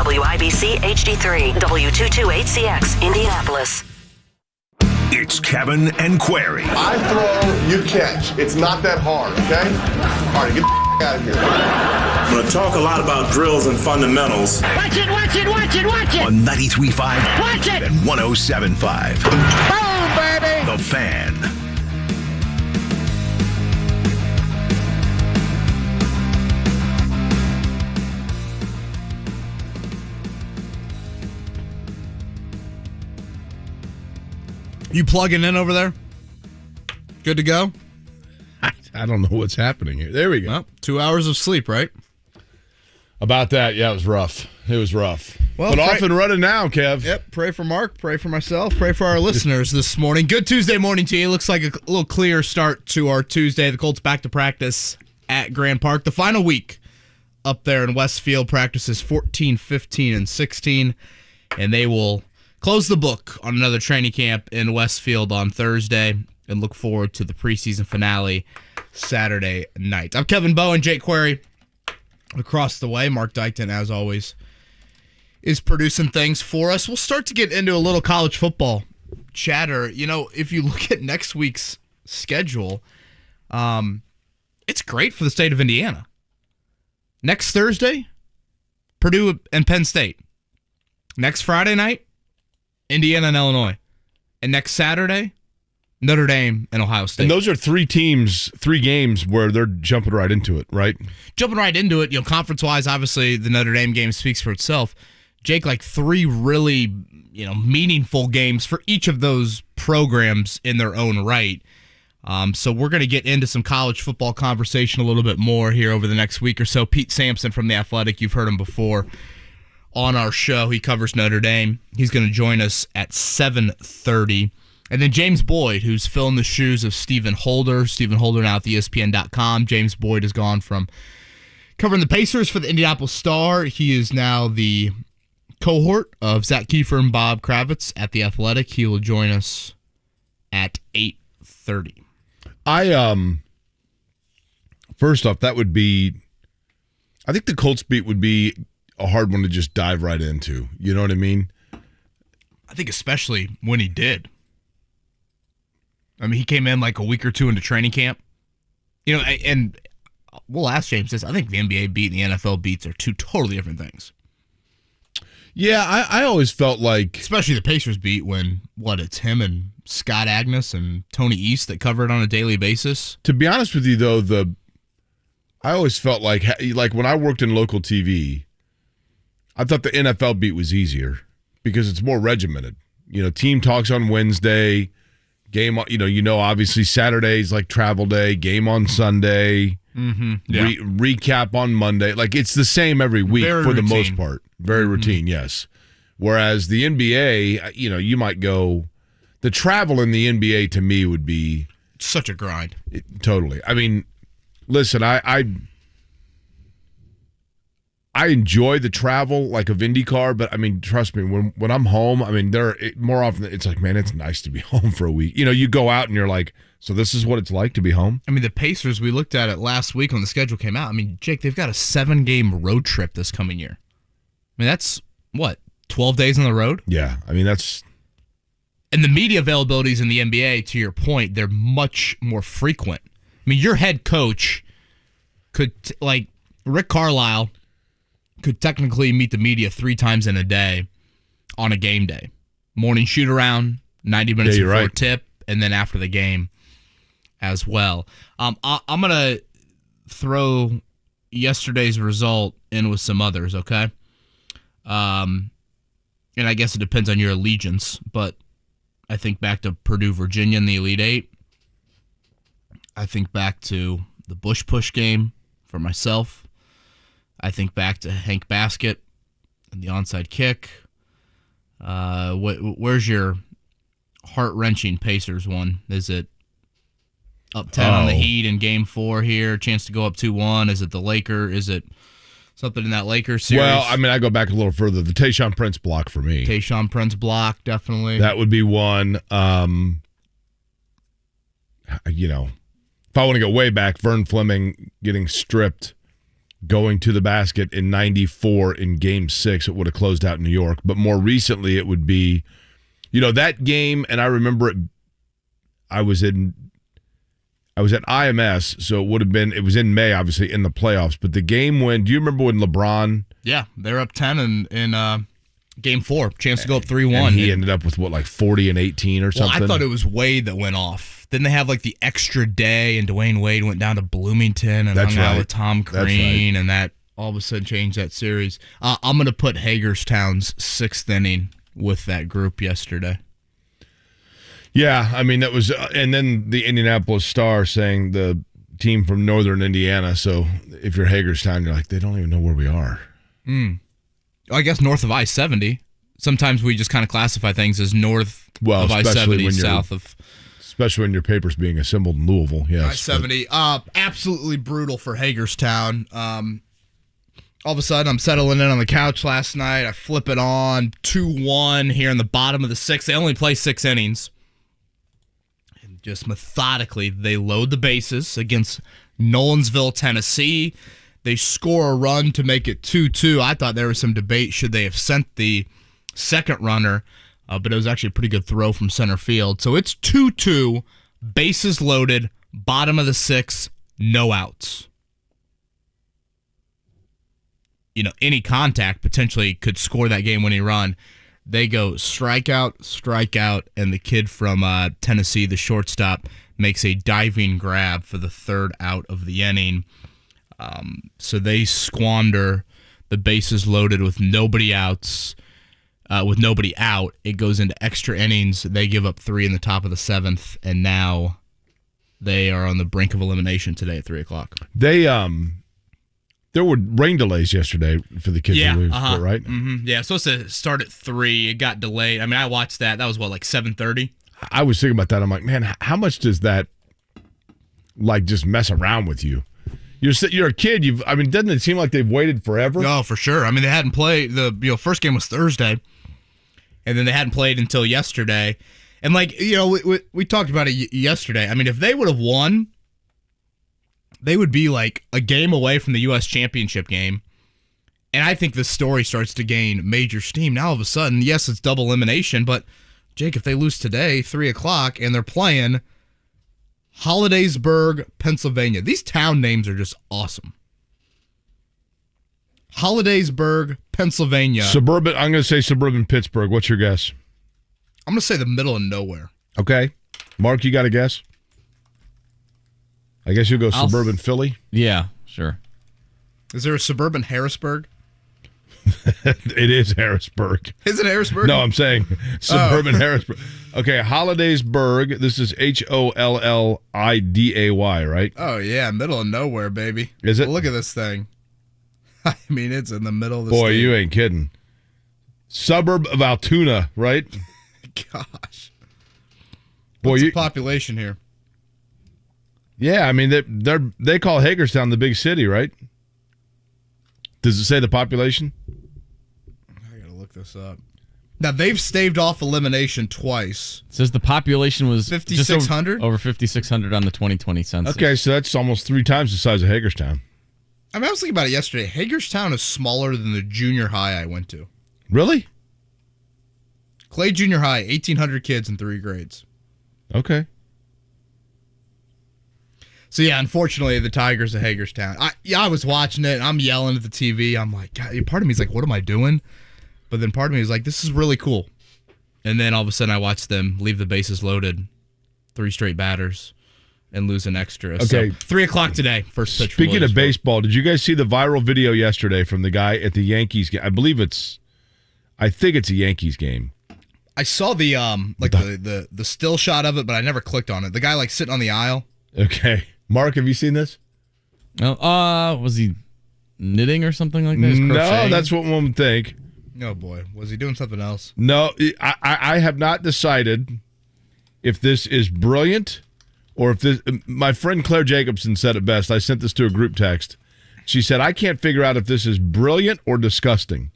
WIBC HD3, W228CX, Indianapolis. It's Kevin and Query. I throw, you catch. It's not that hard, okay? All right, get the out of here. I'm going to talk a lot about drills and fundamentals. Watch it, watch it, watch it, watch it. On 93.5 Watch it. and 107.5. Boom, baby. The Fan. You plugging in over there? Good to go? I don't know what's happening here. There we go. Well, 2 hours of sleep, right? About that, yeah, it was rough. It was rough. Well, but off and running now, Kev. Yep, pray for Mark, pray for myself, pray for our listeners this morning. Good Tuesday morning to you. Looks like a little clear start to our Tuesday. The Colts back to practice at Grand Park. The final week up there in Westfield, practices 14, 15, and 16, and they will close the book on another training camp in Westfield on Thursday and look forward to the preseason finale Saturday night. I'm Kevin Bowe and Jake Query across the way. Mark Dykton, as always, is producing things for us. We'll start to get into a little college football chatter. You know, if you look at next week's schedule, it's great for the state of Indiana. Next Thursday, Purdue and Penn State. Next Friday night, Indiana and Illinois. And next Saturday, Notre Dame and Ohio State. And those are three games where they're jumping right into it, right? Jumping right into it. You know, conference-wise, obviously, the Notre Dame game speaks for itself. Jake, like three really, meaningful games for each of those programs in their own right. So we're going to get into some college football conversation a little bit more here over the next week or so. Pete Sampson from The Athletic, you've heard him before on our show. He covers Notre Dame. He's going to join us at 7:30. And then James Boyd, who's filling the shoes of Stephen Holder. Stephen Holder now at ESPN.com. James Boyd has gone from covering the Pacers for the Indianapolis Star. He is now the cohort of Zach Kiefer and Bob Kravitz at The Athletic. He will join us at 8:30. First off, that would be, I think the Colts beat would be a hard one to just dive right into. You know what I mean? I think especially when he did. I mean, he came in like a week or two into training camp. And we'll ask James this. I think the NBA beat and the NFL beats are two totally different things. Yeah, I always felt like... Especially the Pacers beat when, it's him and Scott Agnes and Tony East that cover it on a daily basis. To be honest with you, though, I always felt like when I worked in local TV, I thought the NFL beat was easier because it's more regimented. Team talks on Wednesday, game, obviously Saturday's like travel day, game on Sunday, yeah. Recap on Monday. Like it's the same every week for the most part. Very routine, yes. Whereas the NBA, you might go, the travel in the NBA to me would be such a grind. Totally. I mean, listen, I enjoy the travel like of IndyCar, but I mean, trust me, when I'm home, I mean, more often it's like, man, it's nice to be home for a week. You go out and you're like, so this is what it's like to be home? I mean, the Pacers, we looked at it last week when the schedule came out. I mean, Jake, they've got a 7-game road trip this coming year. I mean, that's, 12 days on the road? Yeah, I mean, that's... And the media availabilities in the NBA, to your point, they're much more frequent. I mean, your head coach could, Rick Carlisle could technically meet the media 3 times in a day on a game day. Morning shoot-around, 90 minutes before tip, and then after the game as well. I'm going to throw yesterday's result in with some others, okay? And I guess it depends on your allegiance, but I think back to Purdue, Virginia in the Elite Eight. I think back to the Bush Push game for myself. I think back to Hank Baskett and the onside kick. Where's your heart-wrenching Pacers one? Is it up 10 on the Heat in Game 4 here, chance to go up 2-1? Is it the Laker? Is it something in that Lakers series? Well, I mean, I go back a little further. The Tayshaun Prince block for me. Tayshaun Prince block, definitely. That would be one. If I want to go way back, Vern Fleming getting stripped going to the basket in 94 in Game 6. It would have closed out New York. But more recently, it would be, that game, and I remember it, I was at IMS, so it was in May, obviously, in the playoffs. But the game do you remember when LeBron? Yeah, they're up 10 in Game 4. Chance to go up 3-1. And he ended up with, 40 and 18 or something? I thought it was Wade that went off. Didn't they have, the extra day, and Dwayne Wade went down to Bloomington and hung out with Tom Crean, and that all of a sudden changed that series. I'm going to put Hagerstown's 6th inning with that group yesterday. Yeah, I mean, that was, and then the Indianapolis Star saying the team from northern Indiana, so if you're Hagerstown, you're like, they don't even know where we are. I guess north of I-70. Sometimes we just kind of classify things as north of I-70, south of... Especially when your paper's being assembled in Louisville, yes. I-70, absolutely brutal for Hagerstown. All of a sudden, I'm settling in on the couch last night. I flip it on, 2-1 here in the bottom of the 6th. They only play 6 innings. And just methodically, they load the bases against Nolensville, Tennessee. They score a run to make it 2-2. I thought there was some debate. Should they have sent the second runner? But it was actually a pretty good throw from center field. So it's 2-2, bases loaded, bottom of the 6th, no outs. Any contact potentially could score that game-winning run. They go strikeout, and the kid from Tennessee, the shortstop, makes a diving grab for the 3rd out of the inning. So they squander the bases loaded with nobody outs. With nobody out, it goes into extra innings. They give up 3 in the top of the 7th, and now they are on the brink of elimination today at 3 o'clock. There were rain delays yesterday for the kids. Yeah, right? Mm-hmm. Yeah, supposed to start at 3. It got delayed. I mean, I watched that. That was 7:30. I was thinking about that. I'm like, man, how much does that just mess around with you? You're a kid. Doesn't it seem like they've waited forever? No, for sure. I mean, they hadn't played. The first game was Thursday, and then they hadn't played until yesterday. And we talked about it yesterday. I mean, if they would have won, they would be a game away from the U.S. championship game. And I think this story starts to gain major steam. Now, all of a sudden, yes, it's double elimination, but Jake, if they lose today, 3 o'clock, and they're playing Hollidaysburg, Pennsylvania. These town names are just awesome. Hollidaysburg, Pennsylvania. Suburban. I'm going to say suburban Pittsburgh. What's your guess? I'm going to say the middle of nowhere. Okay. Mark, you got a guess? I guess you'll go suburban Philly? Yeah, sure. Is there a suburban Harrisburg? It is Harrisburg. Is it Harrisburg? No, I'm saying suburban Harrisburg. Okay, Hollidaysburg. This is Holliday, right? Oh, yeah, middle of nowhere, baby. Is it? Look at this thing. I mean, it's in the middle of the Boy, state. you ain't kidding. Suburb of Altoona, right? Gosh. Boy, What's the population here? Yeah, I mean, they call Hagerstown the big city, right? Does it say the population? I got to look this up. Now, they've staved off elimination twice. It says the population was 5,600? over 5,600 on the 2020 census. Okay, so that's almost 3 times the size of Hagerstown. I mean, I was thinking about it yesterday. Hagerstown is smaller than the junior high I went to. Really? Clay Junior High, 1,800 kids in 3 grades. Okay. So, yeah, unfortunately, the Tigers of Hagerstown. I was watching it, and I'm yelling at the TV. I'm like, God, part of me is like, what am I doing? But then part of me is like, this is really cool. And then all of a sudden I watched them leave the bases loaded, 3 straight batters, and lose an extra. Okay. So, 3 o'clock today, first pitch. Speaking of baseball, did you guys see the viral video yesterday from the guy at the Yankees game? I think it's a Yankees game. I saw the the still shot of it, but I never clicked on it. The guy sitting on the aisle. Okay. Mark, have you seen this? Oh, was he knitting or something like that? No, that's what one would think. Oh, boy. Was he doing something else? No, I have not decided if this is brilliant or if this... My friend Claire Jacobson said it best. I sent this to a group text. She said, I can't figure out if this is brilliant or disgusting.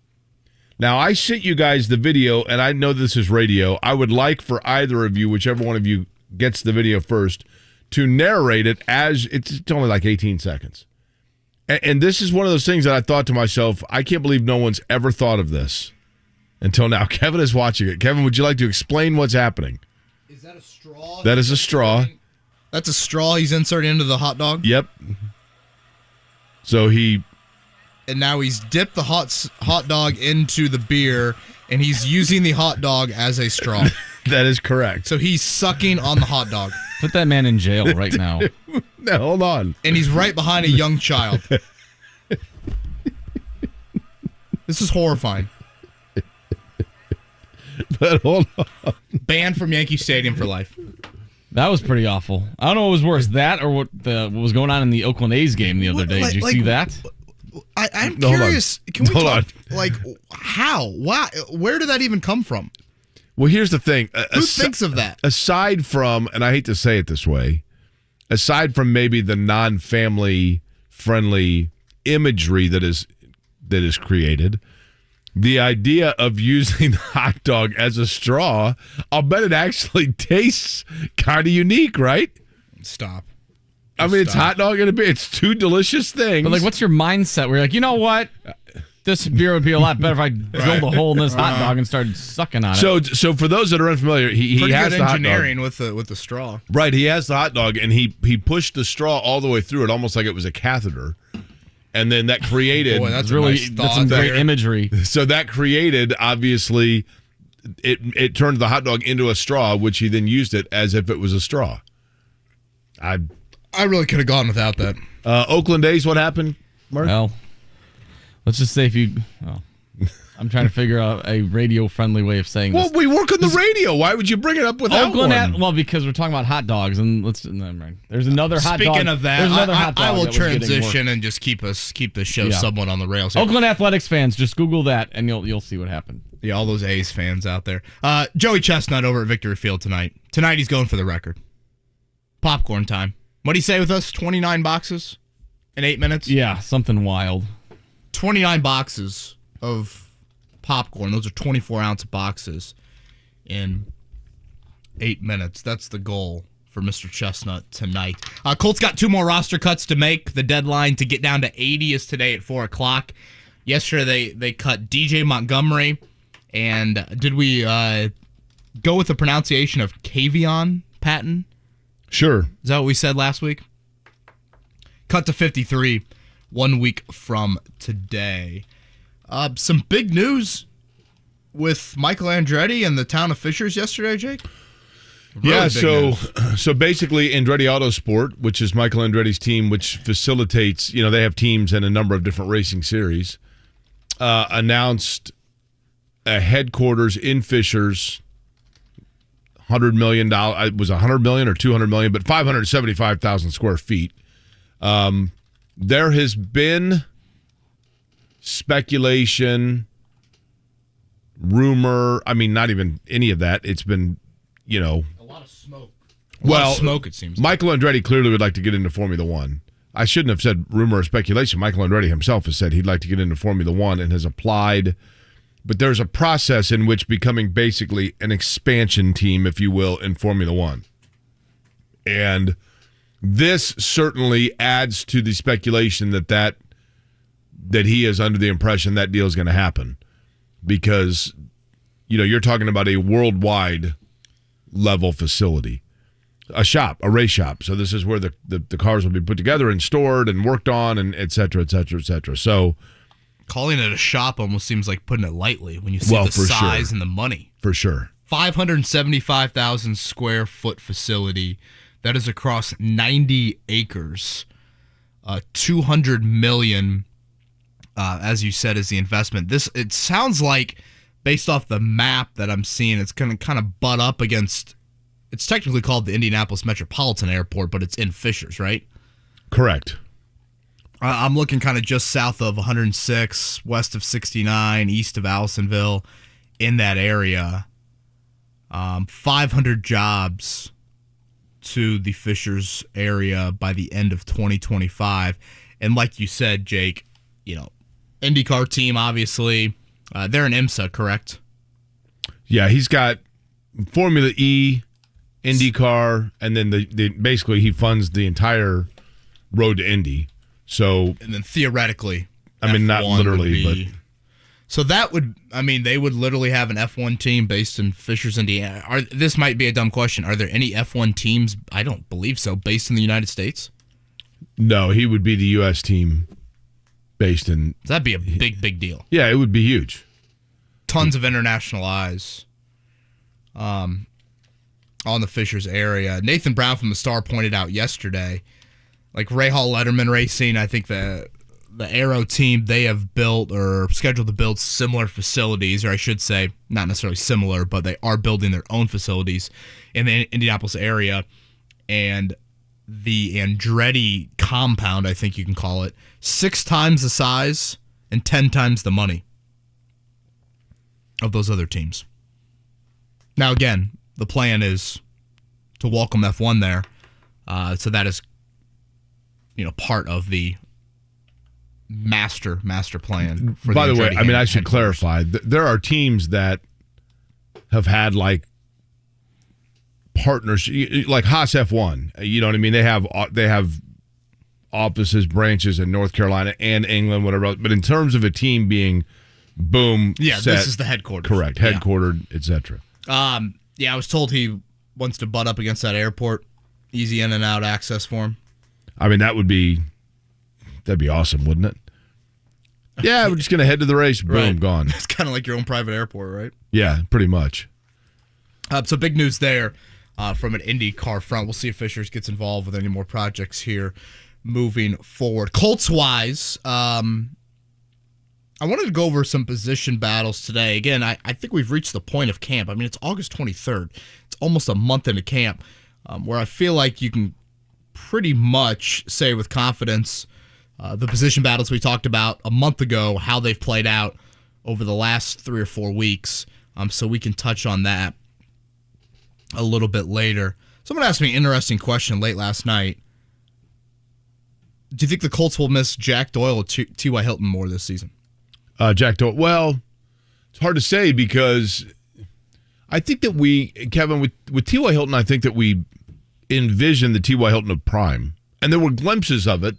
Now, I sent you guys the video, and I know this is radio. I would like for either of you, whichever one of you gets the video first, to narrate it as... It's only 18 seconds. And this is one of those things that I thought to myself, I can't believe no one's ever thought of this until now. Kevin is watching it. Kevin, would you like to explain what's happening? Is that a straw? That is a straw. That's a straw he's inserting into the hot dog? Yep. So And now he's dipped the hot dog into the beer, and he's using the hot dog as a straw. That is correct. So he's sucking on the hot dog. Put that man in jail right now. No, hold on. And he's right behind a young child. This is horrifying. But hold on. Banned from Yankee Stadium for life. That was pretty awful. I don't know what was worse, that or what was going on in the Oakland A's game the other day. Did you see that? I'm No, hold on. curious. Can we Hold talk? on. Like, how? Why? Where did that even come from? Well, here's the thing. Who thinks of that? Aside from, and I hate to say it this way, aside from maybe the non-family friendly imagery that is created, the idea of using hot dog as a straw, I'll bet it actually tastes kind of unique, right? Stop. I mean, it's hot dog and a beer. It's two delicious things. But like, what's your mindset? Where you're like, you know what? This beer would be a lot better if I drilled a hole in this hot dog and started sucking on it. So for those that are unfamiliar, he has the hot dog. Engineering with the straw. Right, he has the hot dog, and he pushed the straw all the way through it, almost like it was a catheter. And then that created... Boy, that's really nice that's some great imagery. So that created, obviously, it turned the hot dog into a straw, which he then used it as if it was a straw. I really could have gone without that. Oakland A's, what happened, Mark? Well, let's just say if you... Oh, I'm trying to figure out a radio-friendly way of saying this. Well, we work on the radio. Why would you bring it up without one? Well, because we're talking about hot dogs, and never mind. There's another hot dog. Speaking of that, there's another hot dog I will that was getting transition worked. and just keep the show somewhat on the rails. Oakland Athletics fans, just Google that, and you'll see what happened. Yeah, all those A's fans out there. Joey Chestnut over at Victory Field tonight. Tonight he's going for the record. Popcorn time. What'd he say with us? 29 boxes in 8 minutes? Yeah, something wild. 29 boxes of popcorn. Those are 24-ounce boxes in 8 minutes. That's the goal for Mr. Chestnut tonight. Colts got 2 more roster cuts to make. The deadline to get down to 80 is today at 4 o'clock. Yesterday they cut DJ Montgomery. And did we go with the pronunciation of Kavion Patton? Sure. Is that what we said last week? Cut to 53 1 week from today. Some big news with Michael Andretti and the town of Fishers yesterday, Jake? Really so basically Andretti Autosport, which is Michael Andretti's team, which facilitates, they have teams in a number of different racing series, announced a headquarters in Fishers, $100 million. It was $100 million or $200 million, but 575,000 square feet. There has been speculation, rumor. I mean, not even any of that. It's been, a lot of smoke. Smoke, it seems. Michael Andretti clearly would like to get into Formula One. I shouldn't have said rumor or speculation. Michael Andretti himself has said he'd like to get into Formula One and has applied. But there's a process in which becoming basically an expansion team, if you will, in Formula One. And this certainly adds to the speculation that he is under the impression that deal is going to happen. Because, you're talking about a worldwide level facility. A shop, a race shop. So this is where the cars will be put together and stored and worked on and et cetera, et cetera, et cetera. So calling it a shop almost seems like putting it lightly when you see the size and the money. For sure. 575,000 square foot facility that is across 90 acres. 200 million, as you said, is the investment. It sounds like, based off the map that I'm seeing, it's going to kind of butt up against. It's technically called the Indianapolis Metropolitan Airport, but it's in Fishers, right? Correct. I'm looking kind of just south of 106, west of 69, east of Allisonville, in that area. 500 jobs to the Fishers area by the end of 2025. And like you said, Jake, IndyCar team, obviously. They're in IMSA, correct? Yeah, he's got Formula E, IndyCar, and then basically he funds the entire road to Indy. So, And then theoretically, I mean, not F1 literally, would be, so that would, I mean, they would literally have an F1 team based in Fishers, Indiana. This might be a dumb question. Are there any F1 teams, I don't believe so, based in the United States? No, he would be the U.S. team based in. That'd be a big, big deal. Yeah, it would be huge. Tons of international eyes on the Fishers area. Nathan Brown from the Star pointed out yesterday, like Ray Hall Letterman Racing, I think the Aero team, they have built or scheduled to build similar facilities, or I should say, not necessarily similar, but they are building their own facilities in the Indianapolis area. And the Andretti compound, I think you can call it, 6 times the size and 10 times the money of those other teams. Now, again, the plan is to welcome F1 there. So that is, part of the master plan. For By the way, Andretti I should headquarters. clarify. There are teams that have had like partners, like Haas F1. You know what I mean? They have offices, branches in North Carolina and England, whatever else. But in terms of a team being boom, Yeah, set, this is the headquarters. correct, headquartered, etc. Yeah, I was told he wants to butt up against that airport. Easy in and out access for him. I mean, that'd be awesome, wouldn't it? Yeah, we're just gonna head to the race. Boom, Right. gone. It's kind of like your own private airport, right? Yeah, pretty much. So big news there from an IndyCar front. We'll see if Fishers gets involved with any more projects here moving forward. Colts-wise, I wanted to go over some position battles today. Again, I think we've reached the point of camp. I mean, it's August 23rd. It's almost a month into camp, where I feel like you can pretty much say with confidence the position battles we talked about a month ago, how they've played out over the last 3 or 4 weeks. So we can touch on that a little bit later. Someone asked me an interesting question late last night. Do you think the Colts will miss Jack Doyle or T.Y. Hilton more this season? Jack Doyle. Well, it's hard to say because I think that Kevin, with T.Y. Hilton, I think that we envisioned the T.Y. Hilton of prime. And there were glimpses of it,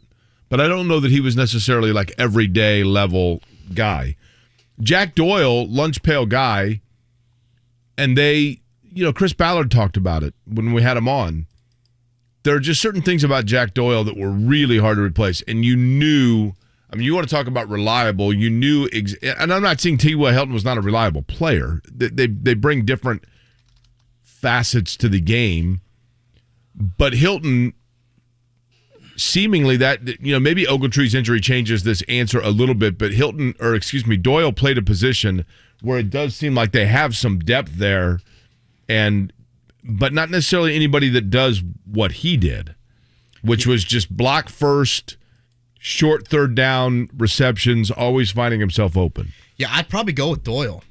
but I don't know that he was necessarily like everyday level guy. Jack Doyle, lunch pail guy, and Chris Ballard talked about it when we had him on. There are just certain things about Jack Doyle that were really hard to replace. And you knew, you want to talk about reliable, you knew, and I'm not saying T.Y. Hilton was not a reliable player. They bring different facets to the game. But Hilton, seemingly maybe Ogletree's injury changes this answer a little bit, but Doyle played a position where it does seem like they have some depth there, but not necessarily anybody that does what he did, which was just block first, short third down receptions, always finding himself open. Yeah, I'd probably go with Doyle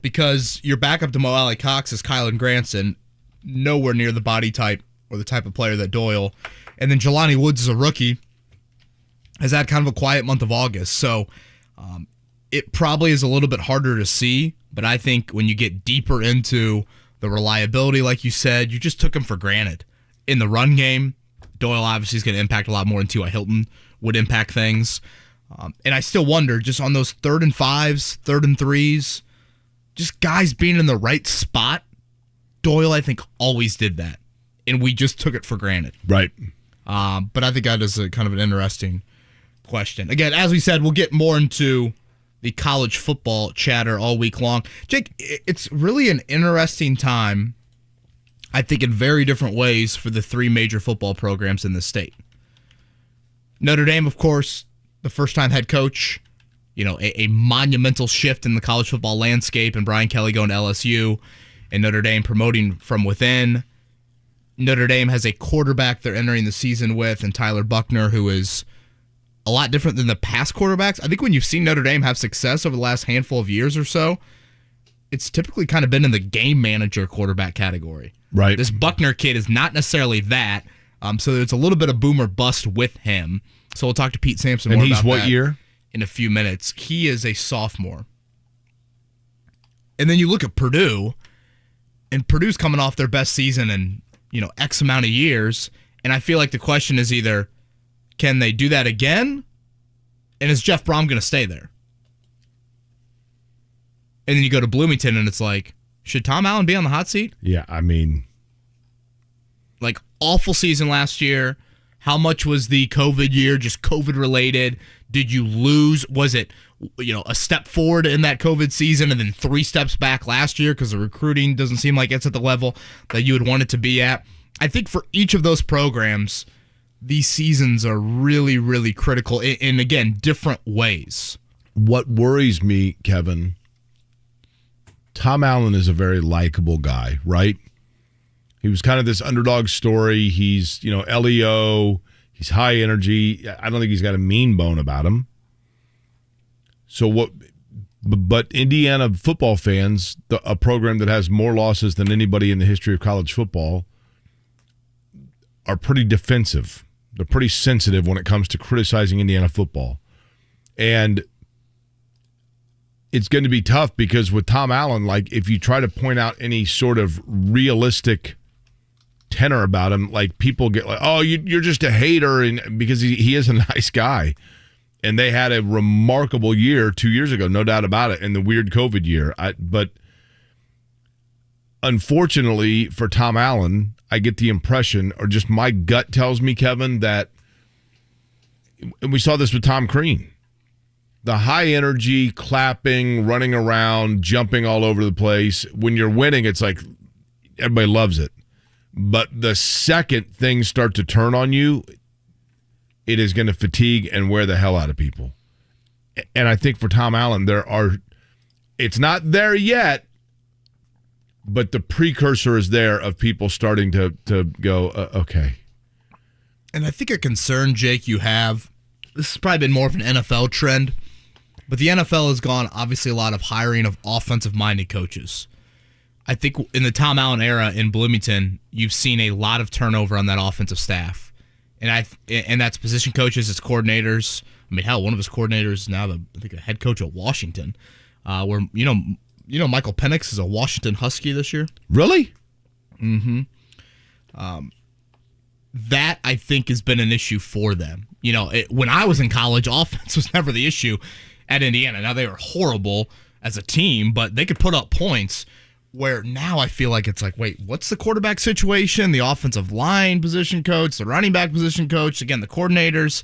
because your backup to Mo Alley Cox is Kylan Granson, nowhere near the body type or the type of player that Doyle. And then Jelani Woods is a rookie, has had kind of a quiet month of August. So it probably is a little bit harder to see, but I think when you get deeper into the reliability, like you said, you just took him for granted. In the run game, Doyle obviously is going to impact a lot more than T.Y. Hilton would impact things. And I still wonder, just on those 3rd and 5s, 3rd and 3s, just guys being in the right spot, Doyle, I think, always did that. And we just took it for granted. Right. But I think that is a kind of an interesting question. Again, as we said, we'll get more into the college football chatter all week long. Jake, it's really an interesting time, I think, in very different ways for the 3 major football programs in the state. Notre Dame, of course, the first-time head coach, a monumental shift in the college football landscape, and Brian Kelly going to LSU, and Notre Dame promoting from within. Notre Dame has a quarterback they're entering the season with, and Tyler Buckner, who is a lot different than the past quarterbacks. I think when you've seen Notre Dame have success over the last handful of years or so, it's typically kind of been in the game manager quarterback category. Right. This Buckner kid is not necessarily that, so there's a little bit of boomer bust with him. So we'll talk to Pete Sampson more about that. And he's what year? In a few minutes. He is a sophomore. And then you look at Purdue, and Purdue's coming off their best season in X amount of years, and I feel like the question is either Can they do that again? And is Jeff Brom going to stay there? And then you go to Bloomington, and it's like, should Tom Allen be on the hot seat? Yeah, I mean, like, awful season last year. How much was the COVID year just COVID related? Did you lose? Was it, a step forward in that COVID season and then 3 steps back last year because the recruiting doesn't seem like it's at the level that you would want it to be at? I think for each of those programs, these seasons are really, really critical in again, different ways. What worries me, Kevin, Tom Allen is a very likable guy, right? He was kind of this underdog story. He's, LEO. He's high energy. I don't think he's got a mean bone about him. So what? But Indiana football fans, a program that has more losses than anybody in the history of college football, are pretty defensive. They're pretty sensitive when it comes to criticizing Indiana football. And it's going to be tough because with Tom Allen, like if you try to point out any sort of realistic tenor about him, like people get like, oh, you're just a hater, and because he is a nice guy. And they had a remarkable year 2 years ago, no doubt about it, in the weird COVID year. But unfortunately for Tom Allen, I get the impression, or just my gut tells me, Kevin, that, and we saw this with Tom Crean, the high energy, clapping, running around, jumping all over the place. When you're winning, it's like everybody loves it. But the second things start to turn on you, it is going to fatigue and wear the hell out of people. And I think for Tom Allen, it's not there yet, but the precursor is there of people starting to go, okay. And I think a concern, Jake, you have, this has probably been more of an NFL trend, but the NFL has gone, obviously, a lot of hiring of offensive-minded coaches. I think in the Tom Allen era in Bloomington, you've seen a lot of turnover on that offensive staff. And that's position coaches, it's coordinators. I mean, hell, one of his coordinators is now the head coach at Washington. Where Michael Penix is a Washington Husky this year. Really? Mm-hmm. That I think has been an issue for them. When I was in college, offense was never the issue at Indiana. Now they were horrible as a team, but they could put up points. Where now I feel like it's like, wait, what's the quarterback situation? The offensive line position coach, the running back position coach, again, the coordinators.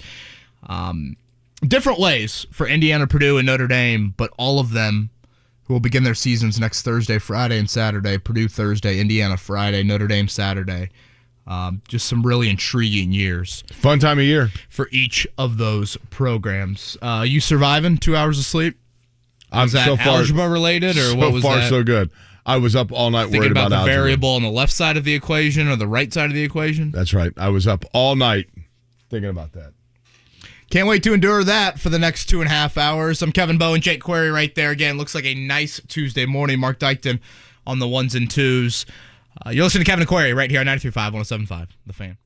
Different ways for Indiana, Purdue, and Notre Dame, but all of them who will begin their seasons next Thursday, Friday, and Saturday. Purdue Thursday, Indiana Friday, Notre Dame Saturday. Just some really intriguing years. Fun time of year. For each of those programs. You surviving 2 hours of sleep? Was that algebra related, or what was that? So far, so good. I was up all night worried about the variable on the left side of the equation or the right side of the equation. That's right. I was up all night thinking about that. Can't wait to endure that for the next 2.5 hours. I'm Kevin Bowen, Jake Query right there. Again, looks like a nice Tuesday morning. Mark Dykton on the ones and twos. You're listening to Kevin and Query right here on 93.5, 107.5, The Fan.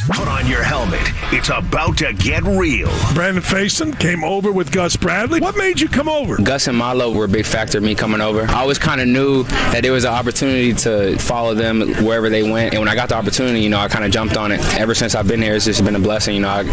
Put on your helmet. It's about to get real. Brandon Faison came over with Gus Bradley. What made you come over? Gus and Malo were a big factor in me coming over. I always kind of knew that there was an opportunity to follow them wherever they went. And when I got the opportunity, I kind of jumped on it. Ever since I've been here, it's just been a blessing. I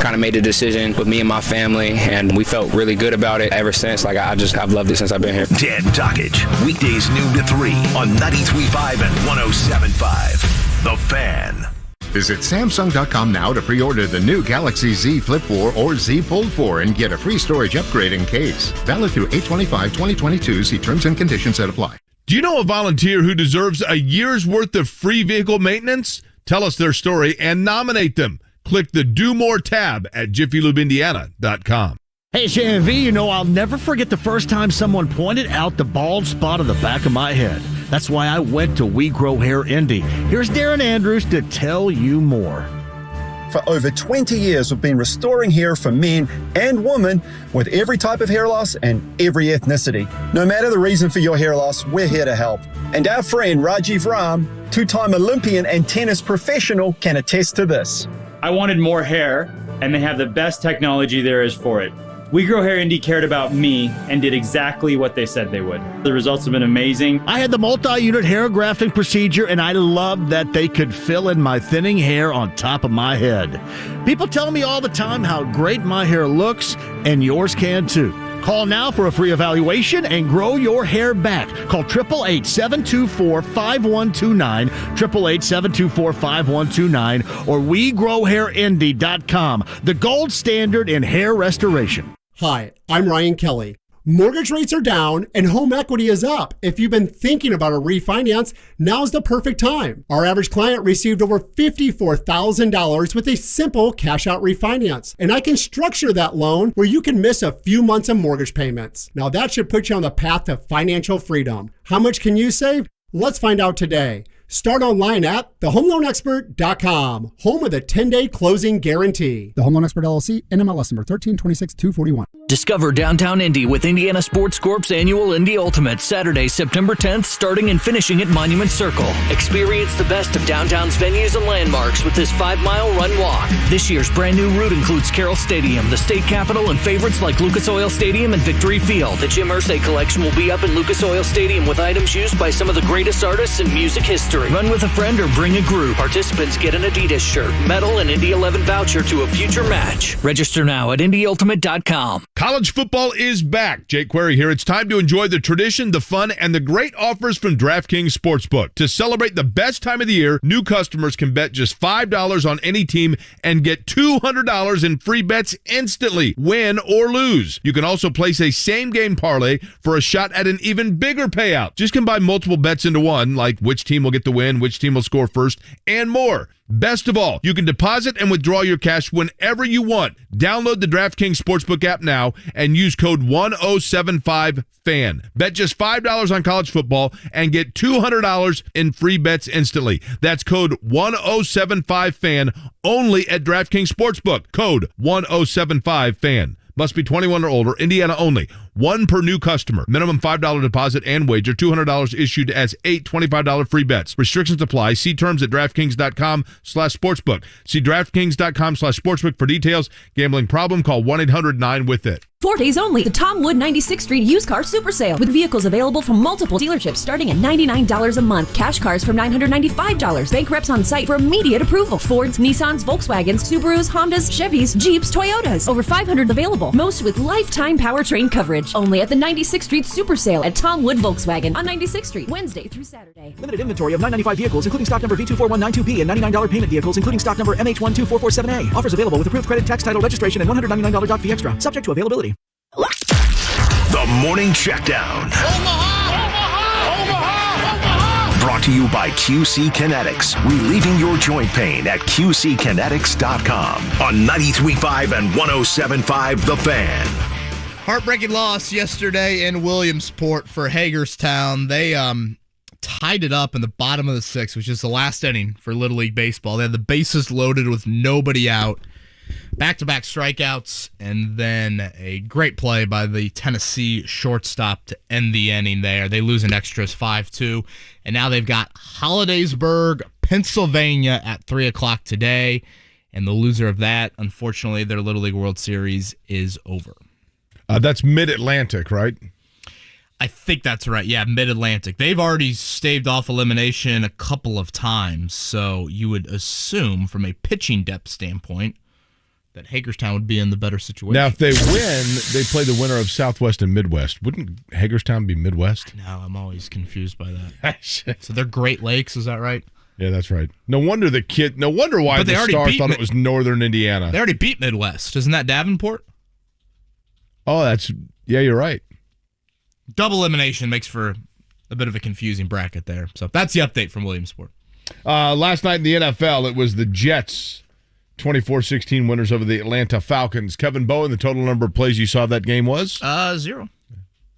kind of made a decision with me and my family, and we felt really good about it ever since. I've loved it since I've been here. Dan Dockage, weekdays noon to 3 on 93.5 and 107.5. The Fan. Visit Samsung.com now to pre-order the new Galaxy Z Flip 4 or Z Fold 4 and get a free storage upgrade in case. Valid through 8/25/2022. See terms and conditions that apply. Do you know a volunteer who deserves a year's worth of free vehicle maintenance? Tell us their story and nominate them. Click the Do More tab at JiffyLubeIndiana.com. Hey, JMV, I'll never forget the first time someone pointed out the bald spot on the back of my head. That's why I went to We Grow Hair Indy. Here's Darren Andrews to tell you more. For over 20 years, we've been restoring hair for men and women with every type of hair loss and every ethnicity. No matter the reason for your hair loss, we're here to help. And our friend Rajiv Ram, two-time Olympian and tennis professional, can attest to this. I wanted more hair, and they have the best technology there is for it. We Grow Hair Indy cared about me and did exactly what they said they would. The results have been amazing. I had the multi-unit hair grafting procedure, and I loved that they could fill in my thinning hair on top of my head. People tell me all the time how great my hair looks, and yours can too. Call now for a free evaluation and grow your hair back. Call 888-724-5129, 888-724-5129, or WeGrowHairIndy.com, the gold standard in hair restoration. Hi, I'm Ryan Kelly. Mortgage rates are down and home equity is up. If you've been thinking about a refinance, now's the perfect time. Our average client received over $54,000 with a simple cash-out refinance. And I can structure that loan where you can miss a few months of mortgage payments. Now that should put you on the path to financial freedom. How much can you save? Let's find out today. Start online at thehomeloanexpert.com, home with a 10-day closing guarantee. The Home Loan Expert LLC, NMLS number 1326241. Discover Downtown Indy with Indiana Sports Corp's annual Indy Ultimate, Saturday, September 10th, starting and finishing at Monument Circle. Experience the best of downtown's venues and landmarks with this 5-mile run-walk. This year's brand new route includes Carroll Stadium, the state capitol, and favorites like Lucas Oil Stadium and Victory Field. The Jim Irsay collection will be up in Lucas Oil Stadium with items used by some of the greatest artists in music history. Run with a friend or bring a group. Participants get an Adidas shirt, medal, and Indy 11 voucher to a future match. Register now at IndyUltimate.com. College football is back. Jake Query here. It's time to enjoy the tradition, the fun, and the great offers from DraftKings Sportsbook. To celebrate the best time of the year, new customers can bet just $5 on any team and get $200 in free bets instantly, win or lose. You can also place a same-game parlay for a shot at an even bigger payout. Just combine multiple bets into one, like which team will get the win, which team will score first, and more. Best of all, you can deposit and withdraw your cash whenever you want. Download the DraftKings Sportsbook app now and use code 1075FAN. Bet just $5 on college football and get $200 in free bets instantly. That's code 1075FAN only at DraftKings Sportsbook. Code 1075FAN. Must be 21 or older. Indiana only. One per new customer. Minimum $5 deposit and wager. $200 issued as 8 $25 free bets. Restrictions apply. See terms at DraftKings.com/sportsbook. See DraftKings.com/sportsbook for details. Gambling problem? Call 1-800-9-WITH-IT. 4 days only. The Tom Wood 96th Street Used Car Super Sale with vehicles available from multiple dealerships starting at $99 a month. Cash cars from $995. Bank reps on site for immediate approval. Fords, Nissans, Volkswagens, Subarus, Hondas, Chevys, Jeeps, Toyotas. Over 500 available. Most with lifetime powertrain coverage. Only at the 96th Street Super Sale at Tom Wood Volkswagen on 96th Street, Wednesday through Saturday. Limited inventory of 995 vehicles, including stock number V24192P and $99 payment vehicles, including stock number MH12447A. Offers available with approved credit, tax, title, registration, and $199 doc fee extra. Subject to availability. The Morning Checkdown. Brought to you by QC Kinetics. Relieving your joint pain at QCkinetics.com. On 93.5 and 107.5 The Fan. Heartbreaking loss yesterday in Williamsport for Hagerstown. They tied it up in the bottom of the sixth, which is the last inning for Little League Baseball. They had the bases loaded with nobody out. Back-to-back strikeouts, and then a great play by the Tennessee shortstop to end the inning there. They lose in extras 5-2, and now they've got Hollidaysburg, Pennsylvania at 3 o'clock today, and the loser of that, unfortunately, their Little League World Series is over. That's Mid-Atlantic, right? I think that's right. Yeah, Mid-Atlantic. They've already staved off elimination a couple of times, so you would assume from a pitching depth standpoint that Hagerstown would be in the better situation. Now, if they win, they play the winner of Southwest and Midwest. Wouldn't Hagerstown be Midwest? No, I'm always confused by that. So they're Great Lakes, is that right? Yeah, that's right. No wonder why the Star thought it was Northern Indiana. They already beat Midwest. Isn't that Davenport? Oh, yeah, you're right. Double elimination makes for a bit of a confusing bracket there. So that's the update from Williamsport. Last night in the NFL, it was the Jets 24-16 winners over the Atlanta Falcons. Kevin Bowen, the total number of plays you saw that game was? 0.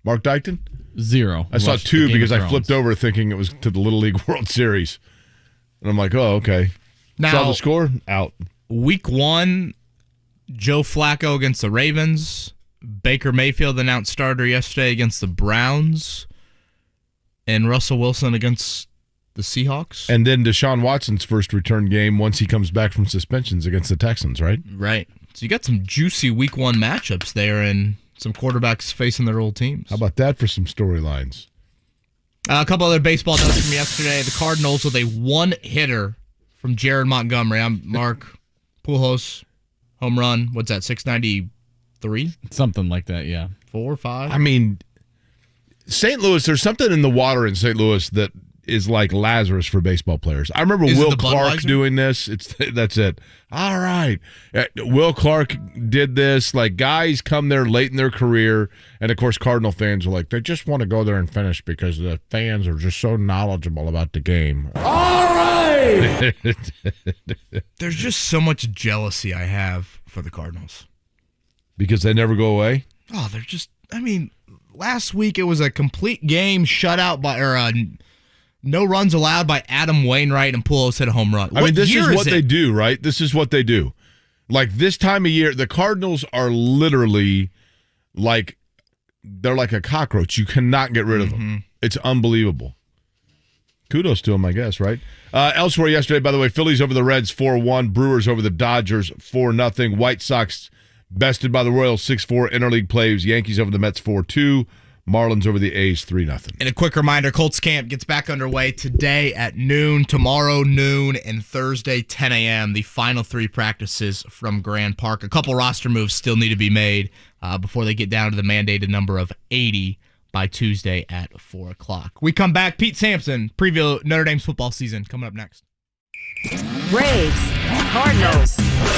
Mark Dykton? 0. I saw 2 because I flipped over thinking it was to the Little League World Series. And I'm like, oh, okay. Now, saw the score? Out. Week 1, Joe Flacco against the Ravens. Baker Mayfield announced starter yesterday against the Browns. And Russell Wilson against the Seahawks. And then Deshaun Watson's first return game once he comes back from suspensions against the Texans, right? Right. So you got some juicy week 1 matchups there and some quarterbacks facing their old teams. How about that for some storylines? A couple other baseball notes from yesterday. The Cardinals with a 1-hitter from Jared Montgomery. I'm Mark Pujols, home run. What's that, 693? Something like that, yeah. 4 or 5? I mean, St. Louis, there's something in the water in St. Louis that is like Lazarus for baseball players. I remember Will Clark doing this. That's it. All right. Will Clark did this. Like, guys come there late in their career, and, of course, Cardinal fans are like, they just want to go there and finish because the fans are just so knowledgeable about the game. All right! There's just so much jealousy I have for the Cardinals. Because they never go away? Oh, they're just, I mean, last week it was a complete game shutout by, no runs allowed by Adam Wainwright, and Pujols hit a home run. I mean, this is what they do, right? This is what they do. Like, this time of year, the Cardinals are literally like, they're like a cockroach. You cannot get rid of them. It's unbelievable. Kudos to them, I guess, right? Elsewhere yesterday, by the way, Phillies over the Reds 4-1, Brewers over the Dodgers 4-0, White Sox bested by the Royals 6-4, interleague plays, Yankees over the Mets 4-2, Marlins over the A's 3-0. And a quick reminder, Colts camp gets back underway today at noon, tomorrow noon, and Thursday 10 a.m. The final 3 practices from Grand Park. A couple roster moves still need to be made before they get down to the mandated number of 80 by Tuesday at 4 o'clock. We come back. Pete Sampson, preview Notre Dame's football season, coming up next. Braves, Cardinals,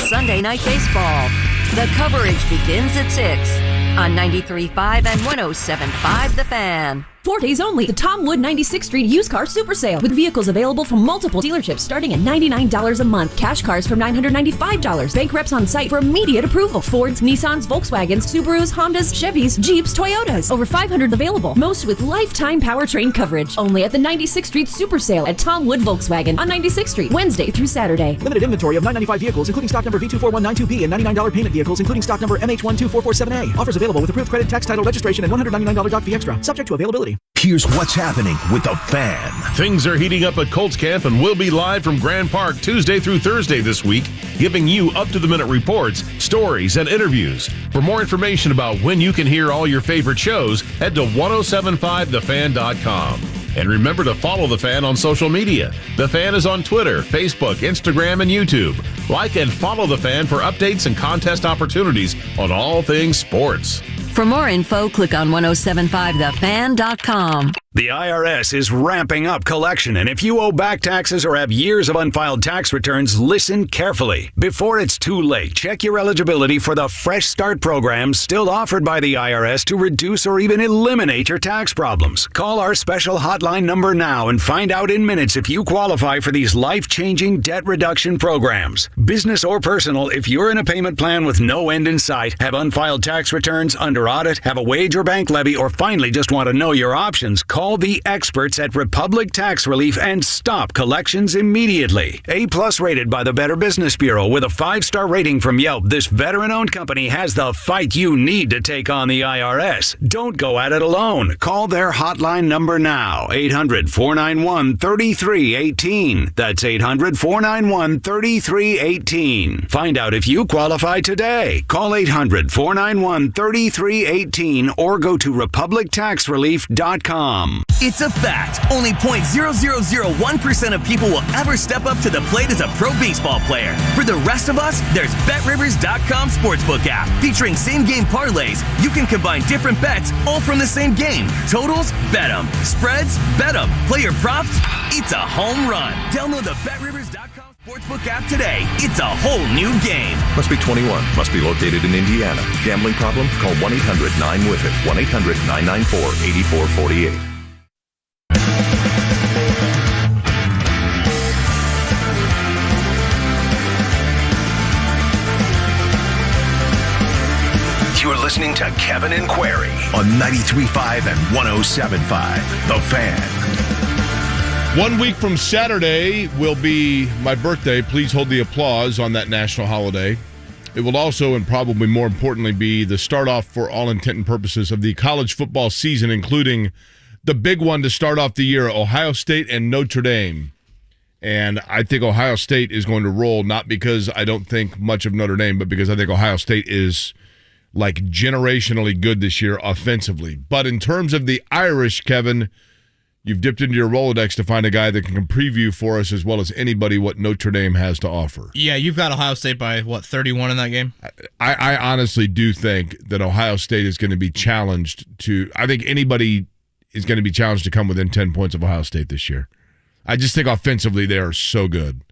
Sunday Night Baseball. The coverage begins at 6 on 93.5 and 107.5 The Fan. 4 days only. The Tom Wood 96th Street used car super sale with vehicles available from multiple dealerships starting at $99 a month. Cash cars from $995. Bank reps on site for immediate approval. Fords, Nissans, Volkswagens, Subarus, Hondas, Chevys, Jeeps, Toyotas. Over 500 available. Most with lifetime powertrain coverage. Only at the 96th Street super sale at Tom Wood Volkswagen on 96th Street, Wednesday through Saturday. Limited inventory of 995 vehicles, including stock number V24192B and $99 payment vehicles, including stock number MH12447A. Offers available with approved credit, tax, title, registration, and $199 doc fee extra. Subject to availability. Here's what's happening with the Fan. Things are heating up at Colts camp, and we'll be live from Grand Park Tuesday through Thursday this week, giving you up-to-the-minute reports, stories, and interviews. For more information about when you can hear all your favorite shows, head to 1075thefan.com. And remember to follow The Fan on social media. The Fan is on Twitter, Facebook, Instagram, and YouTube. Like and follow The Fan for updates and contest opportunities on all things sports. For more info, click on 1075thefan.com. The IRS is ramping up collection, and if you owe back taxes or have years of unfiled tax returns, listen carefully. Before it's too late, check your eligibility for the Fresh Start program still offered by the IRS to reduce or even eliminate your tax problems. Call our special hotline number now and find out in minutes if you qualify for these life-changing debt reduction programs. Business or personal, if you're in a payment plan with no end in sight, have unfiled tax returns, under audit, have a wage or bank levy, or finally just want to know your options, call the experts at Republic Tax Relief and stop collections immediately. A+ rated by the Better Business Bureau with a 5-star rating from Yelp, this veteran-owned company has the fight you need to take on the IRS. Don't go at it alone. Call their hotline number now, 800-491-3318. That's 800-491-3318. Find out if you qualify today. Call 800-491-3318 or go to republictaxrelief.com. It's a fact. Only 0.0001% of people will ever step up to the plate as a pro baseball player. For the rest of us, there's BetRivers.com Sportsbook app. Featuring same-game parlays, you can combine different bets all from the same game. Totals? Bet 'em. Spreads? Bet 'em. Player props? It's a home run. Download the BetRivers.com Sportsbook app today. It's a whole new game. Must be 21. Must be located in Indiana. Gambling problem? Call 1-800-9-WITH-IT. 1-800-994-8448. You're listening to Kevin and Query on 93.5 and 107.5 The Fan. 1 week from Saturday will be my birthday. Please hold the applause on that national holiday. It will also, and probably more importantly, be the start off for all intent and purposes of the college football season, including the big one to start off the year, Ohio State and Notre Dame. And I think Ohio State is going to roll, not because I don't think much of Notre Dame, but because I think Ohio State is like generationally good this year offensively. But in terms of the Irish, Kevin, you've dipped into your Rolodex to find a guy that can preview for us as well as anybody what Notre Dame has to offer. Yeah, you've got Ohio State by, 31 in that game? I honestly do think that Ohio State is going to be challenged to – I think anybody is going to be challenged to come within 10 points of Ohio State this year. I just think offensively they are so good.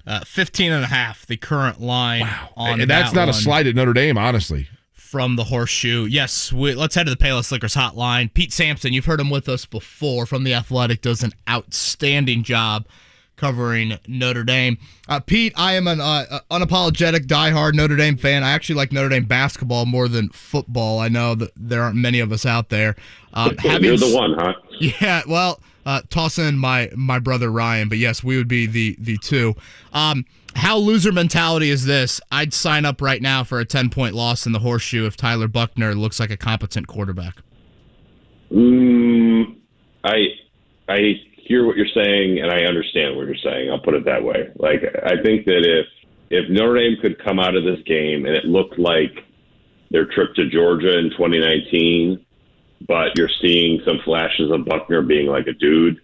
15.5, the current line on and that's not a slight at Notre Dame, honestly. From the Horseshoe. Yes, let's head to the Payless Liquors hotline. Pete Sampson, you've heard him with us before from The Athletic, does an outstanding job covering Notre Dame. Pete, I am an unapologetic, diehard Notre Dame fan. I actually like Notre Dame basketball more than football. I know that there aren't many of us out there. You're the one, huh? Yeah, well, toss in my brother Ryan, but yes, we would be the two. How loser mentality is this? I'd sign up right now for a 10-point loss in the Horseshoe if Tyler Buchner looks like a competent quarterback. I hear what you're saying, and I understand what you're saying. I'll put it that way. Like, I think that if Notre Dame could come out of this game and it looked like their trip to Georgia in 2019, but you're seeing some flashes of Buchner being like a dude,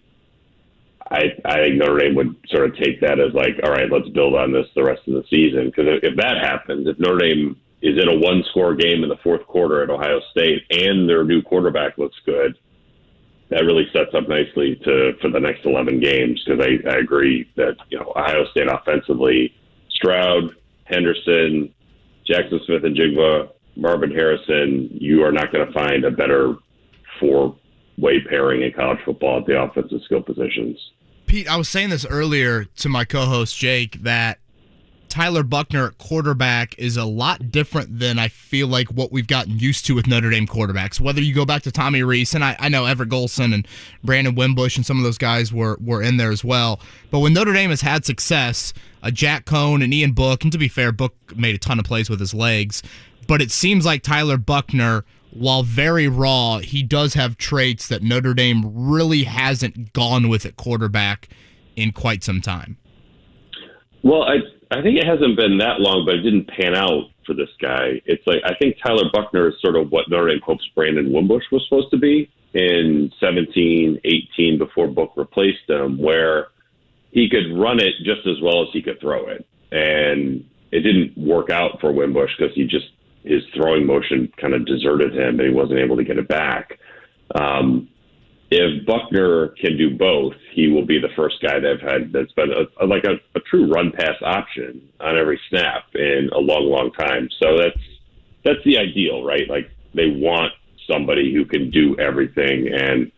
I think Notre Dame would sort of take that as like, all right, let's build on this the rest of the season. Because if that happens, if Notre Dame is in a one-score game in the fourth quarter at Ohio State and their new quarterback looks good, that really sets up nicely for the next 11 games. Because I agree that Ohio State offensively, Stroud, Henderson, Jackson Smith and Jigba, Marvin Harrison, you are not going to find a better four-way pairing in college football at the offensive skill positions. Pete, I was saying this earlier to my co-host Jake that Tyler Buchner at quarterback is a lot different than I feel like what we've gotten used to with Notre Dame quarterbacks. Whether you go back to Tommy Rees, and I know Everett Golson and Brandon Wimbush and some of those guys were in there as well. But when Notre Dame has had success, Jack Cohn and Ian Book, and to be fair, Book made a ton of plays with his legs, but it seems like Tyler Buchner, while very raw, he does have traits that Notre Dame really hasn't gone with at quarterback in quite some time. Well, I think it hasn't been that long, but it didn't pan out for this guy. It's like I think Tyler Buchner is sort of what Notre Dame hopes Brandon Wimbush was supposed to be in 17, 18 before Book replaced him, where he could run it just as well as he could throw it. And it didn't work out for Wimbush because his throwing motion kind of deserted him and he wasn't able to get it back. If Buchner can do both, he will be the first guy that's been a true run pass option on every snap in a long, long time. So that's the ideal, right? Like they want somebody who can do everything, and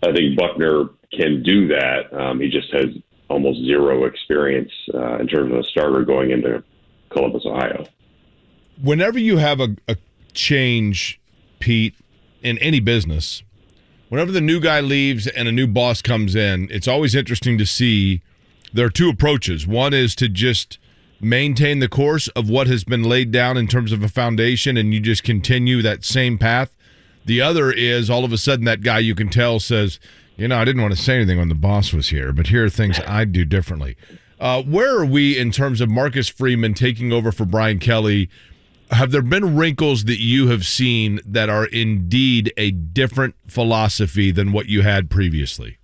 I think Buchner can do that. He just has almost zero experience in terms of a starter going into Columbus, Ohio. Whenever you have a change, Pete, in any business, whenever the new guy leaves and a new boss comes in, it's always interesting to see there are two approaches. One is to just maintain the course of what has been laid down in terms of a foundation and you just continue that same path. The other is all of a sudden that guy you can tell says, I didn't want to say anything when the boss was here, but here are things I'd do differently. Where are we in terms of Marcus Freeman taking over for Brian Kelly? Have there been wrinkles that you have seen that are indeed a different philosophy than what you had previously?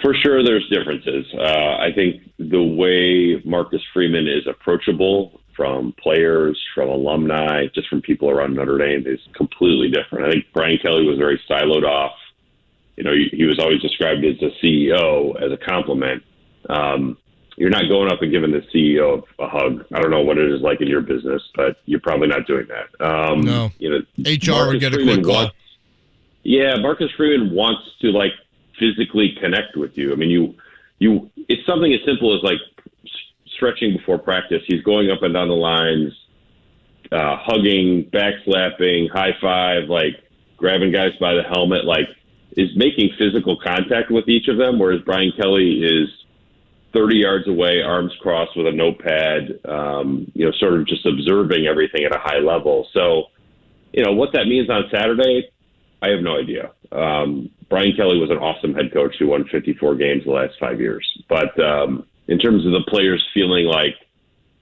For sure, there's differences. I think the way Marcus Freeman is approachable from players, from alumni, just from people around Notre Dame is completely different. I think Brian Kelly was very siloed off. He was always described as a CEO, as a compliment. You're not going up and giving the CEO a hug. I don't know what it is like in your business, but you're probably not doing that. No. HR would get a quick call. Marcus Freeman wants to physically connect with you. I mean, it's something as simple as stretching before practice. He's going up and down the lines, hugging, backslapping, high five, grabbing guys by the helmet, is making physical contact with each of them, whereas Brian Kelly is 30 yards away, arms crossed with a notepad, sort of just observing everything at a high level. So, what that means on Saturday, I have no idea. Brian Kelly was an awesome head coach who won 54 games the last 5 years. But in terms of the players feeling like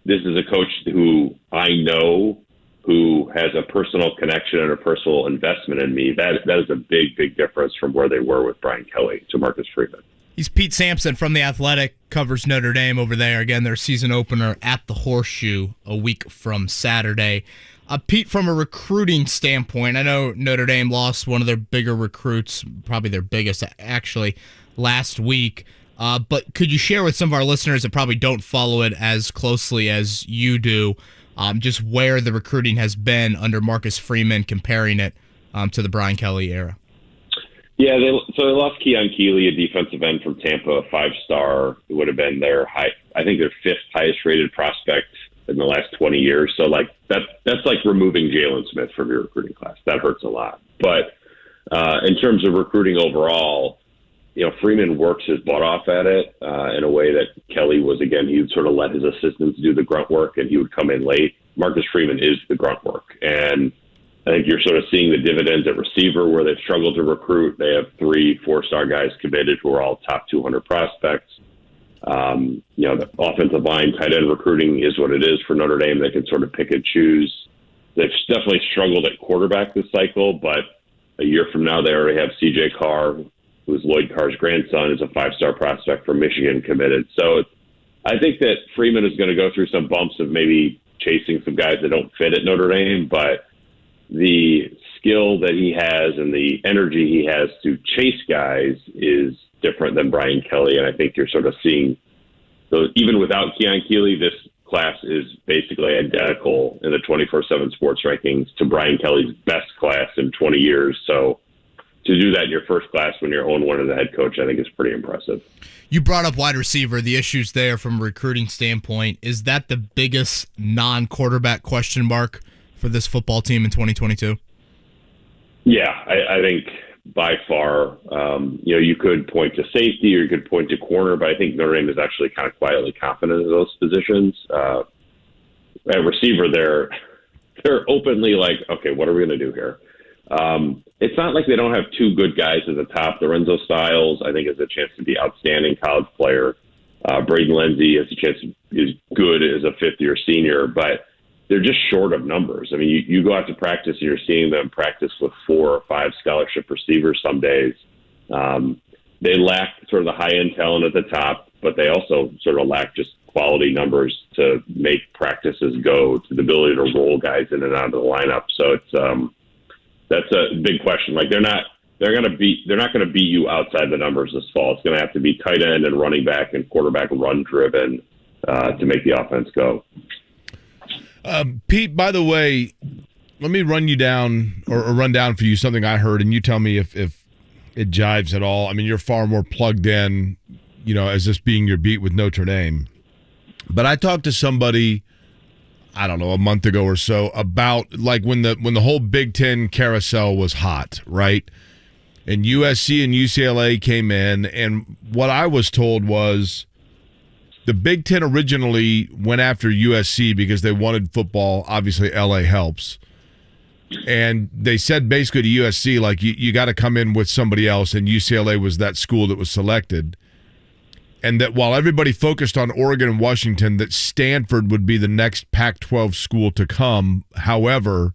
this is a coach who I know, who has a personal connection and a personal investment in me, that is a big, big difference from where they were with Brian Kelly to Marcus Freeman. He's Pete Sampson from The Athletic, covers Notre Dame over there. Again, their season opener at the Horseshoe a week from Saturday. Pete, from a recruiting standpoint, I know Notre Dame lost one of their bigger recruits, probably their biggest actually, last week. But could you share with some of our listeners that probably don't follow it as closely as you do, just where the recruiting has been under Marcus Freeman, comparing it to the Brian Kelly era? Yeah, they lost Keon Keeley, a defensive end from Tampa, a 5-star, who would have been their their 5th highest rated prospect in the last 20 years. So that's like removing Jalen Smith from your recruiting class. That hurts a lot. But in terms of recruiting overall, Freeman works his butt off at it in a way that Kelly was, again, he would sort of let his assistants do the grunt work and he would come in late. Marcus Freeman is the grunt work. And I think you're sort of seeing the dividends at receiver where they've struggled to recruit. They have 3 4-star guys committed who are all top 200 prospects. The offensive line, tight end recruiting is what it is for Notre Dame. They can sort of pick and choose. They've definitely struggled at quarterback this cycle, but a year from now they already have C.J. Carr, who's Lloyd Carr's grandson, is a 5-star prospect from Michigan committed. So I think that Freeman is going to go through some bumps of maybe chasing some guys that don't fit at Notre Dame, but the skill that he has and the energy he has to chase guys is different than Brian Kelly. And I think you're sort of seeing, so even without Keon Keeley, this class is basically identical in the 24/7 sports rankings to Brian Kelly's best class in 20 years. So to do that in your first class when you're 0-1 as a head coach, I think is pretty impressive. You brought up wide receiver, the issues there from a recruiting standpoint. Is that the biggest non-quarterback question mark for this football team in 2022? Yeah, I think by far, you could point to safety or you could point to corner, but I think Notre Dame is actually kind of quietly confident in those positions. At receiver, they're openly like, okay, what are we going to do here? It's not like they don't have 2 good guys at the top. Lorenzo Styles, I think, has a chance to be outstanding college player. Braden Lindsey has a chance to be good as a 5th-year senior, but they're just short of numbers. I mean, you go out to practice and you're seeing them practice with 4 or 5 scholarship receivers some days. They lack sort of the high-end talent at the top, but they also sort of lack just quality numbers to make practices go, to the ability to roll guys in and out of the lineup. So that's a big question. Like they're not going to beat you outside the numbers this fall. It's going to have to be tight end and running back and quarterback run driven to make the offense go. Pete, by the way, let me run you down or run down for you something I heard, and you tell me if it jives at all. I mean, you're far more plugged in, as this being your beat with Notre Dame. But I talked to somebody, I don't know, a month ago or so about like when the whole Big Ten carousel was hot, right? And USC and UCLA came in, and what I was told was the Big Ten originally went after USC because they wanted football. Obviously, LA helps. And they said basically to USC, like, you got to come in with somebody else, and UCLA was that school that was selected. And that while everybody focused on Oregon and Washington, that Stanford would be the next Pac-12 school to come. However,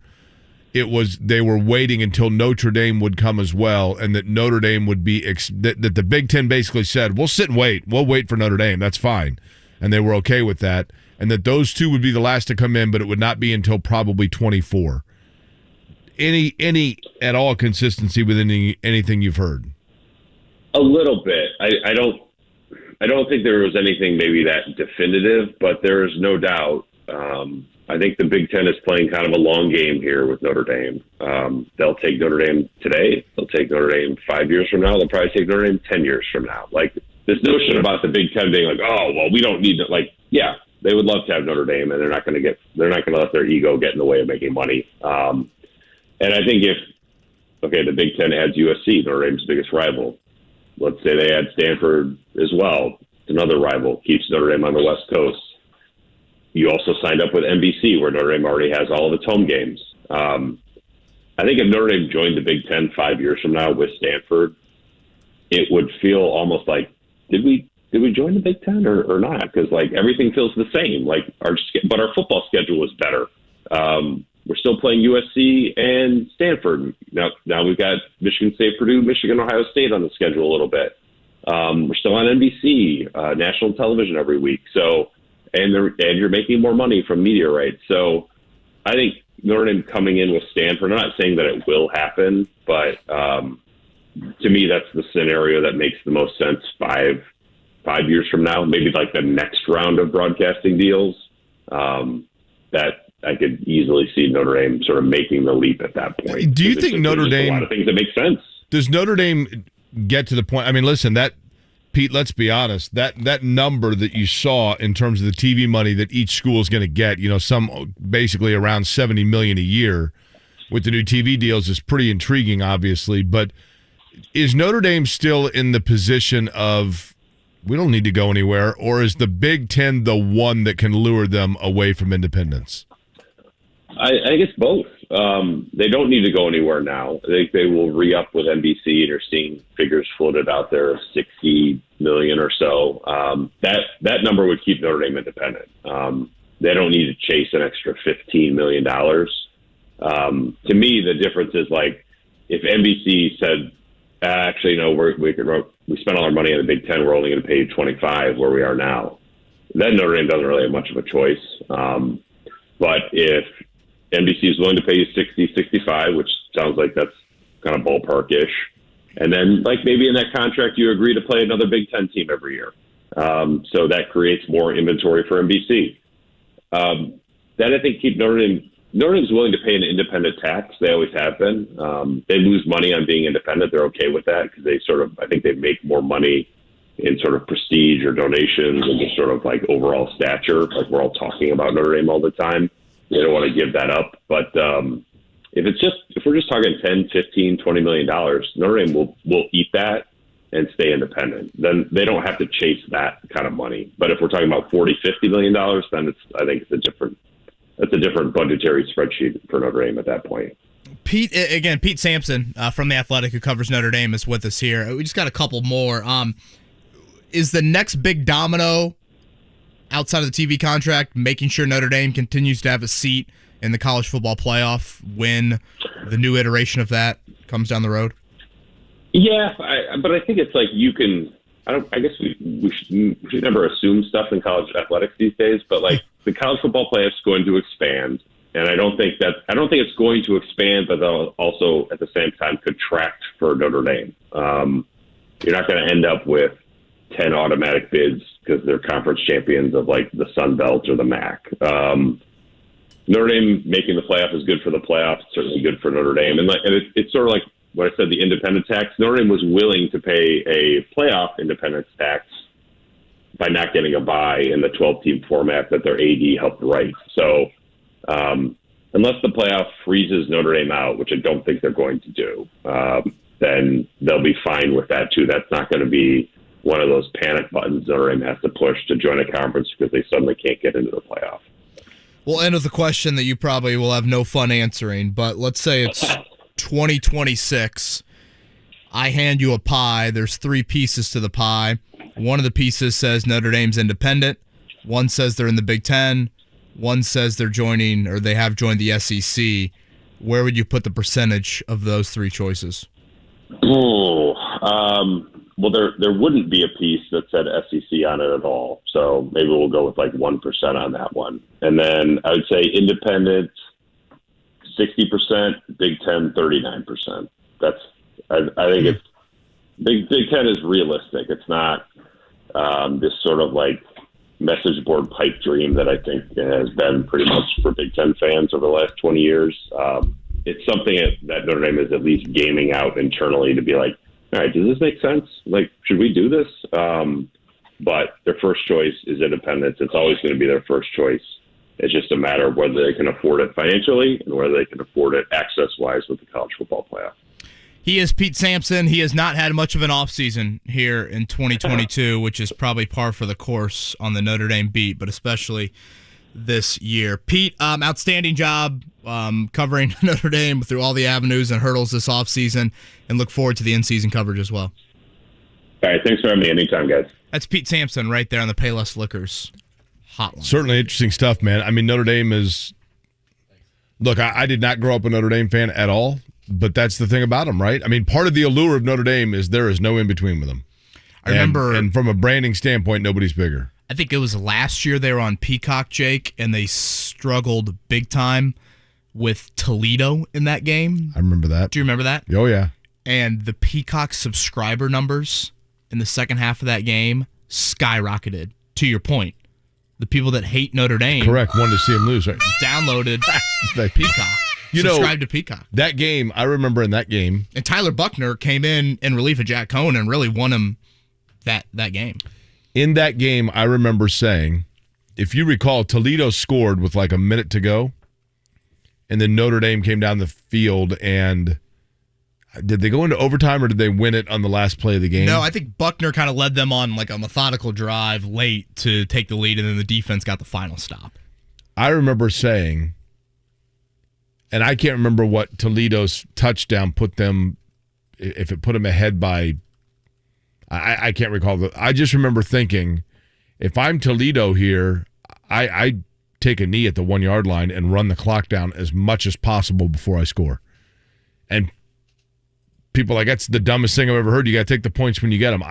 they were waiting until Notre Dame would come as well, and that Notre Dame would be that the Big Ten basically said, we'll sit and wait. We'll wait for Notre Dame. That's fine. And they were okay with that. And that those 2 would be the last to come in, but it would not be until probably 24. Any at all consistency with anything you've heard? A little bit. I don't think there was anything maybe that definitive, but there is no doubt. I think the Big Ten is playing kind of a long game here with Notre Dame. They'll take Notre Dame today. They'll take Notre Dame 5 years from now. They'll probably take Notre Dame 10 years from now. Like this notion about the Big Ten being like, oh, well, we don't need to. Like, yeah, they would love to have Notre Dame, and they're not going to let their ego get in the way of making money. And I think if the Big Ten adds USC, Notre Dame's biggest rival. Let's say they add Stanford as well. It's another rival. Keeps Notre Dame on the West Coast. You also signed up with NBC, where Notre Dame already has all of its home games. I think if Notre Dame joined the Big Ten 5 years from now with Stanford, it would feel almost like, did we join the Big Ten or not? Because like everything feels the same. Like but our football schedule was better. We're still playing USC and Stanford. Now we've got Michigan State, Purdue, Michigan, Ohio State on the schedule a little bit. We're still on NBC, national television every week. So, and you're making more money from media rights. So I think Notre Dame coming in with Stanford, I'm not saying that it will happen, but to me, that's the scenario that makes the most sense 5 years from now, maybe like the next round of broadcasting deals, that I could easily see Notre Dame sort of making the leap at that point. Do you think Notre Dame, a lot of things that make sense? Does Notre Dame get to the point? I mean, listen, Pete, let's be honest, that number that you saw in terms of the TV money that each school is going to get, some basically around $70 million a year with the new TV deals is pretty intriguing, obviously. But is Notre Dame still in the position of, we don't need to go anywhere, or is the Big Ten the one that can lure them away from independence? I guess both. They don't need to go anywhere now. I think they will re-up with NBC, and you're seeing figures floated out there of $60 million or so. That number would keep Notre Dame independent. They don't need to chase an extra $15 million. To me, the difference is like if NBC said, actually, no, we spent all our money on the Big Ten, we're only going to pay you 25 where we are now. Then Notre Dame doesn't really have much of a choice. But if NBC is willing to pay you 60, 65, which sounds like that's kind of ballpark-ish. And then, like, maybe in that contract, you agree to play another Big Ten team every year. So that creates more inventory for NBC. Then I think keep Notre Dame's willing to pay an independent tax. They always have been. They lose money on being independent. They're okay with that because I think they make more money in sort of prestige or donations and just sort of like overall stature. Like we're all talking about Notre Dame all the time. They don't want to give that up. But if we're just talking 10, 15, $20 million, Notre Dame will eat that and stay independent. Then they don't have to chase that kind of money. But if we're talking about $40, $50 million, then I think it's a different budgetary spreadsheet for Notre Dame at that point. Pete Sampson from The Athletic, who covers Notre Dame, is with us here. We just got a couple more. Is the next big domino outside of the TV contract making sure Notre Dame continues to have a seat in the college football playoff when the new iteration of that comes down the road? Yeah, but I think it's like I guess we should never assume stuff in college athletics these days, but like the college football playoff is going to expand, and I don't think it's going to expand, but they'll also at the same time contract for Notre Dame. You're not going to end up with 10 automatic bids because they're conference champions of like the Sun Belt or the MAC. Notre Dame making the playoff is good for the playoff. It's certainly good for Notre Dame, and it's sort of like what I said, the independent tax. Notre Dame was willing to pay a playoff independence tax by not getting a bye in the 12-team format that their AD helped write. So unless the playoff freezes Notre Dame out, which I don't think they're going to do, then they'll be fine with that too. That's not going to be one of those panic buttons Notre Dame has to push to join a conference because they suddenly can't get into the playoff. We'll end with a question that you probably will have no fun answering, but let's say it's 2026. I hand you a pie. There's 3 pieces to the pie. One of the pieces says Notre Dame's independent. One says they're in the Big Ten. One says they're joining or they have joined the SEC. Where would you put the percentage of those 3 choices? Well, there wouldn't be a piece that said SEC on it at all. So maybe we'll go with like 1% on that one. And then I would say independent, 60%, Big Ten, 39%. I think it's Big Ten is realistic. It's not this sort of like message board pipe dream that I think has been pretty much for Big Ten fans over the last 20 years. It's something that Notre Dame is at least gaming out internally to be like, all right, does this make sense? Like, should we do this? But their first choice is independence. It's always going to be their first choice. It's just a matter of whether they can afford it financially and whether they can afford it access-wise with the college football playoff. He is Pete Sampson. He has not had much of an offseason here in 2022, which is probably par for the course on the Notre Dame beat, but especially this year. Pete, outstanding job covering Notre Dame through all the avenues and hurdles this offseason, and look forward to the in-season coverage as well. All right, thanks for having me. Anytime, guys. That's Pete Sampson right there on the Payless Liquors hotline. Certainly interesting stuff, man. I mean, Notre Dame is... Look, I did not grow up a Notre Dame fan at all, but that's the thing about them, right? I mean, part of the allure of Notre Dame is there is no in-between with them. I remember... And from a branding standpoint, nobody's bigger. I think it was last year they were on Peacock, Jake, and they struggled big time with Toledo in that game. I remember that. Do you remember that? Oh, yeah. And the Peacock subscriber numbers in the second half of that game skyrocketed. To your point, the people that hate Notre Dame... Correct, wanted to see them lose, right? Downloaded Peacock. Subscribe to Peacock. That game, I remember in that game... And Tyler Buckner came in relief of Jack Cohn and really won him that game. In that game, I remember saying, if you recall, Toledo scored with like a minute to go, and then Notre Dame came down the field, and did they go into overtime or did they win it on the last play of the game? No, I think Buckner kind of led them on like a methodical drive late to take the lead, and then the defense got the final stop. I remember saying, and I can't remember what Toledo's touchdown put them, if it put them ahead by... I can't recall. I just remember thinking, if I'm Toledo here, I take a knee at the 1 yard line and run the clock down as much as possible before I score. And people are like, that's the dumbest thing I've ever heard. You got to take the points when you get them.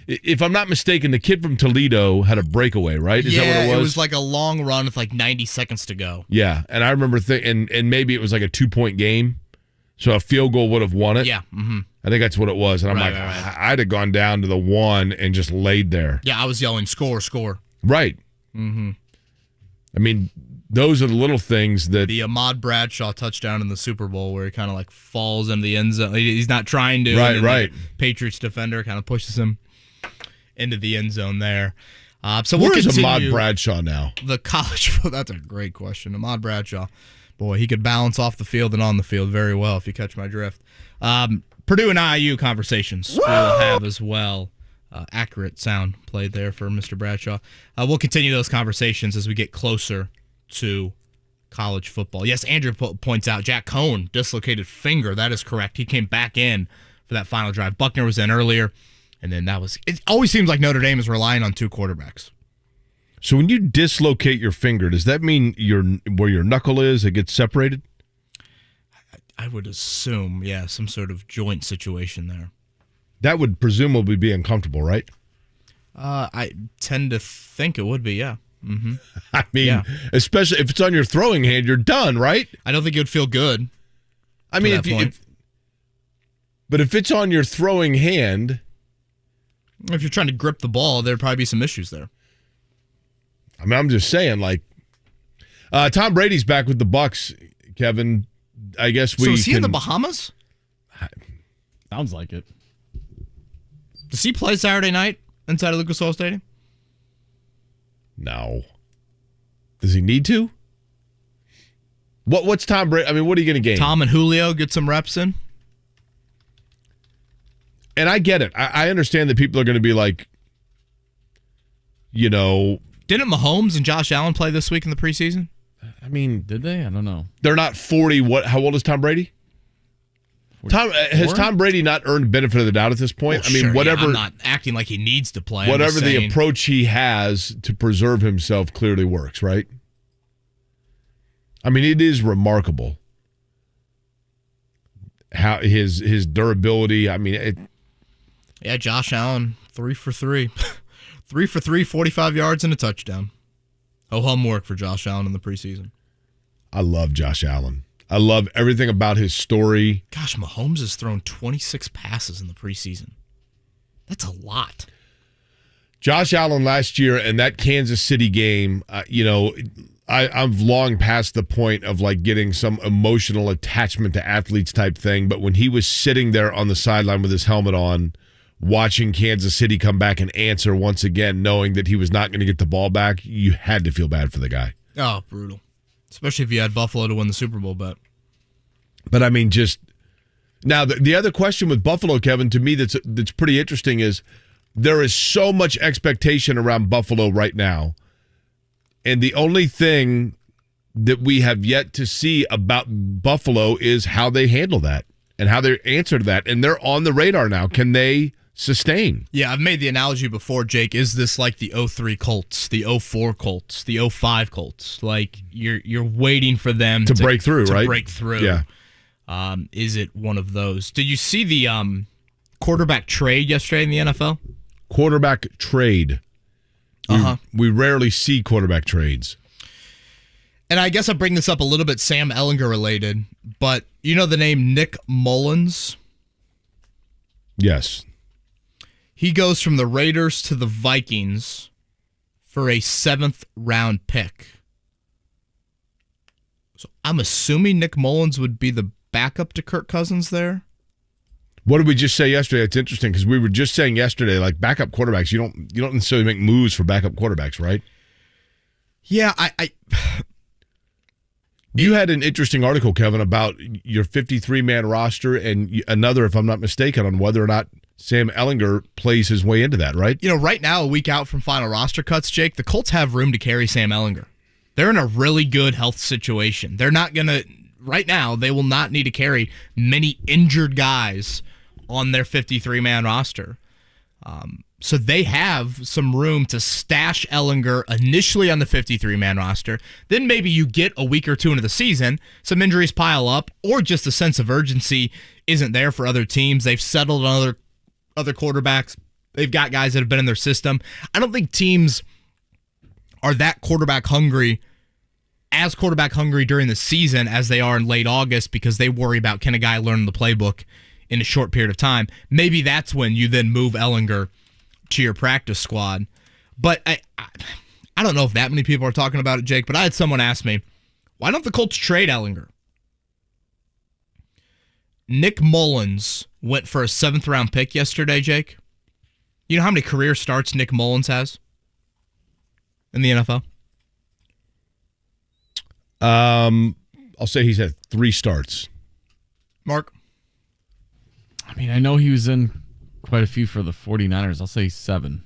If I'm not mistaken, the kid from Toledo had a breakaway, right? Is that what it was? It was like a long run with like 90 seconds to go. Yeah, and I remember and maybe it was like a 2-point game, so a field goal would have won it. Yeah, mm-hmm. I think that's what it was. And I'm right. I'd have gone down to the 1 and just laid there. Yeah, I was yelling, score, score. Right. Mm-hmm. I mean, those are the little things that... The Ahmad Bradshaw touchdown in the Super Bowl where he kind of like falls into the end zone. He's not trying to. Right. The Patriots defender kind of pushes him into the end zone there. So where is Ahmad Bradshaw now? The college... That's a great question. Ahmad Bradshaw. Boy, he could balance off the field and on the field very well, if you catch my drift. Purdue and IU conversations we'll have as well. Accurate sound played there for Mr. Bradshaw. We'll continue those conversations as we get closer to college football. Yes, Andrew points out Jack Cohn, dislocated finger. That is correct. He came back in for that final drive. Buckner was in earlier, and then it always seems like Notre Dame is relying on two quarterbacks. So when you dislocate your finger, does that mean where your knuckle is, it gets separated? I would assume, yeah, some sort of joint situation there. That would presumably be uncomfortable, right? I tend to think it would be, yeah. Mm-hmm. I mean, especially if it's on your throwing hand, you're done, right? I don't think it would feel good. I mean, but if it's on your throwing hand... If you're trying to grip the ball, there'd probably be some issues there. I mean, I'm just saying, like... Tom Brady's back with the Bucs, Kevin. I guess So is he in the Bahamas? Sounds like it. Does he play Saturday night inside of Lucas Oil Stadium? No. Does he need to? What's Tom Brady? I mean, what are you going to gain? Tom and Julio get some reps in. And I get it. I understand that people are going to be like, Didn't Mahomes and Josh Allen play this week in the preseason? I mean, did they? I don't know. They're not 40. How old is Tom Brady? Has Tom Brady not earned benefit of the doubt at this point? Well, sure, whatever. Yeah, I'm not acting like he needs to play. Whatever the approach he has to preserve himself clearly works, right? I mean, it is remarkable how his durability. I mean, Josh Allen 3 for 3, 3 for 3, 45 yards and a touchdown. Ho-hum work for Josh Allen in the preseason. I love Josh Allen. I love everything about his story. Gosh, Mahomes has thrown 26 passes in the preseason. That's a lot. Josh Allen last year in that Kansas City game, I've long past the point of like getting some emotional attachment to athletes type thing, but when he was sitting there on the sideline with his helmet on, watching Kansas City come back and answer once again, knowing that he was not going to get the ball back, you had to feel bad for the guy. Oh, brutal. Especially if you had Buffalo to win the Super Bowl bet. But I mean, just now the other question with Buffalo, Kevin, to me that's pretty interesting is there is so much expectation around Buffalo right now. And the only thing that we have yet to see about Buffalo is how they handle that and how they answer to that. And they're on the radar now. Can they sustain? Yeah, I've made the analogy before, Jake. Is this like the 03 Colts, the 04 Colts, the 05 Colts? Like you're waiting for them to break through, right? Break through. Yeah. Is it one of those? Did you see the quarterback trade yesterday in the NFL? Quarterback trade. We rarely see quarterback trades. And I guess I bring this up a little bit Sam Ehlinger related, but you know the name Nick Mullens? Yes. He goes from the Raiders to the Vikings for a 7th round pick. So I'm assuming Nick Mullens would be the backup to Kirk Cousins there. What did we just say yesterday? It's interesting because we were just saying yesterday, like backup quarterbacks, you don't necessarily make moves for backup quarterbacks, right? Yeah, You had an interesting article, Kevin, about your 53-man roster and another, if I'm not mistaken, on whether or not Sam Ehlinger plays his way into that, right? You know, right now, a week out from final roster cuts, Jake, the Colts have room to carry Sam Ehlinger. They're in a really good health situation. They're not going to, right now, they will not need to carry many injured guys on their 53-man roster. So they have some room to stash Ehlinger initially on the 53-man roster. Then maybe you get a week or two into the season, some injuries pile up, or just a sense of urgency isn't there for other teams. They've settled on other quarterbacks. They've got guys that have been in their system. I don't think teams are that quarterback hungry during the season as they are in late August because they worry about can a guy learn the playbook in a short period of time. Maybe that's when you then move Ehlinger to your practice squad. But I don't know if that many people are talking about it, Jake, but I had someone ask me, why don't the Colts trade Ehlinger? Nick Mullens went for a 7th round pick yesterday, Jake. You know how many career starts Nick Mullens has in the NFL? I'll say he's had 3 starts. Mark? I mean, I know he was in quite a few for the 49ers. I'll say 7.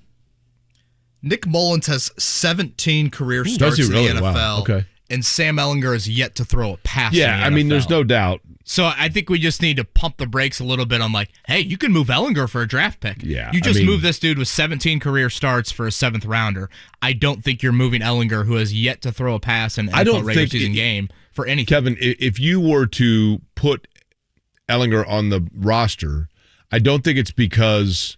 Nick Mullens has 17 career starts in the NFL. Wow. Okay. And Sam Ehlinger is yet to throw a pass. Yeah, in the I mean, NFL. there's no doubt. So I think we just need to pump the brakes a little bit on like, hey, you can move Ehlinger for a draft pick. Yeah, you just move this dude with 17 career starts for a 7th rounder. I don't think you're moving Ehlinger, who has yet to throw a pass in an NFL regular season game for anything. Kevin, if you were to put Ehlinger on the roster, I don't think it's because,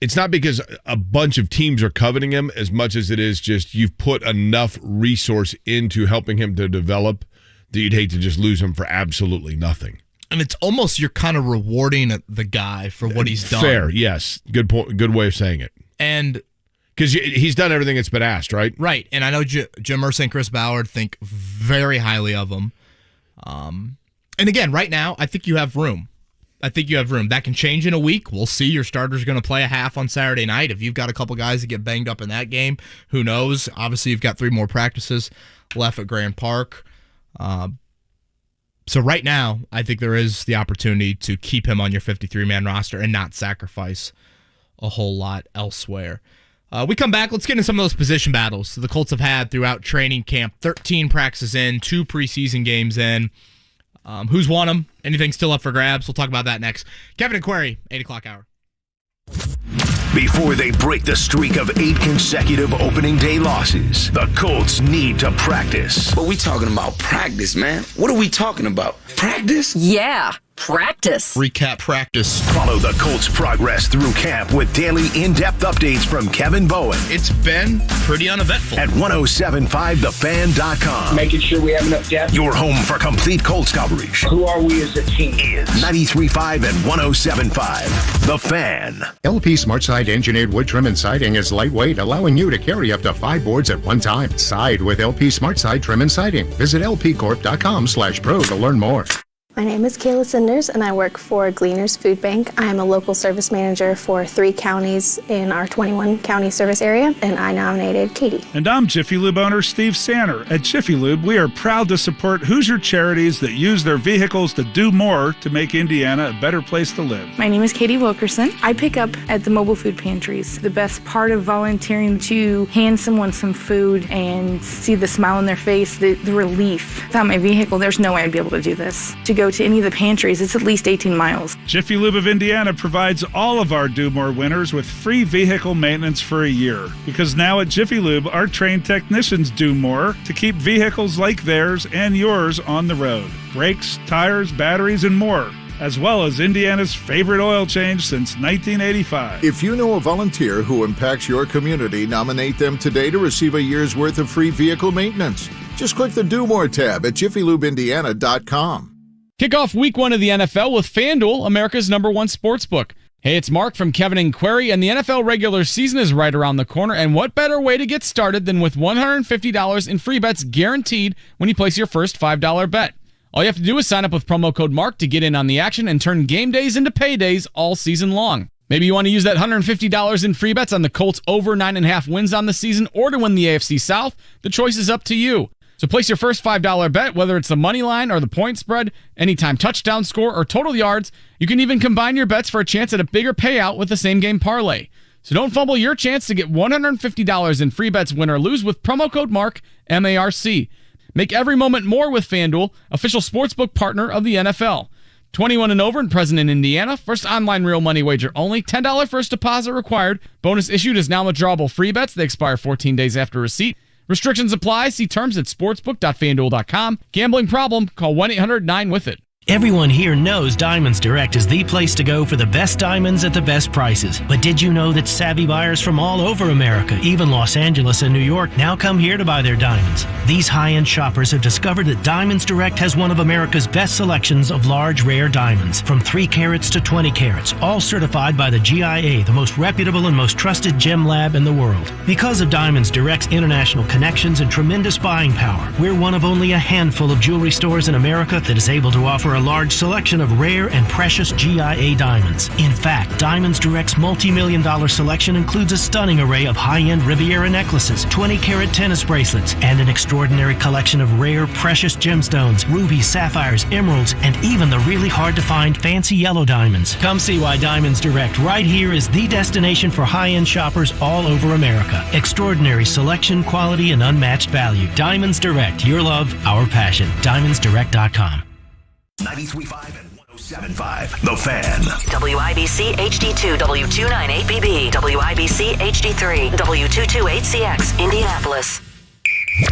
it's not because a bunch of teams are coveting him as much as it is just you've put enough resource into helping him to develop that you'd hate to just lose him for absolutely nothing. And it's almost you're kind of rewarding the guy for what he's done. Fair, yes. Good point. Good way of saying it. And because he's done everything that's been asked, right? Right. And I know Jim Irsay and Chris Ballard think very highly of him. And again, right now, I think you have room. That can change in a week. We'll see. Your starter's going to play a half on Saturday night. If you've got a couple guys that get banged up in that game, who knows? Obviously, you've got 3 more practices left at Grand Park. So right now, I think there is the opportunity to keep him on your 53-man roster and not sacrifice a whole lot elsewhere. We come back. Let's get into some of those position battles the Colts have had throughout training camp. 13 practices in, 2 preseason games in. Who's won them? Anything still up for grabs? We'll talk about that next. Kevin and Query, 8 o'clock hour. Before they break the streak of 8 consecutive opening day losses, the Colts need to practice. But we talking about practice, man. What are we talking about? Practice? Yeah, practice. Recap practice. Follow the Colts' progress through camp with daily in-depth updates from Kevin Bowen. It's been pretty uneventful. At 1075thefan.com. Making sure we have enough depth. Your home for complete Colts coverage. Who are we as a team? Is 93.5 and 107.5. The Fan. LP SmartSide engineered wood trim and siding is lightweight, allowing you to carry up to 5 boards at one time. Side with LP SmartSide trim and siding. Visit lpcorp.com/pro to learn more. My name is Kayla Sinders, and I work for Gleaners Food Bank. I am a local service manager for 3 counties in our 21-county service area, and I nominated Katie. And I'm Jiffy Lube owner Steve Sanner. At Jiffy Lube, we are proud to support Hoosier charities that use their vehicles to do more to make Indiana a better place to live. My name is Katie Wilkerson. I pick up at the mobile food pantries. The best part of volunteering to hand someone some food and see the smile on their face, the relief. Without my vehicle, there's no way I'd be able to do this. To go to any of the pantries, it's at least 18 miles. Jiffy Lube of Indiana provides all of our Do More winners with free vehicle maintenance for a year. Because now at Jiffy Lube, our trained technicians do more to keep vehicles like theirs and yours on the road. Brakes, tires, batteries, and more, as well as Indiana's favorite oil change since 1985. If you know a volunteer who impacts your community, nominate them today to receive a year's worth of free vehicle maintenance. Just click the Do More tab at jiffylubeindiana.com. Kick off week 1 of the NFL with FanDuel, America's #1 sportsbook. Hey, it's Mark from Kevin and Query, and the NFL regular season is right around the corner, and what better way to get started than with $150 in free bets guaranteed when you place your first $5 bet. All you have to do is sign up with promo code MARK to get in on the action and turn game days into paydays all season long. Maybe you want to use that $150 in free bets on the Colts over 9.5 wins on the season or to win the AFC South. The choice is up to you. So place your first $5 bet, whether it's the money line or the point spread, anytime touchdown score or total yards. You can even combine your bets for a chance at a bigger payout with the same game parlay. So don't fumble your chance to get $150 in free bets, win or lose, with promo code MARK, M-A-R-C. Make every moment more with FanDuel, official sportsbook partner of the NFL. 21 and over and present in Indiana. First online real money wager only. $10 first deposit required. Bonus issued is now withdrawable free bets. They expire 14 days after receipt. Restrictions apply. See terms at sportsbook.fanduel.com. Gambling problem? Call 1-800-9-WITH-IT. Everyone here knows Diamonds Direct is the place to go for the best diamonds at the best prices. But did you know that savvy buyers from all over America, even Los Angeles and New York, now come here to buy their diamonds? These high-end shoppers have discovered that Diamonds Direct has one of America's best selections of large, rare diamonds, from 3 carats to 20 carats, all certified by the GIA, the most reputable and most trusted gem lab in the world. Because of Diamonds Direct's international connections and tremendous buying power, we're one of only a handful of jewelry stores in America that is able to offer a large selection of rare and precious GIA diamonds. In fact, Diamonds Direct's multi-million-dollar selection includes a stunning array of high-end Riviera necklaces, 20-carat tennis bracelets, and an extraordinary collection of rare, precious gemstones, rubies, sapphires, emeralds, and even the really hard-to-find fancy yellow diamonds. Come see why Diamonds Direct right here is the destination for high-end shoppers all over America. Extraordinary selection, quality, and unmatched value. Diamonds Direct, your love, our passion. DiamondsDirect.com. 93.5 and 107.5. The Fan. WIBC HD2 W298BB. WIBC HD3 W228CX. Indianapolis.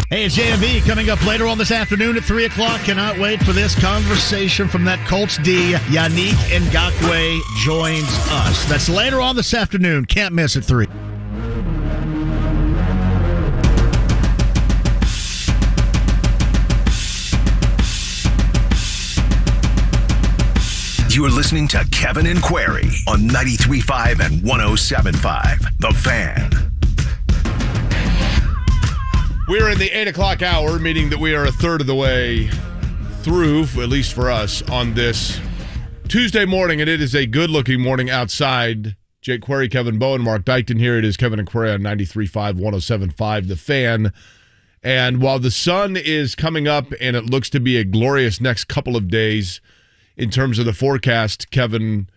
Hey, it's JMV coming up later on this afternoon at 3 o'clock. Cannot wait for this conversation from that Colts D. Yannick Ngakoue joins us. That's later on this afternoon. Can't miss at 3. You're listening to Kevin and Query on 93.5 and 107.5. The Fan. We're in the 8 o'clock hour, meaning that we are a third of the way through, at least for us, on this Tuesday morning, and it is a good-looking morning outside. Jake Query, Kevin Bowen, Mark Dykton here. It is Kevin and Query on 93.5, 107.5, The Fan. And while the sun is coming up and it looks to be a glorious next couple of days, in terms of the forecast, Kevin,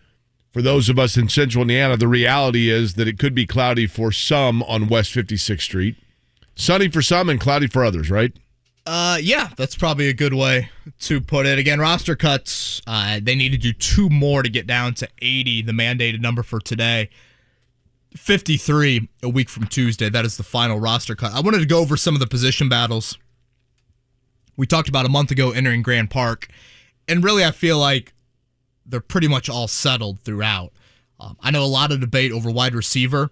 for those of us in central Indiana, the reality is that it could be cloudy for some on West 56th Street. Sunny for some and cloudy for others, right? Yeah, that's probably a good way to put it. Again, roster cuts, they need to do 2 more to get down to 80, the mandated number for today. 53 a week from Tuesday. That is the final roster cut. I wanted to go over some of the position battles we talked about a month ago entering Grand Park. And really, I feel like they're pretty much all settled throughout. I know a lot of debate over wide receiver.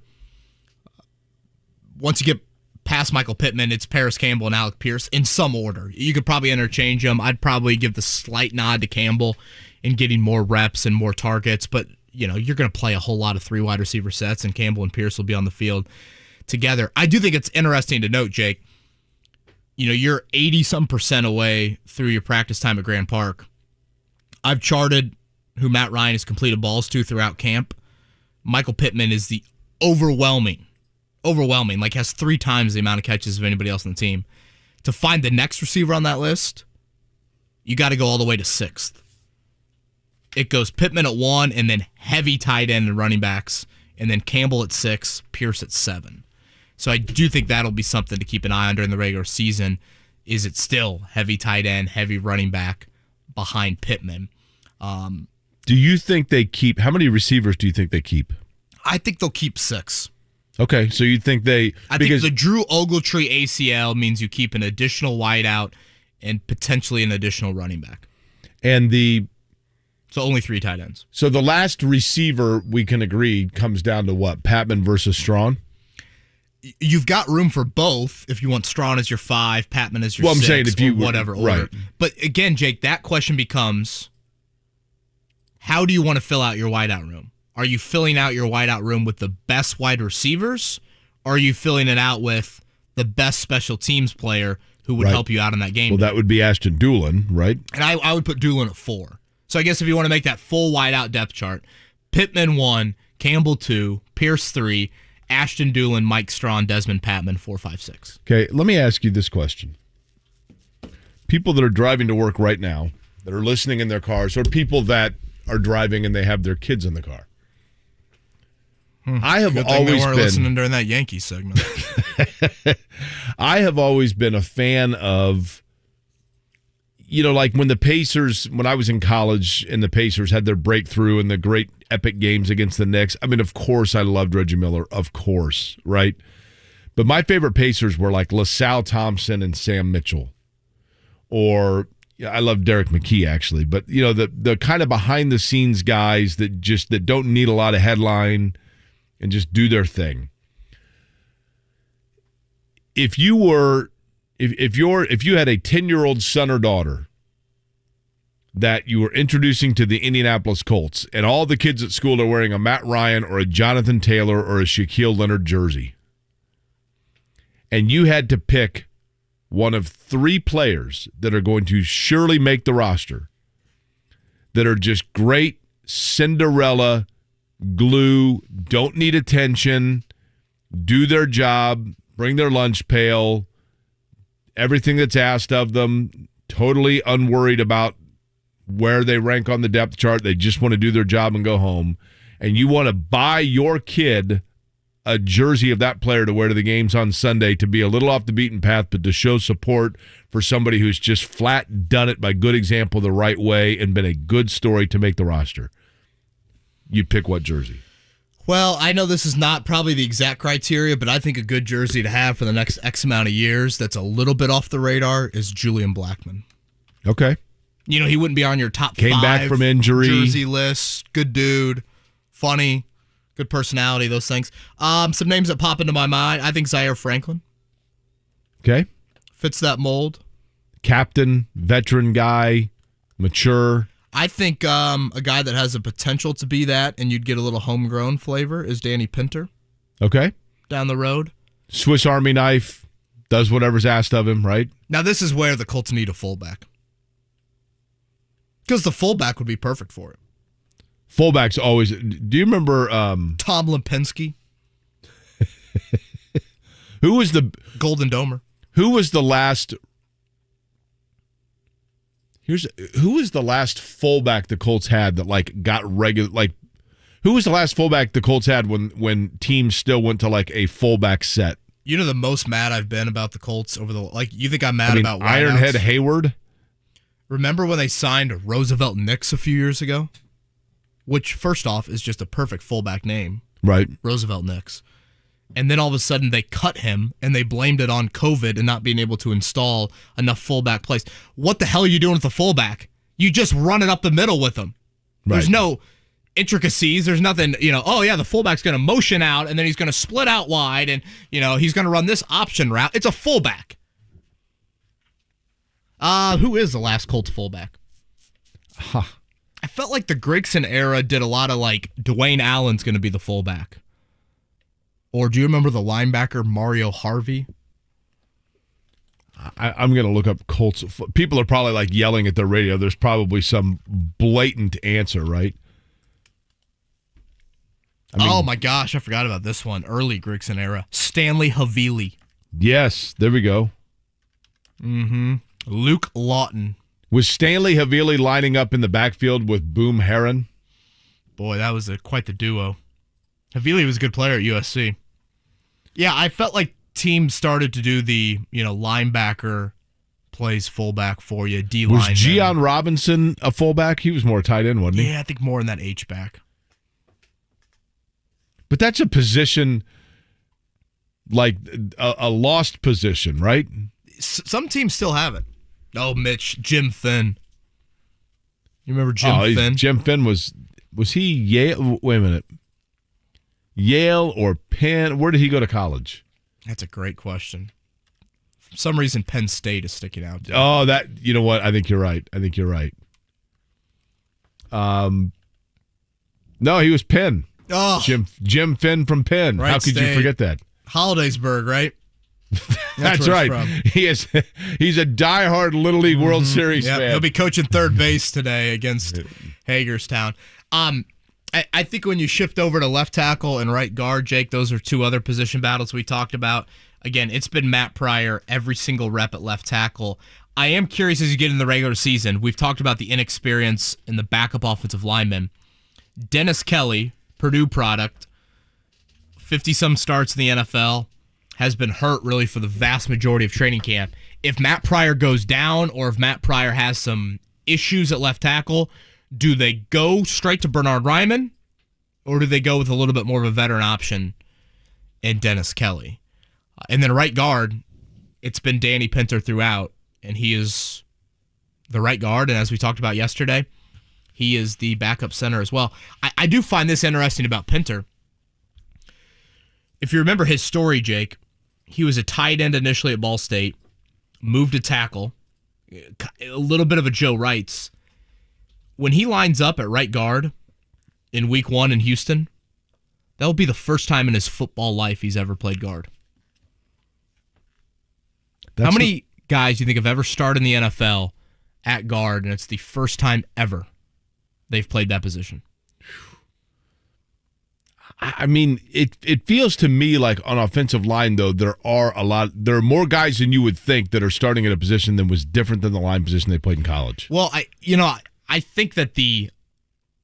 Once you get past Michael Pittman, it's Paris Campbell and Alec Pierce in some order. You could probably interchange them. I'd probably give the slight nod to Campbell in getting more reps and more targets. But, you know, you're going to play a whole lot of 3 wide receiver sets, and Campbell and Pierce will be on the field together. I do think it's interesting to note, Jake, you know, you're 80-some% away through your practice time at Grand Park. I've charted who Matt Ryan has completed balls to throughout camp. Michael Pittman is the overwhelming, like has 3 times the amount of catches of anybody else on the team. To find the next receiver on that list, you got to go all the way to 6th. It goes Pittman at 1, and then heavy tight end and running backs, and then Campbell at 6, Pierce at 7. So I do think that'll be something to keep an eye on during the regular season. Is it still heavy tight end, heavy running back behind Pittman? Do you think they keep, how many receivers do you think they keep? I think they'll keep 6. Okay, so you think they... I think the Drew Ogletree ACL means you keep an additional wideout and potentially an additional running back. And So only 3 tight ends. So the last receiver, we can agree, comes down to what? Patman versus Strawn? You've got room for both if you want Strawn as your 5, Patman as your 6, I'm saying if you whatever order. Right. But again, Jake, that question becomes, how do you want to fill out your wideout room? Are you filling out your wideout room with the best wide receivers? Or are you filling it out with the best special teams player who would help you out in that game? Well, that would be Ashton Doolin, right? And I would put Doolin at 4. So I guess if you want to make that full wideout depth chart, Pittman 1, Campbell 2, Pierce 3, Ashton Doolin, Mike Strawn, Desmond Patman 4, 5, 6. Okay, let me ask you this question. People that are driving to work right now, that are listening in their cars, or people that are driving and they have their kids in the car. I have always been listening during that Yankees segment. I have always been a fan of, like when the Pacers, when I was in college and the Pacers had their breakthrough and the great epic games against the Knicks. I mean, of course I loved Reggie Miller, of course, right? But my favorite Pacers were like LaSalle Thompson and Sam Mitchell. Or I love Derek McKee actually, but the kind of behind the scenes guys that don't need a lot of headline and just do their thing. If you had a 10-year-old son or daughter that you were introducing to the Indianapolis Colts, and all the kids at school are wearing a Matt Ryan or a Jonathan Taylor or a Shaquille Leonard jersey, and you had to pick one of 3 players that are going to surely make the roster, that are just great Cinderella glue, don't need attention, do their job, bring their lunch pail, everything that's asked of them, totally unworried about where they rank on the depth chart. They just want to do their job and go home. And you want to buy your kid a jersey of that player to wear to the games on Sunday, to be a little off the beaten path, but to show support for somebody who's just flat done it by good example the right way and been a good story to make the roster. You pick what jersey? Well, I know this is not probably the exact criteria, but I think a good jersey to have for the next X amount of years that's a little bit off the radar is Julian Blackmon. Okay. He wouldn't be on your top 5 Came back from injury. Jersey list. Good dude. Funny. Good personality, those things. Some names that pop into my mind. I think Zaire Franklin. Okay. Fits that mold. Captain, veteran guy, mature. I think a guy that has the potential to be that, and you'd get a little homegrown flavor, is Danny Pinter. Okay. Down the road. Swiss Army knife, does whatever's asked of him, right? Now, this is where the Colts need a fullback. Because the fullback would be perfect for it. Fullbacks always... Do you remember... Tom Lipinski? Who was the... Golden Domer. Who was the last... Who was the last fullback the Colts had that got regular? Who was the last fullback the Colts had when teams still went to a fullback set? You know the most mad I've been about the Colts over the you think I'm mad about wideouts? Ironhead Hayward? Remember when they signed Roosevelt Nix a few years ago? Which, first off, is just a perfect fullback name. Right. Roosevelt Nix. And then all of a sudden they cut him and they blamed it on COVID and not being able to install enough fullback plays. What the hell are you doing with the fullback? You just run it up the middle with him. Right. There's no intricacies. There's nothing, oh yeah, the fullback's going to motion out and then he's going to split out wide and, he's going to run this option route. It's a fullback. Who is the last Colts fullback? Huh. I felt like the Grigson era did a lot of Dwayne Allen's going to be the fullback. Or do you remember the linebacker Mario Harvey? I'm going to look up Colts. People are probably like yelling at the radio. There's probably some blatant answer, right? Oh my gosh, I forgot about this one. Early Grigson era. Stanley Havili. Yes, there we go. Mm-hmm. Luke Lawton. Was Stanley Havili lining up in the backfield with Boom Herron? Boy, that was quite the duo. Havili was a good player at USC. Yeah, I felt like teams started to do the, linebacker plays fullback for you, D-line. Was Gian Robinson a fullback? He was more tight end, wasn't he? Yeah, I think more in that H-back. But that's a position, like a lost position, right? Some teams still have it. Oh, Mitch, Jim Finn. You remember Jim Finn? Jim Finn was he Yale? Wait a minute. Yale or Penn? Where did he go to college? That's a great question. For some reason, Penn State is sticking out. Oh, you know what? I think you're right. No, he was Penn. Oh, Jim Finn from Penn. Right. How could you forget that? Hollidaysburg, right? That's right. He's a diehard Little League World Series fan. He'll be coaching third base today against Hagerstown. I think when you shift over to left tackle and right guard, Jake, those are two other position battles we talked about. Again, it's been Matt Pryor every single rep at left tackle. I am curious as you get in the regular season. We've talked about the inexperience in the backup offensive linemen. Dennis Kelly, Purdue product, 50-some starts in the NFL, has been hurt really for the vast majority of training camp. If Matt Pryor goes down or if Matt Pryor has some issues at left tackle, do they go straight to Bernard Ryman or do they go with a little bit more of a veteran option in Dennis Kelly? And then right guard, it's been Danny Pinter throughout, and he is the right guard. And as we talked about yesterday, he is the backup center as well. I do find this interesting about Pinter. If you remember his story, Jake, he was a tight end initially at Ball State, moved to tackle, a little bit of a Joe Wrights. When he lines up at right guard in week 1 in Houston, that will be the first time in his football life he's ever played guard. How many guys do you think have ever started in the NFL at guard, and it's the first time ever they've played that position? I mean, it feels to me like on offensive line, though, there are more guys than you would think that are starting at a position that was different than the line position they played in college. Well, I think that the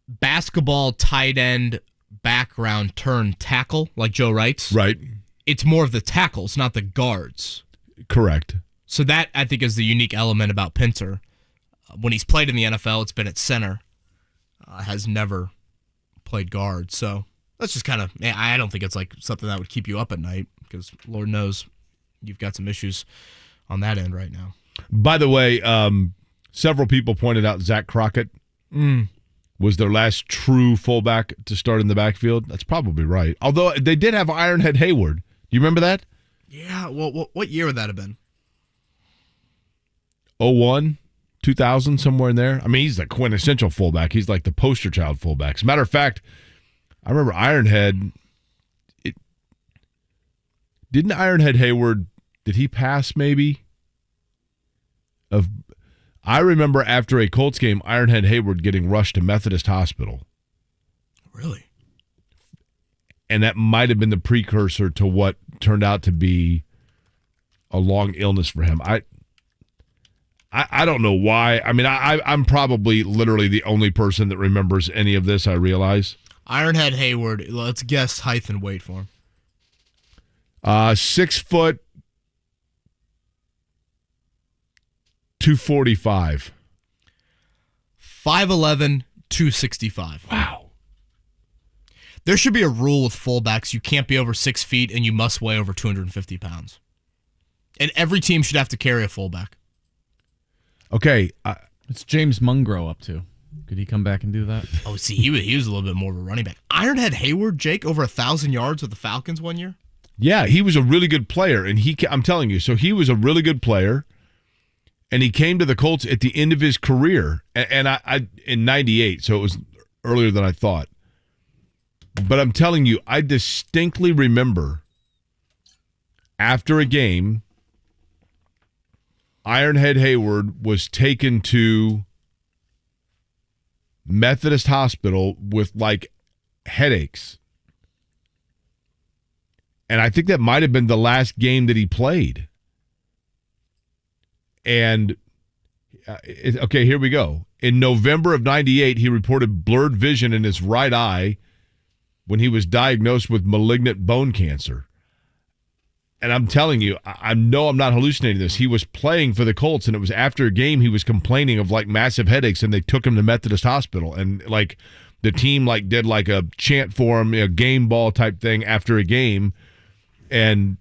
basketball tight end background turned tackle, like Joe Wrights, right? It's more of the tackles, not the guards. Correct. So that, I think, is the unique element about Pinter. When he's played in the NFL, it's been at center. Has never played guard. So that's just kind of, I don't think it's like something that would keep you up at night because Lord knows you've got some issues on that end right now. By the way, several people pointed out Zach Crockett was their last true fullback to start in the backfield. That's probably right. Although they did have Ironhead Hayward. Do you remember that? Yeah. Well, what year would that have been? 01, 2000, somewhere in there. I mean, he's the quintessential fullback. He's like the poster child fullback. As a matter of fact, I remember Ironhead. Didn't Ironhead Hayward, did he pass maybe? I remember after a Colts game, Ironhead Hayward getting rushed to Methodist Hospital. Really? And that might have been the precursor to what turned out to be a long illness for him. I don't know why. I mean, I'm probably literally the only person that remembers any of this, I realize. Ironhead Hayward, let's guess height and weight for him. 6 foot, 245. 5'11", 265. Wow. There should be a rule with fullbacks. You can't be over 6 feet and you must weigh over 250 pounds. And every team should have to carry a fullback. Okay. It's James Mungro up to. Could he come back and do that? Oh, see, he was a little bit more of a running back. Ironhead Hayward, Jake, over 1,000 yards with the Falcons one year? Yeah, he was a really good player. And I'm telling you, so he was a really good player. And he came to the Colts at the end of his career. And I in 98, so it was earlier than I thought. But I'm telling you, I distinctly remember after a game, Ironhead Hayward was taken to Methodist Hospital with like headaches. And I think that might have been the last game that he played. And, okay, here we go. In November of 98, he reported blurred vision in his right eye when he was diagnosed with malignant bone cancer. And I'm telling you, I know I'm not hallucinating this. He was playing for the Colts, and it was after a game he was complaining of like massive headaches, and they took him to Methodist Hospital. And like the team like did like a chant for him, a game ball type thing after a game, and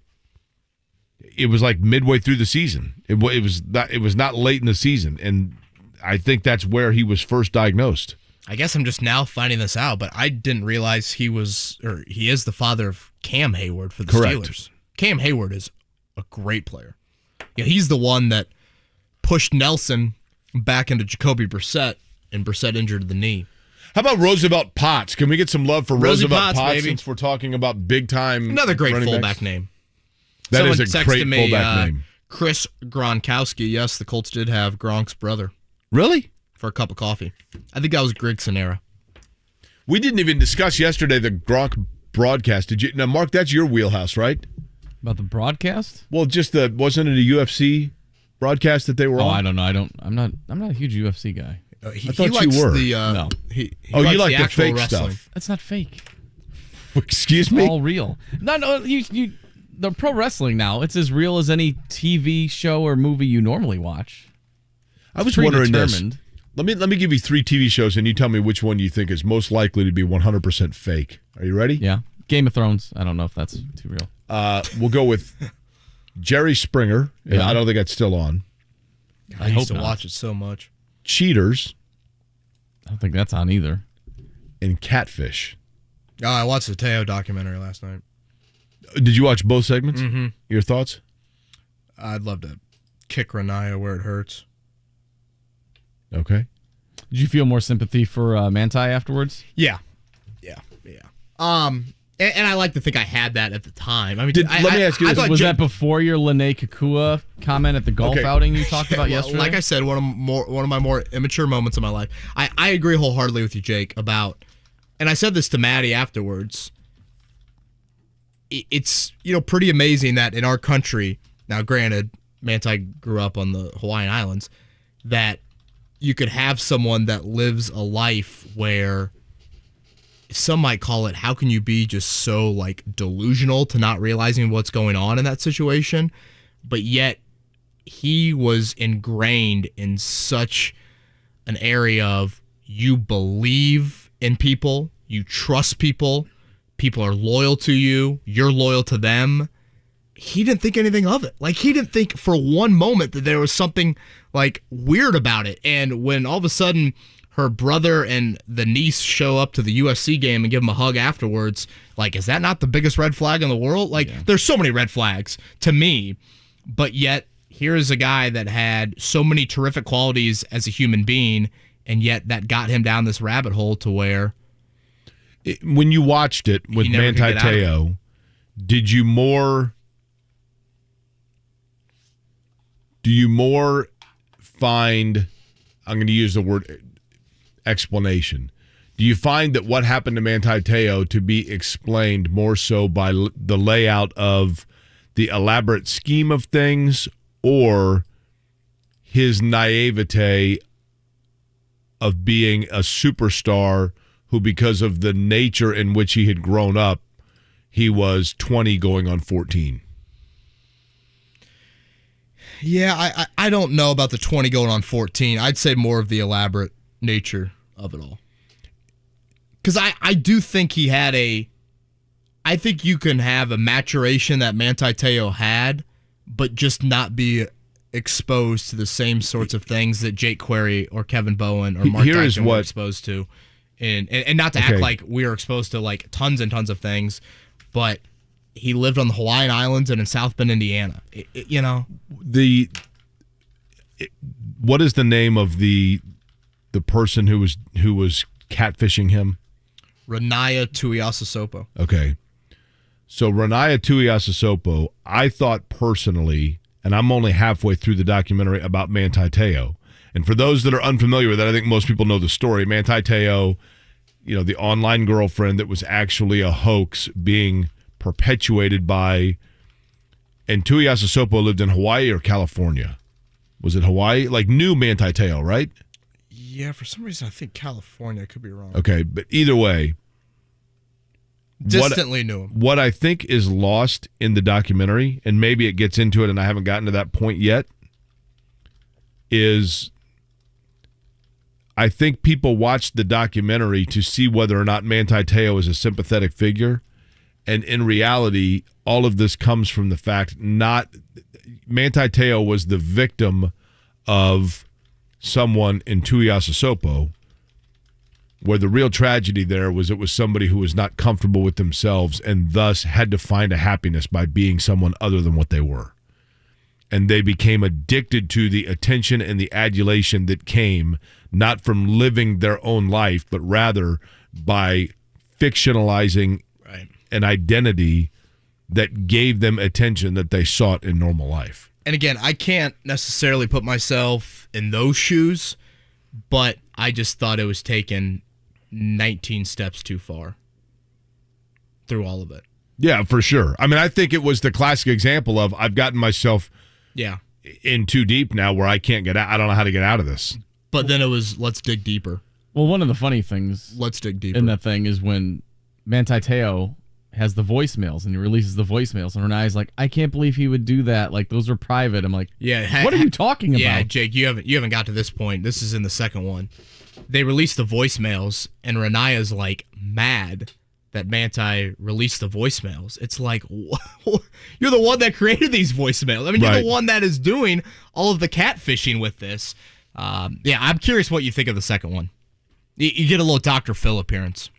it was like midway through the season. It was not late in the season, and I think that's where he was first diagnosed. I guess I'm just now finding this out, but I didn't realize he is the father of Cam Hayward for the Correct. Steelers. Cam Hayward is a great player. Yeah, he's the one that pushed Nelson back into Jacoby Brissett, and Brissett injured the knee. How about Roosevelt Potts? Can we get some love for Rosie Roosevelt Potts baby. since we're talking about big time? Another great running fullback backs? name. That Someone is a texted great me, fullback name. Chris Gronkowski. Yes, the Colts did have Gronk's brother. Really? For a cup of coffee. I think that was Grigson era. We didn't even discuss yesterday the Gronk broadcast. Did you? Now, Mark, that's your wheelhouse, right? About the broadcast? Well, wasn't it a UFC broadcast that they were on? I don't know. I'm not a huge UFC guy. I thought you were. No. He you like the actual fake wrestling stuff? That's not fake. Excuse It's me? all real. No, the pro wrestling now, it's as real as any TV show or movie you normally watch. I was wondering this. Let me give you 3 TV shows, and you tell me which one you think is most likely to be 100% fake. Are you ready? Yeah. Game of Thrones. I don't know if that's too real. We'll go with Jerry Springer. Yeah. I don't think that's still on. I used to watch it so much. Cheaters. I don't think that's on either. And Catfish. Oh, I watched the Te'o documentary last night. Did you watch both segments? Mm-hmm. Your thoughts? I'd love to kick Renaya where it hurts. Okay. Did you feel more sympathy for Manti afterwards? Yeah. And I like to think I had that at the time. I mean, let me ask you this. Was that before your Lene Kakua comment at the golf outing you talked about yesterday? Like I said, one of my more immature moments of my life. I agree wholeheartedly with you, Jake, about, and I said this to Maddie afterwards, it's pretty amazing that in our country, now granted, Manti grew up on the Hawaiian Islands, that you could have someone that lives a life where some might call it, how can you be just so like delusional to not realizing what's going on in that situation? But yet he was ingrained in such an area of you believe in people, you trust people, people are loyal to you, you're loyal to them. He didn't think anything of it. Like, he didn't think for one moment that there was something like weird about it. And when all of a sudden her brother and the niece show up to the USC game and give him a hug afterwards, like, is that not the biggest red flag in the world? Like, there's so many red flags to me, but yet here's a guy that had so many terrific qualities as a human being, and yet that got him down this rabbit hole to where... When you watched it with Manti Te'o, do you more find, I'm going to use the word explanation, do you find that what happened to Manti Te'o to be explained more so by the layout of the elaborate scheme of things, or his naivete of being a superstar who, because of the nature in which he had grown up, he was 20 going on 14? Yeah, I don't know about the 20 going on 14. I'd say more of the elaborate nature of it all. Because I do think he had I think you can have a maturation that Manti Te'o had, but just not be exposed to the same sorts of things that Jake Query or Kevin Bowen or Mark Dyson were exposed to. And not to act like we are exposed to like tons and tons of things, but he lived on the Hawaiian Islands and in South Bend, Indiana. What is the name of the person who was catfishing him? Renaya Tuiasosopo. Okay. So Renaya Tuiasosopo, I thought personally, and I'm only halfway through the documentary about Manti Te'o. And for those that are unfamiliar with that, I think most people know the story. Manti Te'o, the online girlfriend that was actually a hoax being perpetuated by, and Tuiasosopo lived in Hawaii or California. Was it Hawaii? Knew Manti Te'o, right? Yeah, for some reason I think California. I could be wrong. Okay, but either way. Distantly knew him. What I think is lost in the documentary, and maybe it gets into it and I haven't gotten to that point yet, is I think people watch the documentary to see whether or not Manti Te'o is a sympathetic figure. And in reality, all of this comes from the fact Manti Te'o was the victim of someone in Tuiasosopo, where the real tragedy there was it was somebody who was not comfortable with themselves and thus had to find a happiness by being someone other than what they were. And they became addicted to the attention and the adulation that came not from living their own life, but rather by fictionalizing an identity that gave them attention that they sought in normal life. And again, I can't necessarily put myself in those shoes, but I just thought it was taken 19 steps too far through all of it. Yeah, for sure. I mean, I think it was the classic example of I've gotten myself in too deep now where I can't get out. I don't know how to get out of this. But then it was, let's dig deeper. Well, one of the funny things let's dig deeper in that thing is when Manti Te'o has the voicemails and he releases the voicemails and Renai's like, I can't believe he would do that. Like, those are private. I'm like, what are you talking about? Yeah, Jake, you haven't got to this point. This is in the second one. They released the voicemails and Renaya's like mad that Manti released the voicemails. It's like, you're the one that created these voicemails. I mean, you're the one that is doing all of the catfishing with this. I'm curious what you think of the second one. You get a little Dr. Phil appearance.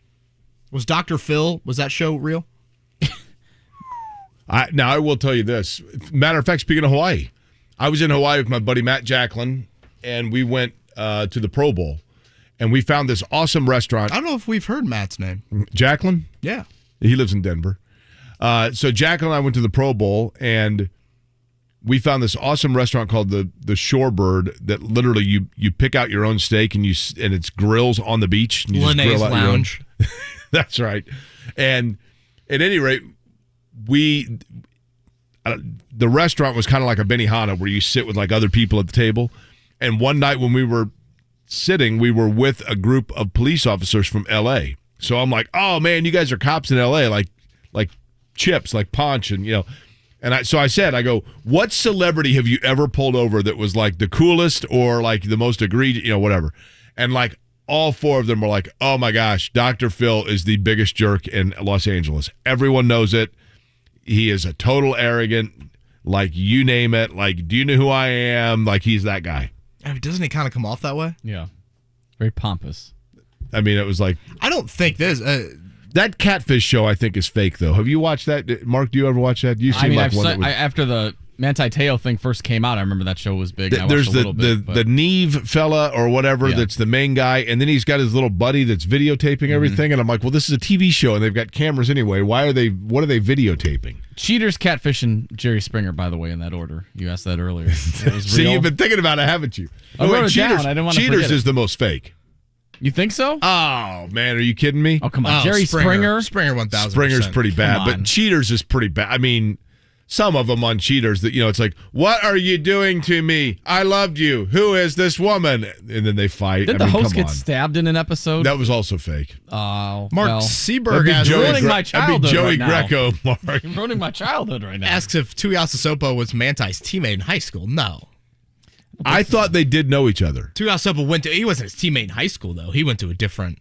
Was Dr. Phil, was that show real? Now, I will tell you this. Matter of fact, speaking of Hawaii, I was in Hawaii with my buddy Matt Jacklin, and we went to the Pro Bowl, and we found this awesome restaurant. I don't know if we've heard Matt's name. Jacklin? Yeah. He lives in Denver. So Jacklin and I went to the Pro Bowl, and we found this awesome restaurant called the Shorebird that literally you pick out your own steak, and it's grills on the beach. And you just grill out Lounge. Your own. That's right. And at any rate, the restaurant was kind of like a Benihana where you sit with like other people at the table. And one night when we were sitting, we were with a group of police officers from L.A. So I'm like, oh man, you guys are cops in L.A. like Chips, like Ponch, and And I said, I go, what celebrity have you ever pulled over that was like the coolest or like the most egregious, whatever? And like all four of them were like, oh my gosh, Dr. Phil is the biggest jerk in Los Angeles. Everyone knows it. He is a total arrogant, like you name it. Like, do you know who I am? Like, he's that guy. I mean, doesn't he kind of come off that way? Yeah. Very pompous. I mean, it was like. I don't think this. That Catfish show, I think, is fake, though. Have you watched that? Mark, do you ever watch that? You seem like one that would... after the Manti Te'o thing first came out, I remember that show was big. There's the Neve fella or whatever that's the main guy, and then he's got his little buddy that's videotaping everything, and I'm like, well, this is a TV show, and they've got cameras anyway. What are they videotaping? Cheaters, Catfish, and Jerry Springer, by the way, in that order. You asked that earlier. It was See, real. you've been thinking about it, haven't you? I wrote it down. I didn't want to forget Cheaters is the most fake. You think so? Oh, man, are you kidding me? Oh, come on. Jerry Springer? Springer 1,000%. Springer's pretty bad, but Cheaters is pretty bad. I mean, some of them on Cheaters that, it's like, what are you doing to me? I loved you. Who is this woman? And then they fight. Did the host get stabbed in an episode? That was also fake. Oh, Mark Seberg has ruining my childhood. That'd be Joey right Greco, Mark. You're ruining my childhood right now. Asks if Tuiasosopo was Manti's teammate in high school. No. I thought they did know each other. Tuiasosopo he wasn't his teammate in high school, though. He went to a different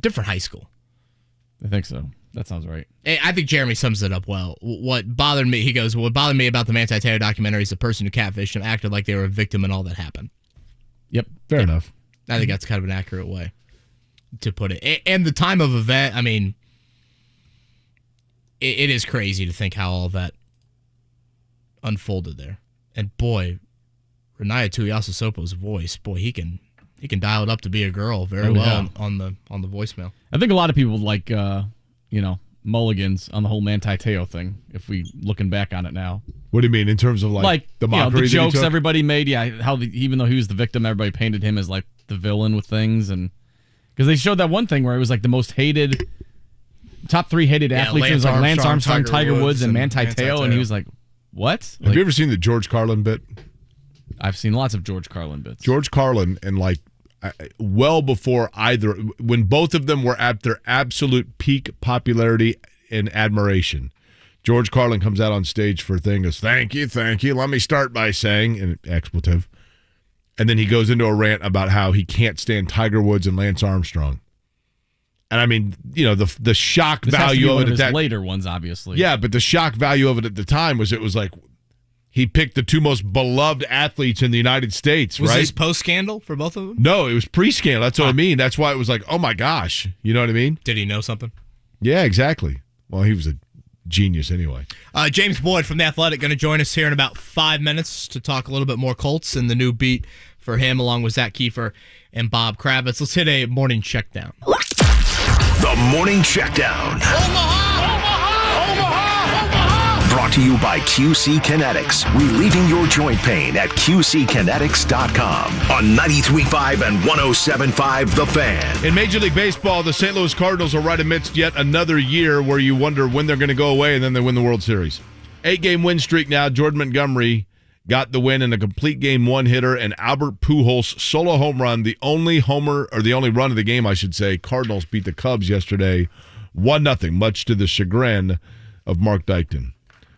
high school. I think so. That sounds right. I think Jeremy sums it up well. What bothered me, he goes, what bothered me about the Manti Te'o documentary is the person who catfished him acted like they were a victim in all that happened. Yep. Fair enough. I think that's kind of an accurate way to put it. And the time of event, I mean, it is crazy to think how all that unfolded there. And boy, Renaya Tuiasosopo's voice, boy, he can dial it up to be a girl very well on the voicemail. I think a lot of people like mulligans on the whole Manti Te'o thing, if we looking back on it now. What do you mean in terms of like the mockery, the jokes that he took? Everybody made? Yeah, even though he was the victim, everybody painted him as like the villain with things, and because they showed that one thing where it was like the most hated, top 3 hated athletes. It was like Lance Armstrong, Tiger Woods, and Manti Te'o, and he was like, "What?" Have you ever seen the George Carlin bit? I've seen lots of George Carlin bits. George Carlin and like well before either, when both of them were at their absolute peak popularity and admiration. George Carlin comes out on stage for a thing, goes, thank you. Let me start by saying, an expletive. And then he goes into a rant about how he can't stand Tiger Woods and Lance Armstrong. And I mean, the shock value of it at that later ones, obviously. Yeah, but the shock value of it at the time was it was like he picked the 2 most beloved athletes in the United States, was right? this post-scandal for both of them? No, it was pre-scandal. That's what I mean. That's why it was like, oh my gosh. You know what I mean? Did he know something? Yeah, exactly. Well, he was a genius anyway. James Boyd from The Athletic going to join us here in about 5 minutes to talk a little bit more Colts and the new beat for him, along with Zach Kiefer and Bob Kravitz. Let's hit a morning checkdown. The Morning Checkdown. Brought to you by QC Kinetics, relieving your joint pain at QCkinetics.com on 93.5 and 107.5 The Fan. In Major League Baseball, the St. Louis Cardinals are right amidst yet another year where you wonder when they're going to go away, and then they win the World Series. 8-game win streak now. Jordan Montgomery got the win in a complete game one-hitter, and Albert Pujols' solo home run, the only run of the game, I should say. Cardinals beat the Cubs yesterday 1-0, much to the chagrin of Mark Dykton,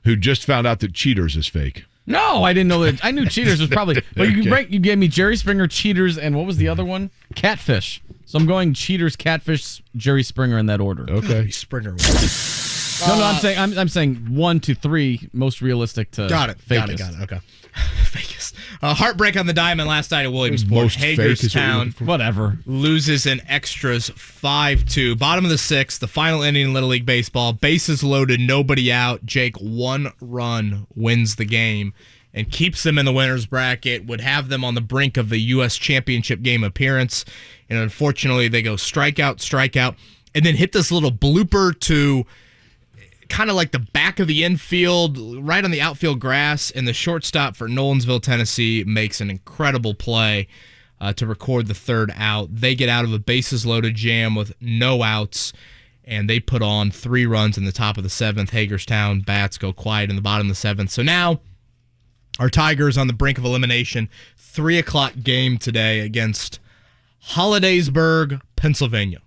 who just found out that Cheaters is fake. No, I didn't know that. I knew Cheaters was probably. But you gave me Jerry Springer, Cheaters, and what was the other one? Catfish. So I'm going Cheaters, Catfish, Jerry Springer in that order. Okay. Springer. No, I'm saying 1 to 3 most realistic to Got it. fakest. Okay. Fakest. Heartbreak on the diamond last night at Williamsport. Most Hagerstown whatever loses in extras 5-2. Bottom of the 6th, the final inning in Little League Baseball. Bases loaded, nobody out. Jake, 1 run wins the game and keeps them in the winner's bracket, would have them on the brink of the U.S. Championship game appearance. And unfortunately, they go strikeout, and then hit this little blooper to kind of like the back of the infield, right on the outfield grass, and the shortstop for Nolensville, Tennessee, makes an incredible play to record the 3rd out. They get out of a bases-loaded jam with no outs, and they put on 3 runs in the top of the 7th. Hagerstown bats go quiet in the bottom of the 7th. So now our Tigers on the brink of elimination. 3 o'clock game today against Hollidaysburg, Pennsylvania.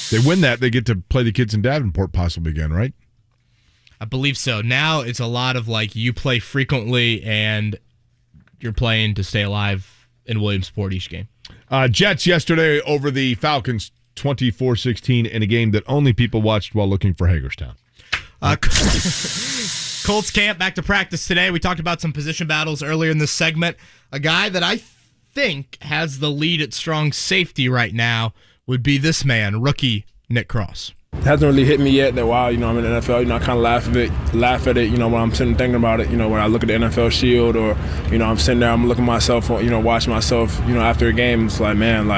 They win that, they get to play the kids in Davenport possibly again, right? I believe so. Now it's a lot of like you play frequently and you're playing to stay alive in Williamsport each game. Jets yesterday over the Falcons 24-16 in a game that only people watched while looking for Hagerstown. Colts camp back to practice today. We talked about some position battles earlier in this segment. A guy that I think has the lead at strong safety right now would be this man, rookie Nick Cross. It hasn't really hit me yet that, wow, I'm in the NFL, I kind of laugh at it, when I'm sitting thinking about it, when I look at the NFL Shield or, I'm sitting there, I'm looking at myself, watching myself, after a game, it's like, man,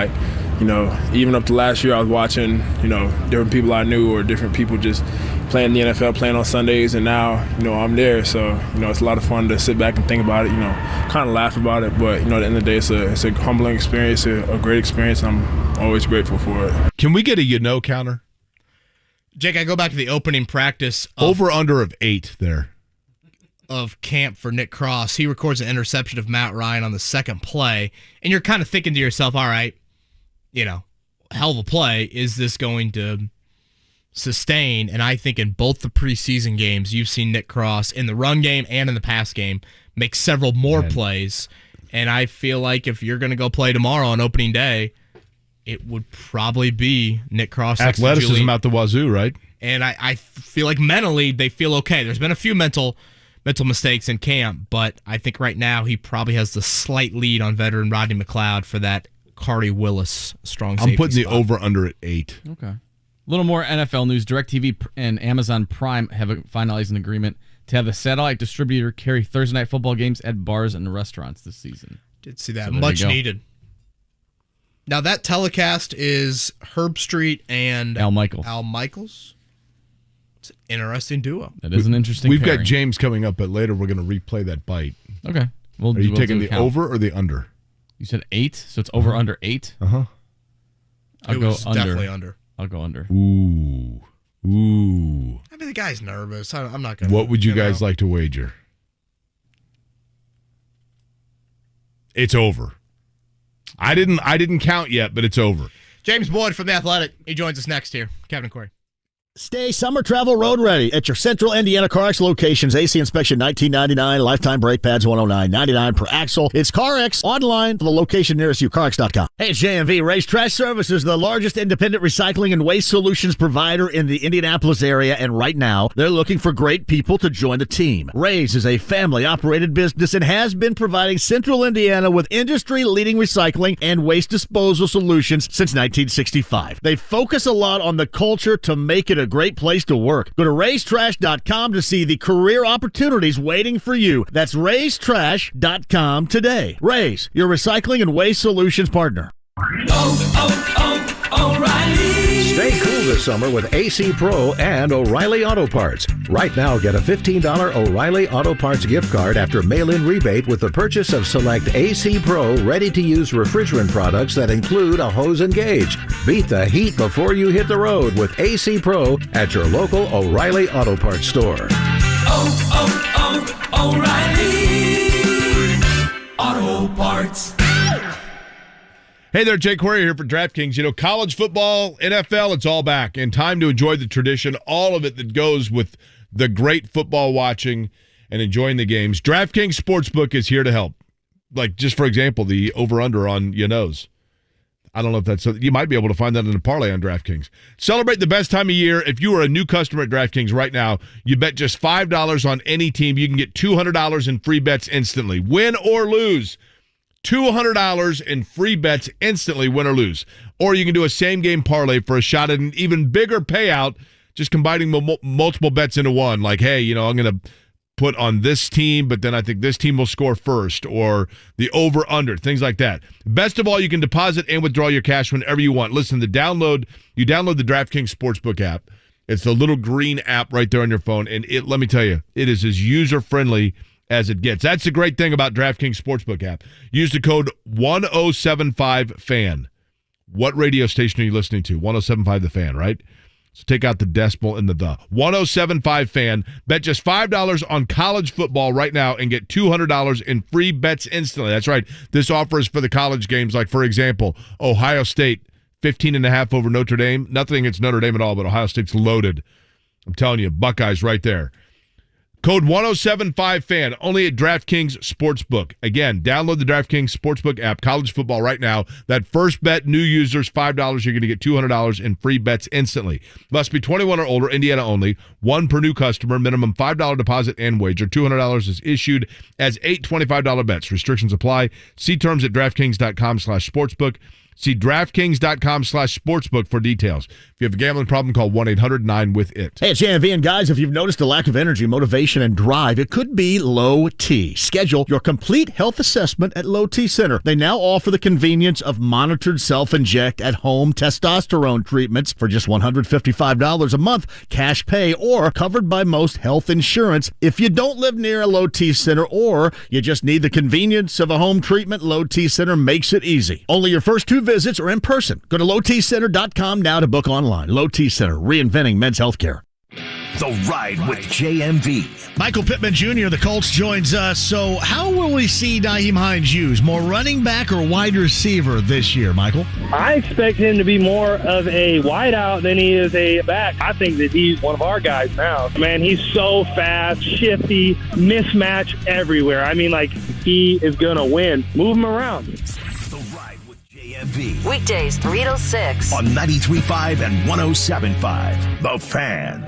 even up to last year, I was watching, different people I knew or different people just playing the NFL, playing on Sundays, and now, I'm there. So, it's a lot of fun to sit back and think about it, kind of laugh about it. But, at the end of the day, it's a humbling experience, a great experience. I'm always grateful for it. Can we get a counter? Jake, I go back to the opening practice. Over-under of 8 there. Of camp for Nick Cross. He records an interception of Matt Ryan on the second play. And you're kind of thinking to yourself, all right, hell of a play. Is this going to sustain? And I think in both the preseason games, you've seen Nick Cross in the run game and in the pass game make several more plays. And I feel like if you're going to go play tomorrow on opening day, it would probably be Nick Cross. Athleticism out the wazoo, right? And I feel like mentally they feel okay. There's been a few mental mistakes in camp, but I think right now he probably has the slight lead on veteran Rodney McLeod for that Cardi Willis strong safety I'm putting spot. the over-under at 8. Okay. A little more NFL news. DirecTV and Amazon Prime have finalized an agreement to have the satellite distributor carry Thursday night football games at bars and restaurants this season. Did see that. So much needed. Now, that telecast is Herb Street and Al Michaels. Al Michaels? It's an interesting duo. That is an interesting We've pairing. got James coming up, but later we're going to replay that bite. Okay. Are you taking the over or the under? You said 8, so it's over under 8? Uh-huh. I'll go under. Definitely under. I'll go under. Ooh. I mean, the guy's nervous. I'm not going to. What would you guys like to wager? It's over. I didn't count yet, but it's over. James Boyd from The Athletic. He joins us next here. Kevin and Corey. Stay summer travel road ready at your Central Indiana CarX locations. AC inspection $19.99, lifetime brake pads $109.99 per axle. It's CarX online for the location nearest you, CarX.com. Hey, it's JMV. Race Trash Services, the largest independent recycling and waste solutions provider in the Indianapolis area, and right now they're looking for great people to join the team. Raise is a family-operated business and has been providing Central Indiana with industry-leading recycling and waste disposal solutions since 1965. They focus a lot on the culture to make it a great place to work. Go to raisetrash.com to see the career opportunities waiting for you. That's raisetrash.com today. Raise, your recycling and waste solutions partner. O'Reilly. Stay cool this summer with AC Pro and O'Reilly Auto Parts. Right now, get a $15 O'Reilly Auto Parts gift card after mail-in rebate with the purchase of select AC Pro ready-to-use refrigerant products that include a hose and gauge. Beat the heat before you hit the road with AC Pro at your local O'Reilly Auto Parts store. O'Reilly Auto Parts. Hey there, Jake Query here for DraftKings. You know, college football, NFL, it's all back. And time to enjoy the tradition, all of it that goes with the great football watching and enjoying the games. DraftKings Sportsbook is here to help. Like, just for example, the over-under on Knows. I don't know if that's something. You might be able to find that in a parlay on DraftKings. Celebrate the best time of year. If you are a new customer at DraftKings right now, you bet just $5 on any team. You can get $200 in free bets instantly. Win or lose. $200 in free bets instantly, win or lose. Or you can do a same-game parlay for a shot at an even bigger payout, just combining multiple bets into one. Like, hey, you know, I'm going to put on this team, but then I think this team will score first, or the over-under, things like that. Best of all, you can deposit and withdraw your cash whenever you want. Listen, you download the DraftKings Sportsbook app. It's the little green app right there on your phone, and let me tell you, it is as user-friendly as it gets. That's the great thing about DraftKings Sportsbook app. Use the code 1075FAN. What radio station are you listening to? 1075 The Fan, right? So take out the decimal and the 1075 Fan. Bet just $5 on college football right now and get $200 in free bets instantly. That's right. This offer is for the college games. Like, for example, Ohio State, 15.5 over Notre Dame. Nothing against Notre Dame at all, but Ohio State's loaded. I'm telling you, Buckeyes right there. Code 1075FAN, only at DraftKings Sportsbook. Again, download the DraftKings Sportsbook app, college football right now. That first bet, new users, $5, you're going to get $200 in free bets instantly. Must be 21 or older, Indiana only. One per new customer, minimum $5 deposit and wager. $200 is issued as 8 $25 bets. Restrictions apply. See terms at DraftKings.com/sportsbook. See DraftKings.com/sportsbook for details. If you have a gambling problem, call 1-800-9-WITH-IT. Hey, it's JMV, and guys, if you've noticed a lack of energy, motivation, and drive, it could be low T. Schedule your complete health assessment at Low T Center. They now offer the convenience of monitored self-inject at-home testosterone treatments for just $155 a month, cash pay, or covered by most health insurance. If you don't live near a Low T Center or you just need the convenience of a home treatment, Low T Center makes it easy. Only your first 2 visits are in person. Go to lowtcenter.com now to book online. Low T Center, reinventing men's healthcare. The Ride with JMV. Michael Pittman Jr., the Colts, joins us. So how will we see Nyheim Hines used? More running back or wide receiver this year, Michael? I expect him to be more of a wideout than he is a back. I think that he's one of our guys now. Man, he's so fast, shifty, mismatch everywhere. I mean, like, he is going to win. Move him around. Weekdays 3 to 6 on 93.5 and 107.5. The Fan.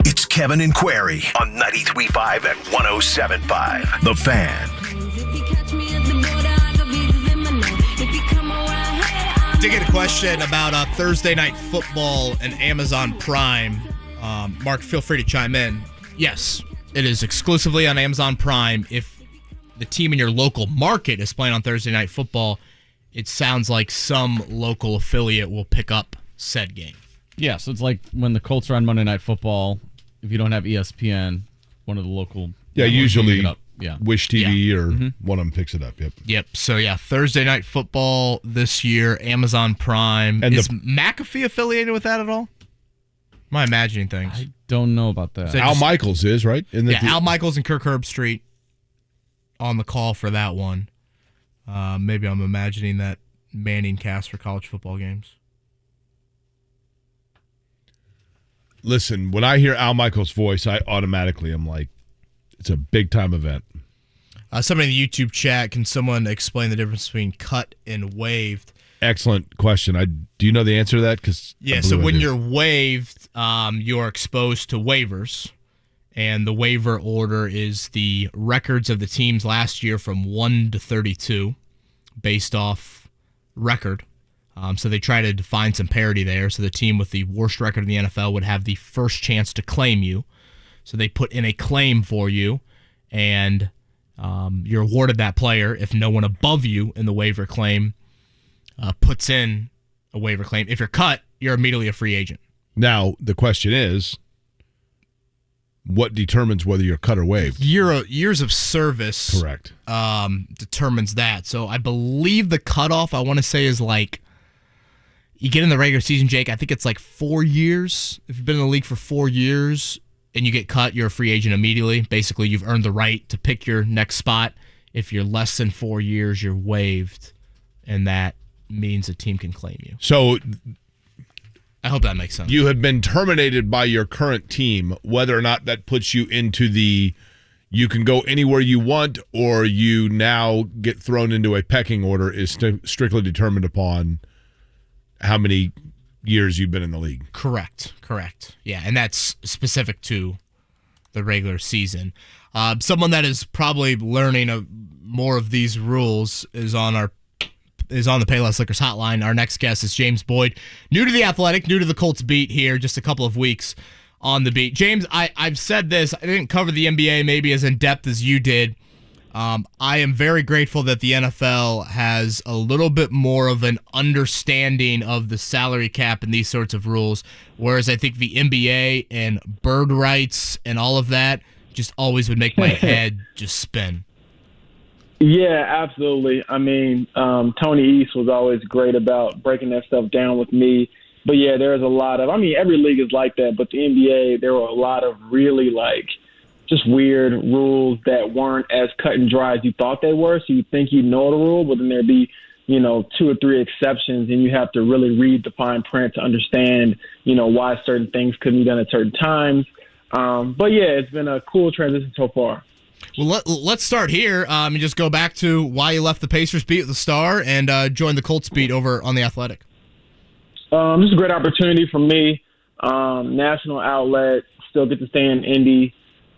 It's Kevin and Query on 93.5 and 107.5. The Fan. Did get a question about Thursday Night Football and Amazon Prime. Mark, feel free to chime in. Yes, it is exclusively on Amazon Prime if the team in your local market is playing on Thursday Night Football. it sounds like some local affiliate will pick up said game. Yeah, so it's like when the Colts are on Monday Night Football, if you don't have ESPN, one of the local... Yeah, usually pick it up. Yeah. Wish TV or one of them picks it up. Yep. So, Thursday Night Football this year, Amazon Prime. And is McAfee affiliated with that at all? Am I imagining things? I don't know about that. Al Michaels is, right? Al Michaels and Kirk Herbstreit on the call for that one. Maybe I'm imagining that Manning cast for college football games. Listen, when I hear Al Michaels' voice, I automatically am like, it's a big-time event. Somebody in the YouTube chat, can someone explain the difference between cut and waived? Excellent question. Do you know the answer to that? So when you're waived, you're exposed to waivers, and the waiver order is the records of the teams last year from 1 to 32 based off record. So they try to find some parity there. So the team with the worst record in the NFL would have the first chance to claim you. So they put in a claim for you, and you're awarded that player if no one above you in the waiver claim puts in a waiver claim. If you're cut, you're immediately a free agent. Now, the question is, what determines whether you're cut or waived? Years of service correct determines that. So I believe the cutoff, I want to say, is like, you get in the regular season, Jake, I think it's like 4 years. If you've been in the league for 4 years and you get cut, you're a free agent immediately. Basically, you've earned the right to pick your next spot. If you're less than 4 years, you're waived, and that means a team can claim you. So I hope that makes sense. You have been terminated by your current team, whether or not that puts you into you can go anywhere you want, or you now get thrown into a pecking order is strictly determined upon how many years you've been in the league. Correct. Yeah, and that's specific to the regular season. Someone that is probably learning more of these rules is on the Payless Liquors hotline. Our next guest is James Boyd, new to the Athletic, new to the Colts beat here, just a couple of weeks on the beat. James, I've said this, I didn't cover the NBA maybe as in depth as you did. I am very grateful that the NFL has a little bit more of an understanding of the salary cap and these sorts of rules, whereas I think the NBA and bird rights and all of that just always would make my head just spin. Yeah, absolutely. I mean, Tony East was always great about breaking that stuff down with me. But, yeah, there's a lot of – I mean, every league is like that. But the NBA, there were a lot of really, just weird rules that weren't as cut and dry as you thought they were. So you think you know the rule, but then there'd be, 2 or 3 exceptions, and you have to really read the fine print to understand, why certain things couldn't be done at certain times. But, yeah, it's been a cool transition so far. Well, let's start here and just go back to why you left the Pacers beat with the Star and joined the Colts beat over on the Athletic. This is a great opportunity for me. National outlet, still get to stay in Indy.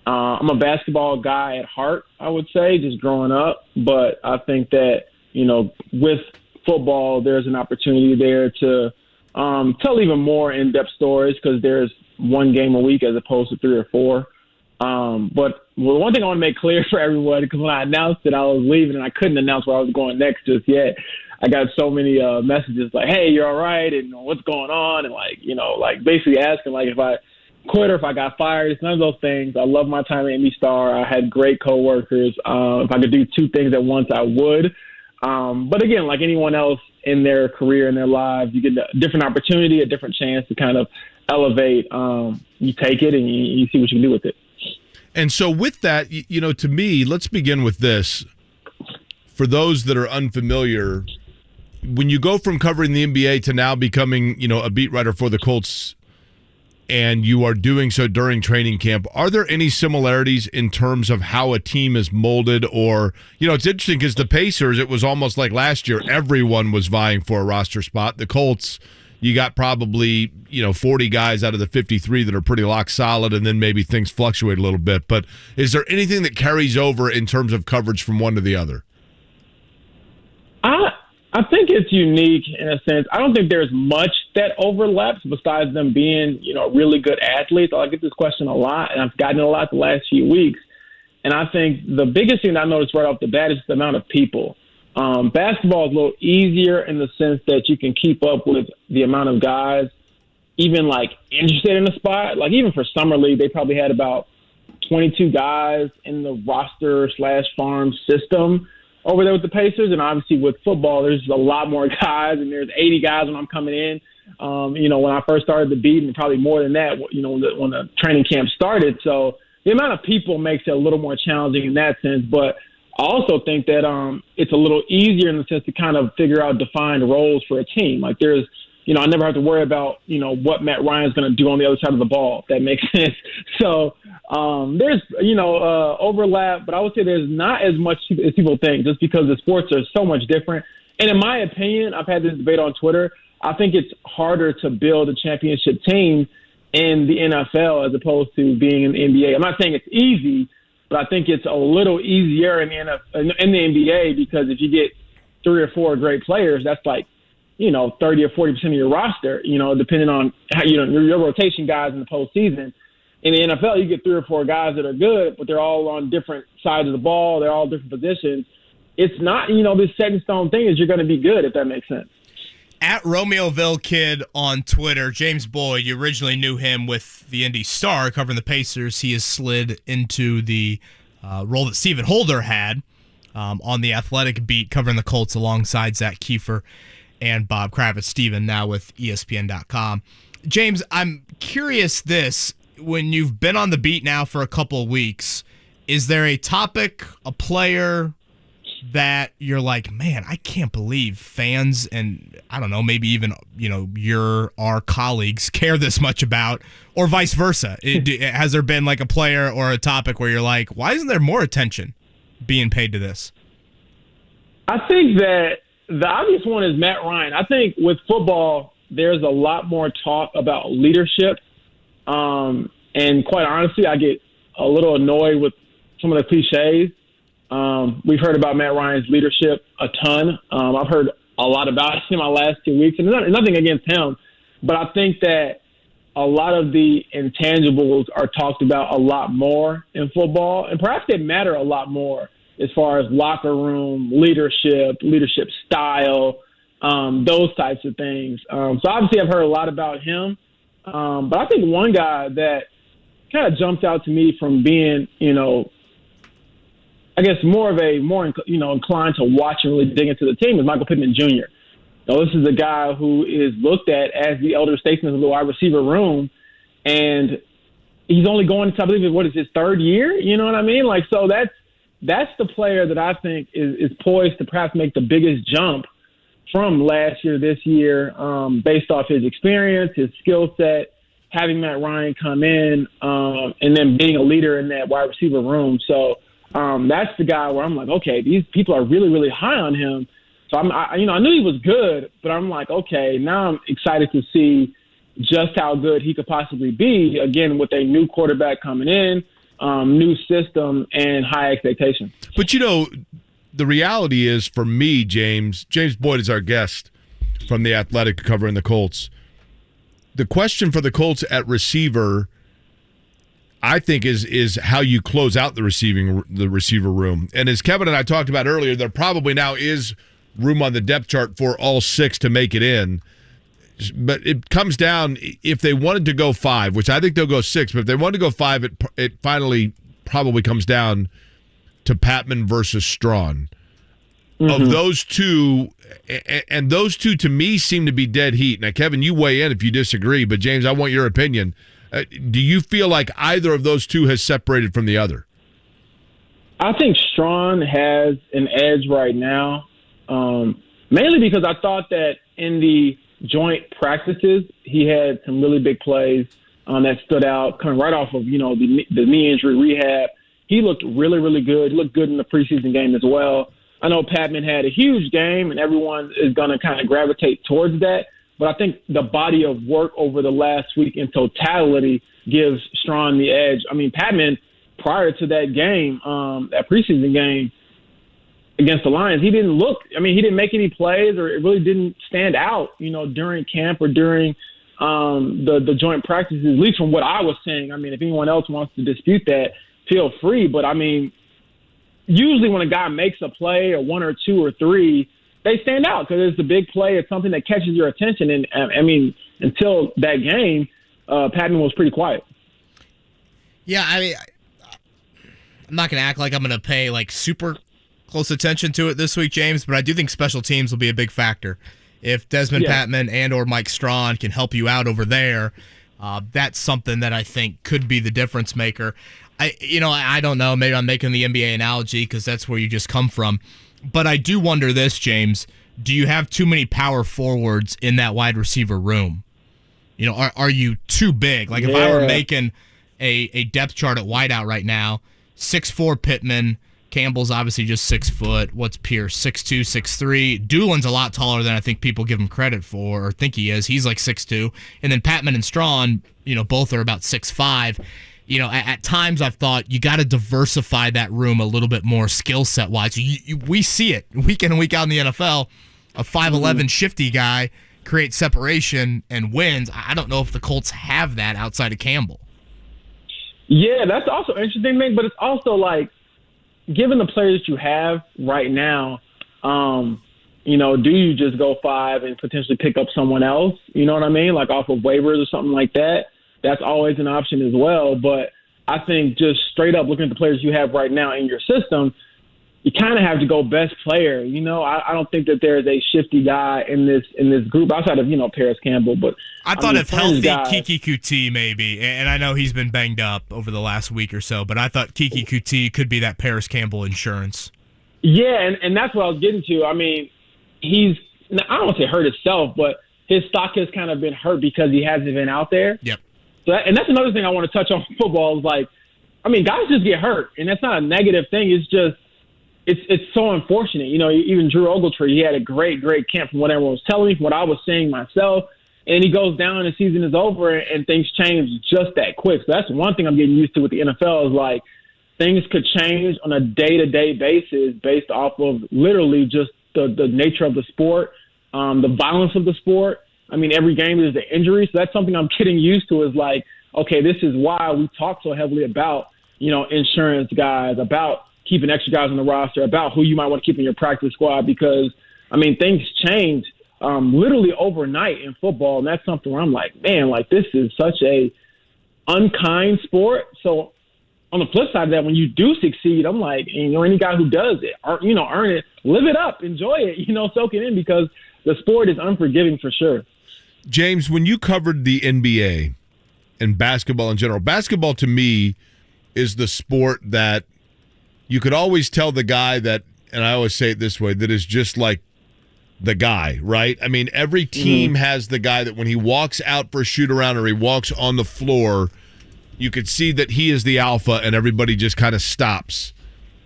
I'm a basketball guy at heart, I would say, just growing up. But I think that, with football, there's an opportunity there to tell even more in-depth stories because there's one game a week as opposed to 3 or 4. But one thing I want to make clear for everyone, because when I announced that I was leaving and I couldn't announce where I was going next just yet, I got so many messages like, hey, you're all right, and what's going on, and basically asking if I quit or if I got fired. It's none of those things. I love my time at Indy Star. I had great coworkers. If I could do 2 things at once, I would. But again, like anyone else in their career, in their lives, you get a different opportunity, a different chance to kind of elevate. You take it and you see what you can do with it. And so with that, to me, let's begin with this. For those that are unfamiliar, when you go from covering the NBA to now becoming, a beat writer for the Colts, and you are doing so during training camp, are there any similarities in terms of how a team is molded? Or, it's interesting because the Pacers, it was almost like last year, everyone was vying for a roster spot. The Colts, you got probably, 40 guys out of the 53 that are pretty lock solid, and then maybe things fluctuate a little bit. But is there anything that carries over in terms of coverage from one to the other? I think it's unique in a sense. I don't think there's much that overlaps besides them being, really good athletes. I get this question a lot, and I've gotten it a lot the last few weeks. And I think the biggest thing I noticed right off the bat is the amount of people. Basketball is a little easier in the sense that you can keep up with the amount of guys even like interested in the spot. Like even for Summer League, they probably had about 22 guys in the roster/farm system over there with the Pacers. And obviously with football, there's a lot more guys, and there's 80 guys when I'm coming in. When I first started the beat, and probably more than that, when the training camp started. So the amount of people makes it a little more challenging in that sense. But I also think that it's a little easier in the sense to kind of figure out defined roles for a team. Like there's, I never have to worry about, what Matt Ryan's going to do on the other side of the ball, if that makes sense. So there's, overlap, but I would say there's not as much as people think just because the sports are so much different. And in my opinion, I've had this debate on Twitter, I think it's harder to build a championship team in the NFL as opposed to being in the NBA. I'm not saying it's easy, but I think it's a little easier in the NBA because if you get 3 or 4 great players, that's like, 30 or 40% of your roster, depending on how, your rotation guys in the postseason. In the NFL, you get 3 or 4 guys that are good, but they're all on different sides of the ball. They're all different positions. It's not, this set in stone thing is you're going to be good, if that makes sense. At Romeoville Kid on Twitter, James Boyd, you originally knew him with the Indy Star covering the Pacers. He has slid into the role that Stephen Holder had on the Athletic beat, covering the Colts alongside Zach Kiefer and Bob Kravitz. Stephen now with ESPN.com. James, I'm curious this. When you've been on the beat now for a couple of weeks, is there a topic, a player that you're like, man, I can't believe fans and I don't know, maybe even, our colleagues care this much about, or vice versa? Has there been like a player or a topic where you're like, why isn't there more attention being paid to this? I think that the obvious one is Matt Ryan. I think with football, there's a lot more talk about leadership. And quite honestly, I get a little annoyed with some of the cliches. We've heard about Matt Ryan's leadership a ton. I've heard a lot about him in my last 2 weeks, and nothing against him, but I think that a lot of the intangibles are talked about a lot more in football, and perhaps they matter a lot more as far as locker room, leadership style, those types of things. So obviously I've heard a lot about him, but I think one guy that kind of jumps out to me from being, I guess more inclined to watch and really dig into the team is Michael Pittman Jr. Now, this is a guy who is looked at as the elder statesman of the wide receiver room, and he's only going to, I believe, what is his 3rd year? You know what I mean? Like, so that's the player that I think is poised to perhaps make the biggest jump from last year to this year, based off his experience, his skill set, having Matt Ryan come in, and then being a leader in that wide receiver room. So that's the guy where I'm like, okay, these people are really, really high on him. So I knew he was good, but I'm like, okay, now I'm excited to see just how good he could possibly be, again, with a new quarterback coming in, new system, and high expectations. But, the reality is, for me, James Boyd is our guest from The Athletic covering the Colts. The question for the Colts at receiver, I think, is how you close out the receiver room. And as Kevin and I talked about earlier, there probably now is room on the depth chart for all 6 to make it in. But it comes down, if they wanted to go 5, which I think they'll go 6, but if they wanted to go 5, it finally probably comes down to Patman versus Strawn. Mm-hmm. Of those two, and those two to me seem to be dead heat. Now, Kevin, you weigh in if you disagree, but James, I want your opinion. Do you feel like either of those two has separated from the other? I think Strawn has an edge right now, mainly because I thought that in the joint practices, he had some really big plays that stood out, coming right off of, the knee injury rehab. He looked really, really good. He looked good in the preseason game as well. I know Patman had a huge game, and everyone is going to kind of gravitate towards that. But I think the body of work over the last week in totality gives Strawn the edge. I mean, Patman, prior to that game, that preseason game against the Lions, he didn't make any plays, or it really didn't stand out, during camp or during the joint practices, at least from what I was seeing. I mean, if anyone else wants to dispute that, feel free. But, I mean, usually when a guy makes a play or one or two or three, they stand out because it's a big play. It's something that catches your attention. And, I mean, until that game, Patman was pretty quiet. Yeah, I mean, I'm not going to act like I'm going to pay like super close attention to it this week, James, but I do think special teams will be a big factor. If Desmond Patman and or Mike Strawn can help you out over there, that's something that I think could be the difference maker. I don't know. Maybe I'm making the NBA analogy because that's where you just come from. But I do wonder this, James. Do you have too many power forwards in that wide receiver room? You know, are you too big? Like if I were making a depth chart at wideout right now, 6'4" Pittman, Campbell's obviously just 6 foot. What's Pierce? 6'2", 6'3". Doolin's a lot taller than I think people give him credit for or think he is. He's like 6'2". And then Patman and Strawn, both are about 6'5". At times I've thought you got to diversify that room a little bit more skill set wise. We see it week in and week out in the NFL. A 5'11" shifty guy creates separation and wins. I don't know if the Colts have that outside of Campbell. Yeah, that's also interesting, Nick, but it's also like, given the players that you have right now, do you just go 5 and potentially pick up someone else? You know what I mean? Like off of waivers or something like that. That's always an option as well. But I think just straight up looking at the players you have right now in your system, you kind of have to go best player. I don't think that there's a shifty guy in this group outside of, Paris Campbell. But I thought if healthy, Kiki Kuti maybe, and I know he's been banged up over the last week or so, but I thought Kiki Kuti could be that Paris Campbell insurance. Yeah, and that's what I was getting to. I mean, I don't want to say hurt himself, but his stock has kind of been hurt because he hasn't been out there. Yep. So and that's another thing I want to touch on football is like, I mean, guys just get hurt, and that's not a negative thing. It's just, it's so unfortunate. Even Drew Ogletree, he had a great camp from what everyone was telling me, from what I was seeing myself, and he goes down and the season is over and things change just that quick. So that's one thing I'm getting used to with the NFL is like things could change on a day-to-day basis based off of literally just the nature of the sport, the violence of the sport. I mean, every game is the injury. So that's something I'm getting used to is like, okay, this is why we talk so heavily about, insurance guys, about keeping extra guys on the roster, about who you might want to keep in your practice squad because, I mean, things change literally overnight in football. And that's something where I'm like, man, like this is such a unkind sport. So on the flip side of that, when you do succeed, I'm like, any guy who does it, earn it, live it up, enjoy it, soak it in because the sport is unforgiving for sure. James, when you covered the NBA and basketball in general, basketball to me is the sport that you could always tell the guy that, and I always say it this way, that is just like the guy, right? I mean, every team has the guy that when he walks out for a shoot around or he walks on the floor, you could see that he is the alpha and everybody just kind of stops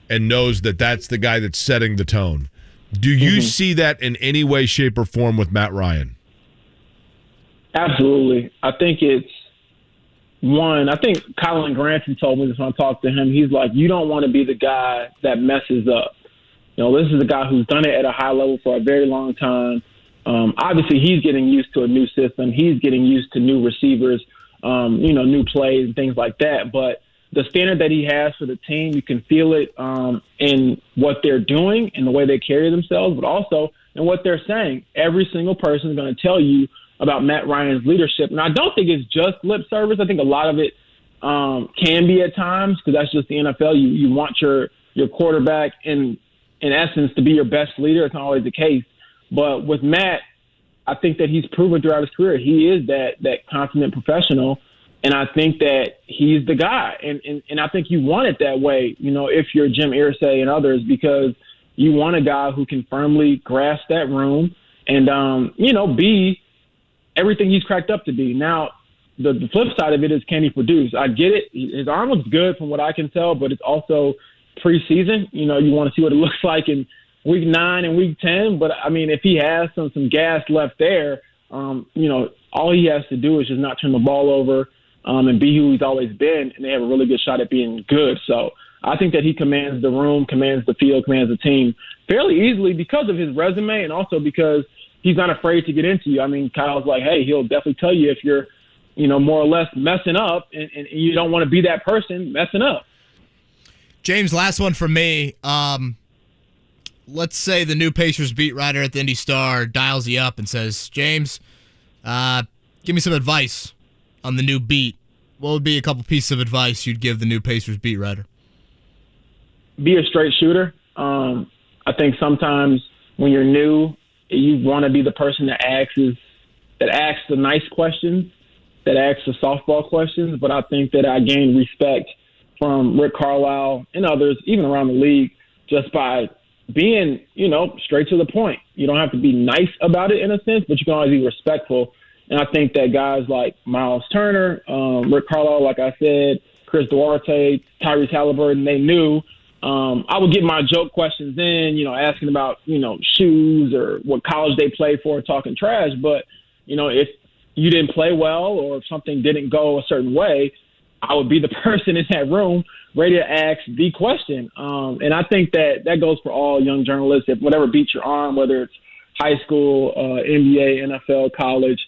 and knows that that's the guy that's setting the tone. Do you see that in any way, shape, or form with Matt Ryan? Absolutely. I think I think Colin Granson told me this when I talked to him. He's like, you don't want to be the guy that messes up. This is a guy who's done it at a high level for a very long time. Obviously, he's getting used to a new system. He's getting used to new receivers, new plays and things like that. But the standard that he has for the team, you can feel it in what they're doing and the way they carry themselves, but also in what they're saying. Every single person is going to tell you about Matt Ryan's leadership. And I don't think it's just lip service. I think a lot of it can be at times because that's just the NFL. You want your quarterback in essence to be your best leader. It's not always the case. But with Matt, I think that he's proven throughout his career he is that consummate professional. And I think that he's the guy. And I think you want it that way, if you're Jim Irsay and others, because you want a guy who can firmly grasp that room and, be everything he's cracked up to be. Now, the flip side of it is, can he produce? I get it. His arm looks good from what I can tell, but it's also preseason. You want to see what it looks like in week 9 and week 10. But, I mean, if he has some gas left there, all he has to do is just not turn the ball over and be who he's always been, and they have a really good shot at being good. So I think that he commands the room, commands the field, commands the team fairly easily because of his resume and also because he's not afraid to get into you. I mean, Kyle's like, hey, he'll definitely tell you if you're, more or less messing up and you don't want to be that person messing up. James, last one from me. Let's say the new Pacers beat writer at the Indy Star dials you up and says, James, give me some advice on the new beat. What would be a couple pieces of advice you'd give the new Pacers beat writer? Be a straight shooter. I think sometimes when you're new, you want to be the person that asks the nice questions, that asks the softball questions. But I think that I gained respect from Rick Carlisle and others, even around the league, just by being, straight to the point. You don't have to be nice about it in a sense, but you can always be respectful. And I think that guys like Miles Turner, Rick Carlisle, like I said, Chris Duarte, Tyrese Halliburton, they knew I would get my joke questions in, asking about, shoes or what college they played for, talking trash. But, if you didn't play well or if something didn't go a certain way, I would be the person in that room ready to ask the question. And I think that goes for all young journalists. If whatever beat you're on, whether it's high school, NBA, NFL, college,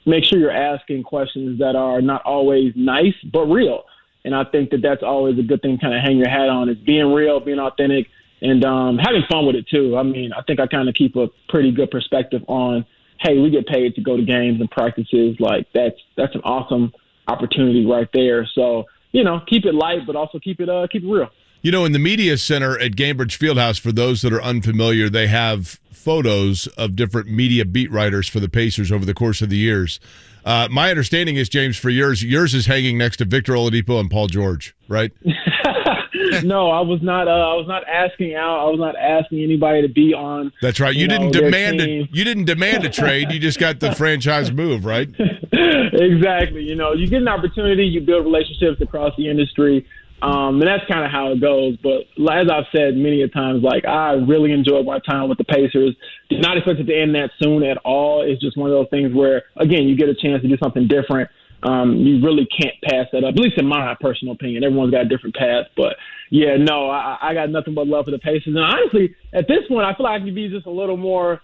make sure you're asking questions that are not always nice, but real. And I think that that's always a good thing to kind of hang your hat on, is being real, being authentic, and having fun with it too. I mean, I think I kind of keep a pretty good perspective on, hey, we get paid to go to games and practices. Like that's an awesome opportunity right there. So, keep it light, but also keep it real. In the media center at Gainbridge Fieldhouse, for those that are unfamiliar, they have photos of different media beat writers for the Pacers over the course of the years. My understanding is, James, for yours is hanging next to Victor Oladipo and Paul George, right? No, I was not. I was not asking out. I was not asking anybody to be on. That's right. You didn't demand a trade. You just got the franchise move, right? Exactly. You get an opportunity. You build relationships across the industry. And that's kind of how it goes. But as I've said many a times, I really enjoyed my time with the Pacers. Did not expect it to end that soon at all. It's just one of those things where, again, you get a chance to do something different. You really can't pass that up, at least in my personal opinion. Everyone's got a different path. But, yeah, no, I got nothing but love for the Pacers. And honestly, at this point, I feel like I could be just a little more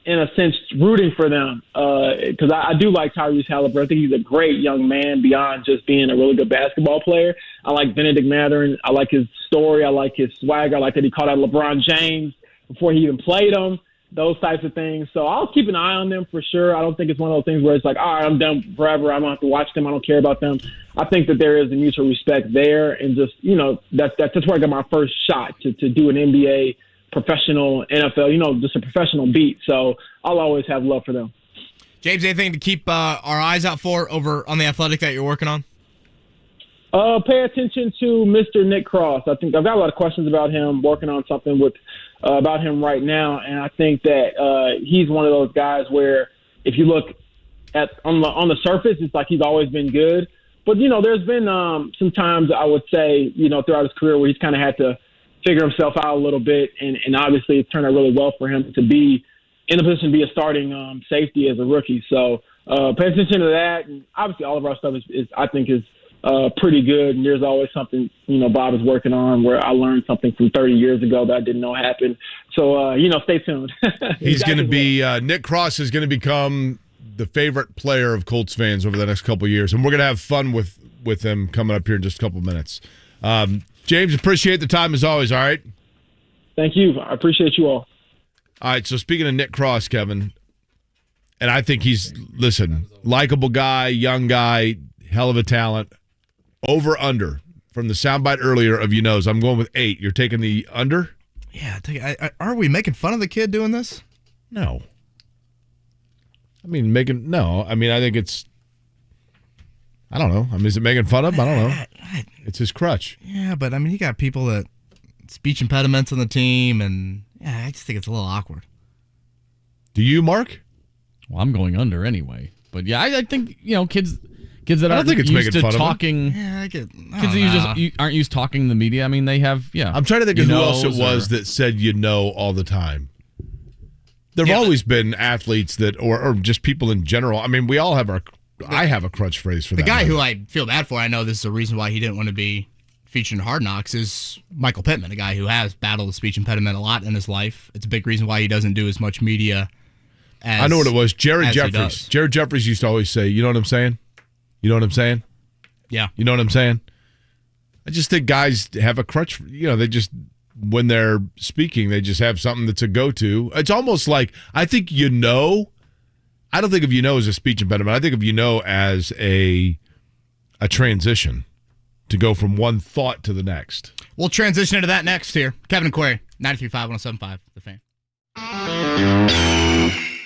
in a sense, rooting for them because I do like Tyrese Halliburton. I think he's a great young man beyond just being a really good basketball player. I like Benedict Mathurin. I like his story. I like his swagger. I like that he called out LeBron James before he even played him, those types of things. So I'll keep an eye on them for sure. I don't think it's one of those things where it's like, all right, I'm done forever. I don't have to watch them. I don't care about them. I think that there is a mutual respect there. And just, that's where I got my first shot to do an NBA professional NFL, just a professional beat. So I'll always have love for them. James, anything to keep our eyes out for over on The Athletic that you're working on? Pay attention to Mr. Nick Cross. I think I've got a lot of questions about him, working on something about him right now. And I think that he's one of those guys where if you look at on the surface, it's like he's always been good. But, there's been some times I would say, throughout his career where he's kind of had to figure himself out a little bit, and obviously it turned out really well for him to be in a position to be a starting safety as a rookie. So pay attention to that, and obviously all of our stuff is pretty good, and there's always something Bob is working on where I learned something from 30 years ago that I didn't know happened. So stay tuned. He's going to be Nick Cross is going to become the favorite player of Colts fans over the next couple of years, and we're going to have fun with him coming up here in just a couple of minutes. James, appreciate the time as always, all right? Thank you. I appreciate you all. All right, so speaking of Nick Cross, Kevin, and I think he's, likable guy, young guy, hell of a talent. Over, under, from the soundbite earlier of I'm going with 8. You're taking the under? Yeah. Are we making fun of the kid doing this? No. I think it's, I don't know. Is it making fun of him? I don't know. It's his crutch. Yeah, but he got people that speech impediments on the team, and I just think it's a little awkward. Do you, Mark? Well, I'm going under anyway. But yeah, I think kids that aren't used to talking. Yeah, kids that aren't used to talking to the media. They have. Yeah. I'm trying to think of who else it was that said all the time. There've always been athletes that, or just people in general. We all have I have a crutch phrase for that. The guy who I feel bad for, I know this is a reason why he didn't want to be featured in Hard Knocks, is Michael Pittman, a guy who has battled a speech impediment a lot in his life. It's a big reason why he doesn't do as much media as I know what it was. Jared Jeffries. Jared Jeffries used to always say, you know what I'm saying? You know what I'm saying? Yeah. You know what I'm saying? I just think guys have a crutch. They just, when they're speaking, they just have something that's a go-to. It's almost like, I think I don't think of as a speech impediment. I think of as a transition to go from one thought to the next. We'll transition into that next here. Kevin and Query, 93.5, 107.5, The Fan.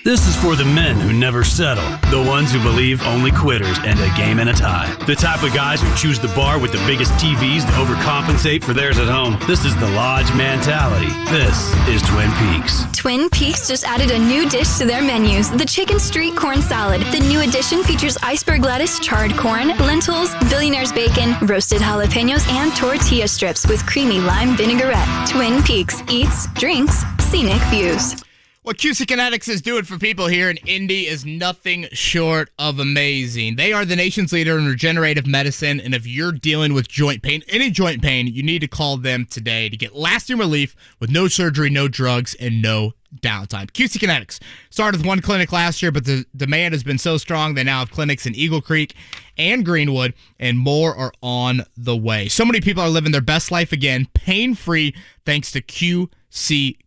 This is for the men who never settle, the ones who believe only quitters end a game in a tie, the type of guys who choose the bar with the biggest TVs to overcompensate for theirs at home. This is the Lodge mentality. This is Twin Peaks. Twin Peaks just added a new dish to their menus, the Chicken Street Corn Salad. The new addition features iceberg lettuce, charred corn, lentils, billionaire's bacon, roasted jalapenos, and tortilla strips with creamy lime vinaigrette. Twin Peaks eats, drinks, scenic views. What QC Kinetics is doing for people here in Indy is nothing short of amazing. They are the nation's leader in regenerative medicine, and if you're dealing with joint pain, any joint pain, you need to call them today to get lasting relief with no surgery, no drugs, and no downtime. QC Kinetics started with one clinic last year, but the demand has been so strong they now have clinics in Eagle Creek and Greenwood, and more are on the way. So many people are living their best life again, pain-free, thanks to QC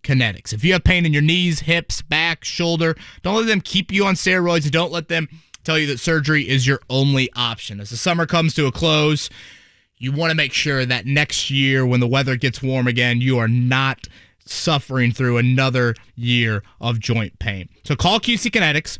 Kinetics. If you have pain in your knees, hips, back, shoulder, don't let them keep you on steroids. Don't let them tell you that surgery is your only option. As the summer comes to a close, you want to make sure that next year when the weather gets warm again, you are not suffering through another year of joint pain. So call QC Kinetics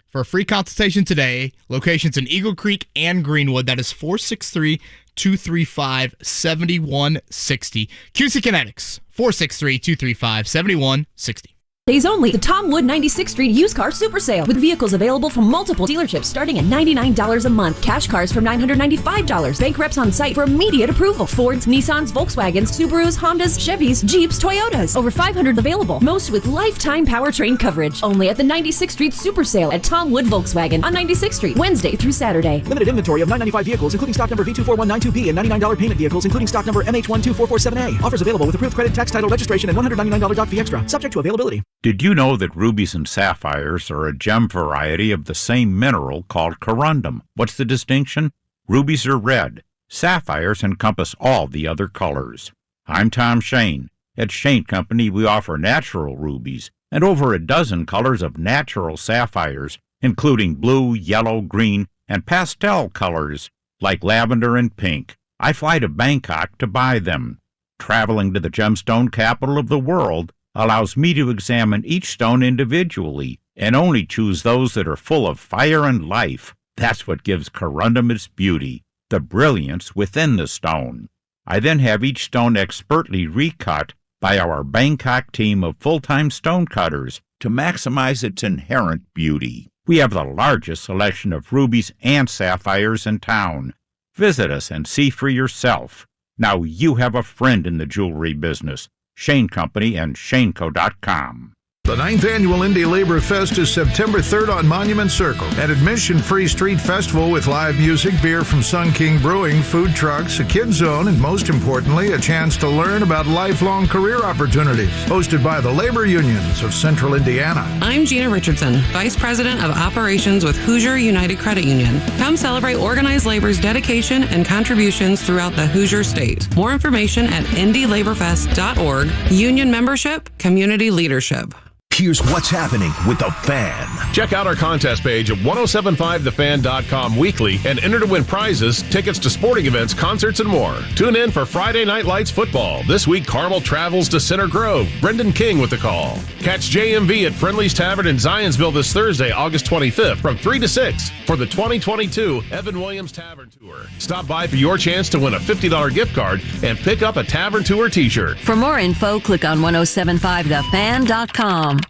for a free consultation today. Locations in Eagle Creek and Greenwood. That is 463-235-7160. QC Kinetics, 463-235-7160. Days only, the Tom Wood 96th Street used car super sale with vehicles available from multiple dealerships starting at $99 a month. Cash cars from $995. Bank reps on site for immediate approval. Fords, Nissans, Volkswagens, Subarus, Hondas, Chevys, Jeeps, Toyotas. Over 500 available. Most with lifetime powertrain coverage. Only at the 96th Street super sale at Tom Wood Volkswagen on 96th Street, Wednesday through Saturday. Limited inventory of 995 vehicles, including stock number V24192B and $99 payment vehicles, including stock number MH12447A. Offers available with approved credit, tax, title, registration, and $199 doc fee extra. Subject to availability. Did you know that rubies and sapphires are a gem variety of the same mineral called corundum? What's the distinction? Rubies are red. Sapphires encompass all the other colors. I'm Tom Shane. At Shane Company, we offer natural rubies and over a dozen colors of natural sapphires, including blue, yellow, green, and pastel colors like lavender and pink. I fly to Bangkok to buy them. Traveling to the gemstone capital of the world allows me to examine each stone individually and only choose those that are full of fire and life. That's what gives corundum its beauty, the brilliance within the stone. I then have each stone expertly recut by our Bangkok team of full-time stone cutters to maximize its inherent beauty. We have the largest selection of rubies and sapphires in town. Visit us and see for yourself. Now you have a friend in the jewelry business. Shane Company and shaneco.com. The 9th Annual Indy Labor Fest is September 3rd on Monument Circle. An admission-free street festival with live music, beer from Sun King Brewing, food trucks, a kids zone, and most importantly, a chance to learn about lifelong career opportunities. Hosted by the labor unions of Central Indiana. I'm Gina Richardson, Vice President of Operations with Hoosier United Credit Union. Come celebrate organized labor's dedication and contributions throughout the Hoosier State. More information at indylaborfest.org. Union membership, community leadership. Here's what's happening with The Fan. Check out our contest page at 1075thefan.com weekly and enter to win prizes, tickets to sporting events, concerts, and more. Tune in for Friday Night Lights football. This week, Carmel travels to Center Grove. Brendan King with the call. Catch JMV at Friendly's Tavern in Zionsville this Thursday, August 25th from 3 to 6 for the 2022 Evan Williams Tavern Tour. Stop by for your chance to win a $50 gift card and pick up a Tavern Tour t-shirt. For more info, click on 1075thefan.com.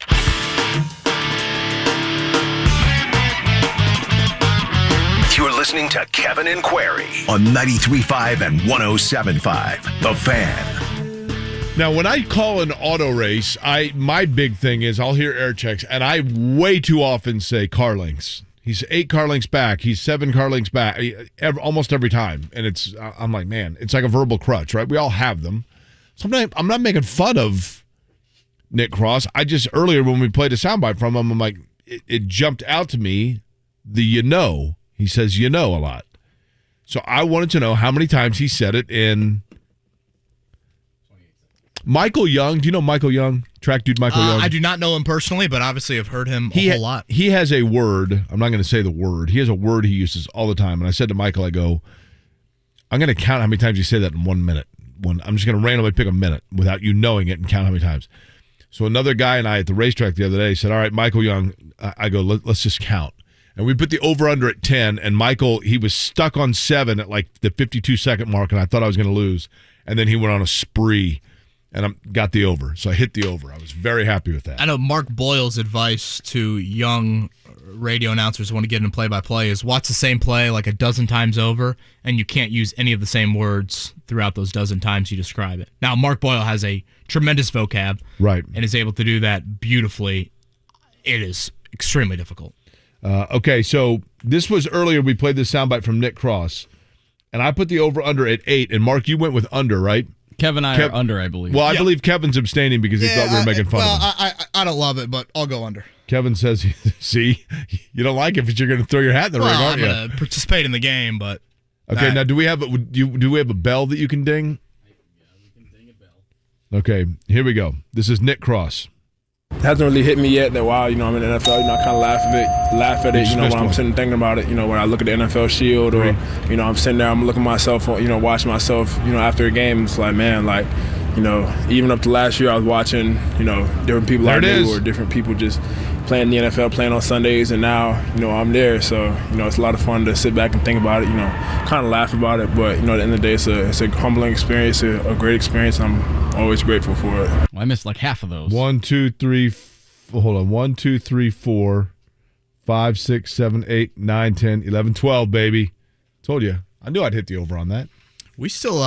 You're listening to Kevin and Query on 93.5 and 107.5. The Fan. Now, when I call an auto race, my big thing is I'll hear air checks, and I way too often say car lengths. He's 8 car lengths back. He's 7 car lengths back, almost every time. And I'm like, man, it's like a verbal crutch, right? We all have them. Sometimes I'm not making fun of Nick Cross. Earlier when we played a soundbite from him, I'm like, it jumped out to me, he says a lot. So I wanted to know how many times he said it in. Michael Young. Do you know Michael Young? Track dude Michael Young? I do not know him personally, but obviously I've heard him a whole lot. He has a word. I'm not going to say the word. He has a word he uses all the time. And I said to Michael, I go, I'm going to count how many times you say that in 1 minute. I'm just going to randomly pick a minute without you knowing it and count how many times. So another guy and I at the racetrack the other day said, all right, Michael Young, I go, let's just count. And we put the over-under at 10, and Michael, he was stuck on 7 at like the 52-second mark, and I thought I was going to lose. And then he went on a spree. And I got the over. So I hit the over. I was very happy with that. I know Mark Boyle's advice to young radio announcers who want to get in play-by-play is watch the same play like a dozen times over, and you can't use any of the same words throughout those dozen times you describe it. Now, Mark Boyle has a tremendous vocab. Right. And is able to do that beautifully. It is extremely difficult. Okay, so this was earlier. We played this soundbite from Nick Cross, and I put the over-under at 8. And, Mark, you went with under, right? Kevin and I are under, I believe. Well, I believe Kevin's abstaining because he thought we were making fun of him. I don't love it, but I'll go under. Kevin says, see, you don't like it, but you're going to throw your hat in the ring, aren't you? I'm going to participate in the game, but... Okay, now do we have a bell that you can ding? Yeah, we can ding a bell. Okay, here we go. This is Nick Cross. It hasn't really hit me yet that while, I'm in the NFL, I kind of laugh at it, when I'm sitting thinking about it, when I look at the NFL Shield or, I'm sitting there, I'm looking at myself, watching myself, after a game, it's like, man, like, even up to last year, I was watching, different people I knew or different people just playing the NFL, playing on Sundays, and now, I'm there. So, it's a lot of fun to sit back and think about it, kind of laugh about it. But, at the end of the day, it's a humbling experience, a great experience. I'm always grateful for it. Well, I missed like half of those. 1, 2, 3, 4, 5, 6, 7, 8, 9, 10, 11, 12, baby. Told you. I knew I'd hit the over on that. We still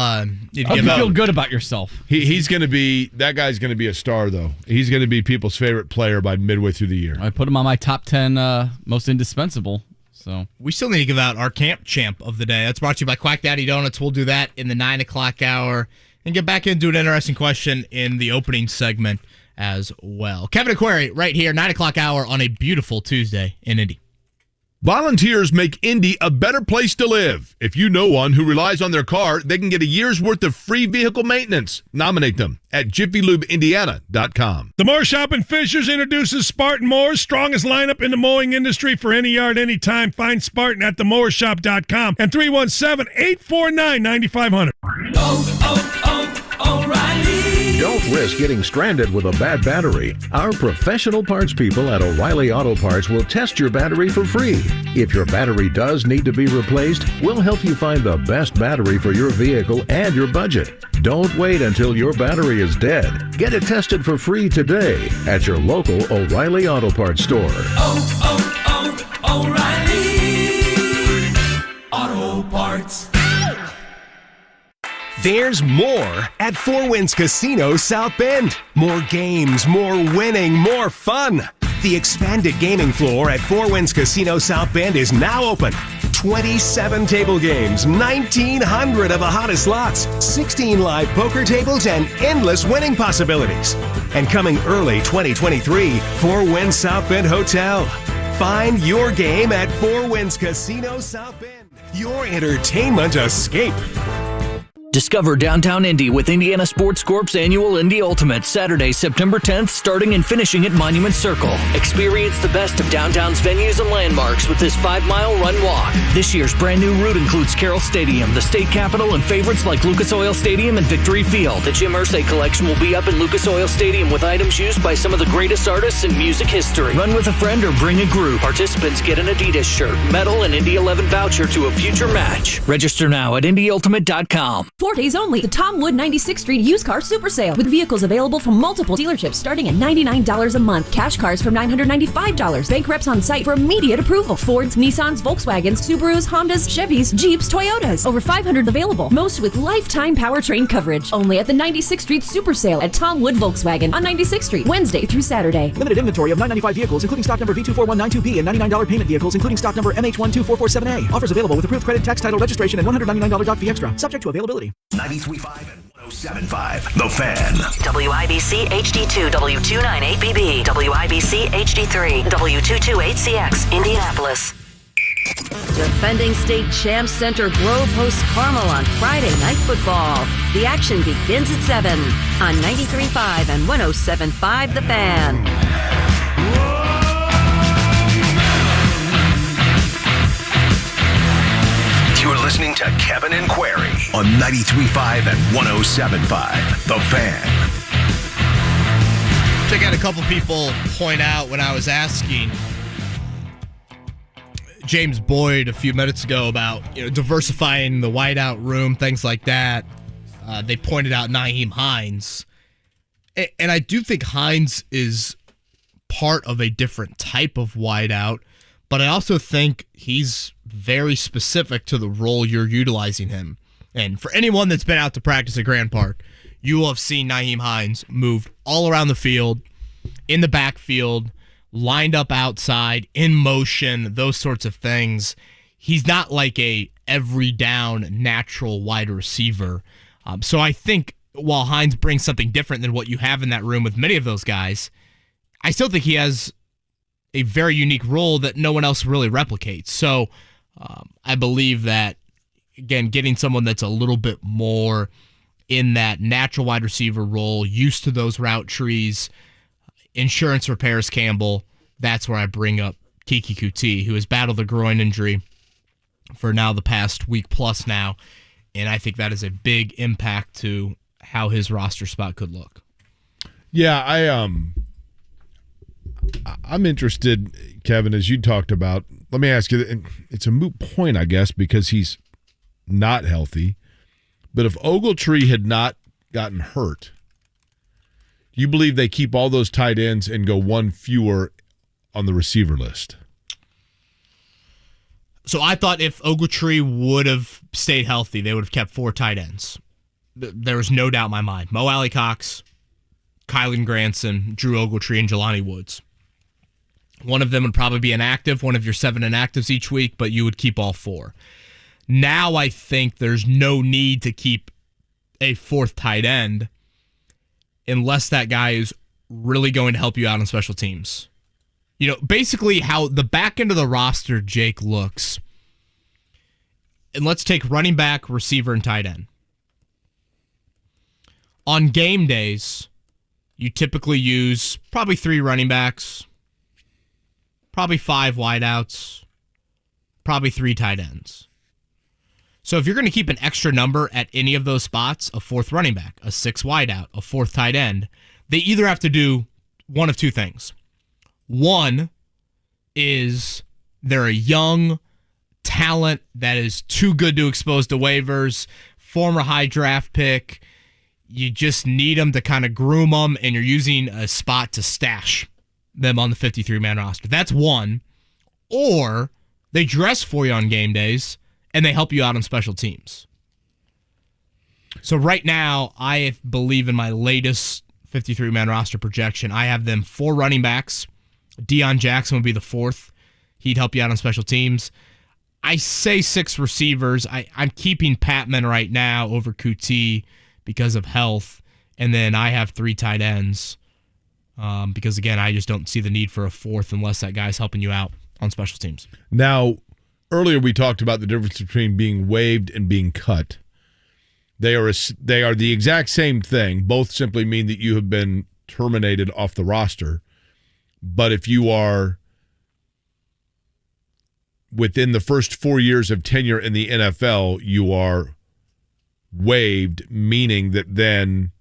need to you feel good about yourself. He's going to be, that guy's going to be a star, though. He's going to be people's favorite player by midway through the year. I put him on my top 10 most indispensable. So we still need to give out our camp champ of the day. That's brought to you by Quack Daddy Donuts. We'll do that in the 9 o'clock hour and get back into an interesting question in the opening segment as well. Kevin Aquari right here, 9 o'clock hour on a beautiful Tuesday in Indy. Volunteers make Indy a better place to live. If you know one who relies on their car, they can get a year's worth of free vehicle maintenance. Nominate them at JiffyLubeIndiana.com. The Mower Shop in Fishers introduces Spartan Mowers, strongest lineup in the mowing industry for any yard, anytime. Find Spartan at themowershop.com and 317-849-9500. O'Reilly. Don't risk getting stranded with a bad battery. Our professional parts people at O'Reilly Auto Parts will test your battery for free. If your battery does need to be replaced, we'll help you find the best battery for your vehicle and your budget. Don't wait until your battery is dead. Get it tested for free today at your local O'Reilly Auto Parts store. O'Reilly Auto Parts. There's more at Four Winds Casino South Bend. More games, more winning, more fun. The expanded gaming floor at Four Winds Casino South Bend is now open. 27 table games, 1,900 of the hottest slots, 16 live poker tables, and endless winning possibilities. And coming early 2023, Four Winds South Bend Hotel. Find your game at Four Winds Casino South Bend. Your entertainment escape. Discover downtown Indy with Indiana Sports Corp's annual Indy Ultimate, Saturday, September 10th, starting and finishing at Monument Circle. Experience the best of downtown's venues and landmarks with this 5-mile run-walk. This year's brand new route includes Carroll Stadium, the state capitol, and favorites like Lucas Oil Stadium and Victory Field. The Jim Irsay collection will be up in Lucas Oil Stadium with items used by some of the greatest artists in music history. Run with a friend or bring a group. Participants get an Adidas shirt, medal, and Indy 11 voucher to a future match. Register now at IndyUltimate.com. 4 days only, the Tom Wood 96th Street Used Car Super Sale with vehicles available from multiple dealerships starting at $99 a month. Cash cars from $995. Bank reps on site for immediate approval. Fords, Nissans, Volkswagens, Subarus, Hondas, Chevys, Jeeps, Toyotas. Over 500 available. Most with lifetime powertrain coverage. Only at the 96th Street Super Sale at Tom Wood Volkswagen on 96th Street, Wednesday through Saturday. Limited inventory of 995 vehicles, including stock number V24192B and $99 payment vehicles, including stock number MH12447A. Offers available with approved credit, tax, title, registration, and $199 fee extra. Subject to availability. 93.5 and 107.5. The Fan. WIBC HD2, W298BB, WIBC HD3, W228CX, Indianapolis. Defending state champs Center Grove hosts Carmel on Friday Night Football. The action begins at 7 on 93.5 and 107.5 The Fan. You're listening to Kevin and Query on 93.5 and 107.5 The Fan. I got a couple people point out when I was asking James Boyd a few minutes ago about diversifying the wideout room, things like that. They pointed out Nyheim Hines. And I do think Hines is part of a different type of wideout, but I also think he's very specific to the role you're utilizing him. And for anyone that's been out to practice at Grand Park, you will have seen Nyheim Hines moved all around the field, in the backfield, lined up outside, in motion, those sorts of things. He's not like a every down natural wide receiver. So I think while Hines brings something different than what you have in that room with many of those guys, I still think he has a very unique role that no one else really replicates. So I believe that, again, getting someone that's a little bit more in that natural wide receiver role, used to those route trees, insurance repairs Campbell, that's where I bring up Kiki Kuti, who has battled a groin injury for now the past week plus now, and I think that is a big impact to how his roster spot could look. Yeah, I'm interested, Kevin, as you talked about. Let me ask you, and it's a moot point, I guess, because he's not healthy. But if Ogletree had not gotten hurt, do you believe they keep all those tight ends and go one fewer on the receiver list? So I thought if Ogletree would have stayed healthy, they would have kept 4 tight ends. There was no doubt in my mind. Mo Alley-Cox, Kylan Granson, Drew Ogletree, and Jelani Woods. One of them would probably be inactive, one of your 7 inactives each week, but you would keep all 4. Now I think there's no need to keep a 4th tight end unless that guy is really going to help you out on special teams. Basically how the back end of the roster, Jake, looks. And let's take running back, receiver, and tight end. On game days, you typically use probably 3 running backs, probably 5 wideouts, probably 3 tight ends. So if you're going to keep an extra number at any of those spots, a 4th running back, a 6th wideout, a 4th tight end, they either have to do one of 2 things. One is they're a young talent that is too good to expose to waivers, former high draft pick. You just need them to kind of groom them, and you're using a spot to stash them on the 53-man roster. That's one. Or they dress for you on game days, and they help you out on special teams. So right now, I believe in my latest 53-man roster projection, I have them 4 running backs. Deion Jackson would be the 4th. He'd help you out on special teams. I say 6 receivers. I'm keeping Patman right now over Kuti because of health. And then I have 3 tight ends because, again, I just don't see the need for a 4th unless that guy's helping you out on special teams. Now, earlier we talked about the difference between being waived and being cut. They are the exact same thing. Both simply mean that you have been terminated off the roster. But if you are within the first 4 years of tenure in the NFL, you are waived, meaning that then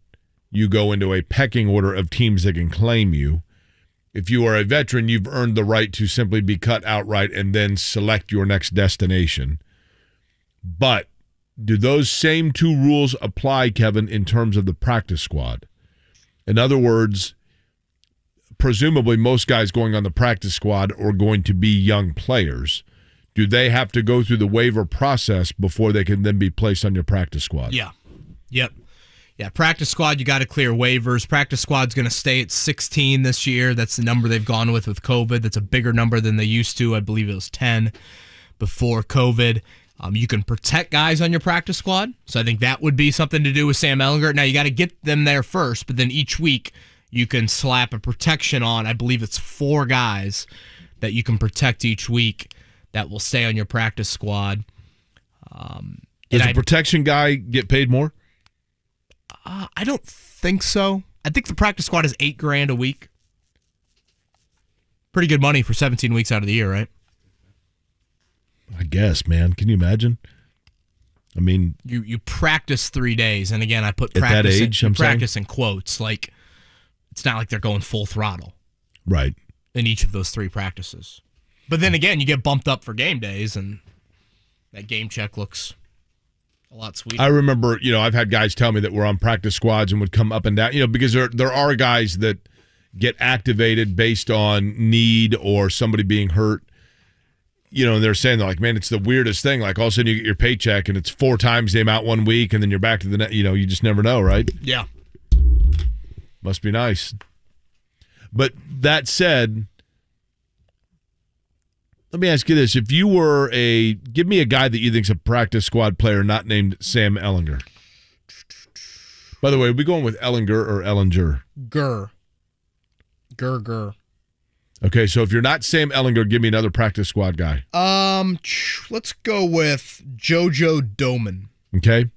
you go into a pecking order of teams that can claim you. If you are a veteran, you've earned the right to simply be cut outright and then select your next destination. But do those same 2 rules apply, Kevin, in terms of the practice squad? In other words, presumably most guys going on the practice squad are going to be young players. Do they have to go through the waiver process before they can then be placed on your practice squad? Yeah. Yep. Yeah, practice squad, you got to clear waivers. Practice squad's going to stay at 16 this year. That's the number they've gone with COVID. That's a bigger number than they used to. I believe it was 10 before COVID. You can protect guys on your practice squad, so I think that would be something to do with Sam Ehlinger. Now, you got to get them there first, but then each week you can slap a protection on. I believe it's 4 guys that you can protect each week that will stay on your practice squad. Does a protection guy get paid more? I don't think so. I think the practice squad is $8,000 a week. Pretty good money for 17 weeks out of the year, right? I guess, man. Can you imagine? I mean, you practice 3 days, and again, I put at practice, that age, practice in quotes. Like, it's not like they're going full throttle, right? In each of those 3 practices. But then again, you get bumped up for game days, and that game check looks a lot sweeter. I remember, I've had guys tell me that were on practice squads and would come up and down, because there are guys that get activated based on need or somebody being hurt. And they're saying, they're like, man, it's the weirdest thing. Like, all of a sudden you get your paycheck and it's 4 times the amount one week, and then you're back to the you just never know, right? Yeah. Must be nice. But that said, let me ask you this. If you were give me a guy that you think's a practice squad player not named Sam Ehlinger. By the way, are we going with Ehlinger or Ehlinger? Gur. Okay, so if you're not Sam Ehlinger, give me another practice squad guy. Let's go with JoJo Doman. Okay.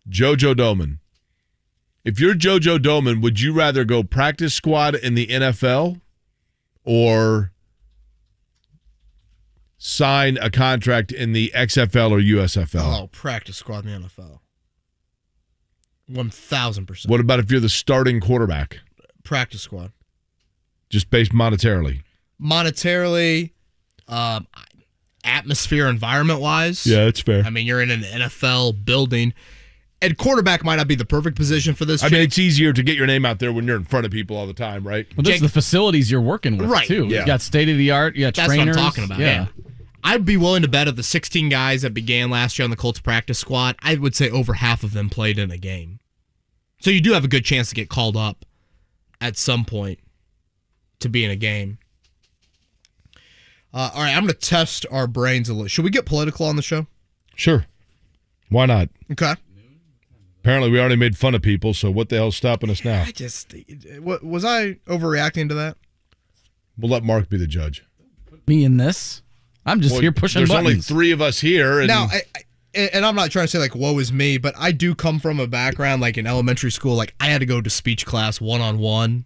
JoJo Doman. If you're JoJo Doman, would you rather go practice squad in the NFL or sign a contract in the XFL or USFL? Oh, practice squad in the NFL. 1,000%. What about if you're the starting quarterback? Practice squad. Just based monetarily? Atmosphere, environment-wise. Yeah, that's fair. I mean, you're in an NFL building. And quarterback might not be the perfect position for this. I mean, it's easier to get your name out there when you're in front of people all the time, right? Well, those are the facilities you're working with, right. too. Yeah. You got state-of-the-art, you got That's trainers. what I'm talking about. Yeah. I'd be willing to bet of the 16 guys that began last year on the Colts practice squad, I would say over half of them played in a game. So you do have a good chance to get called up at some point to be in a game. All right, I'm going to test our brains a little. Should we get political on the show? Sure. Why not? Okay. Apparently, we already made fun of people, so what the hell's stopping us now? Was I overreacting to that? We'll let Mark be the judge. Me in this? I'm just here pushing there's buttons. There's only 3 of us here. And now, and I'm not trying to say, like, woe is me, but I do come from a background, like, in elementary school, like, I had to go to speech class one-on-one.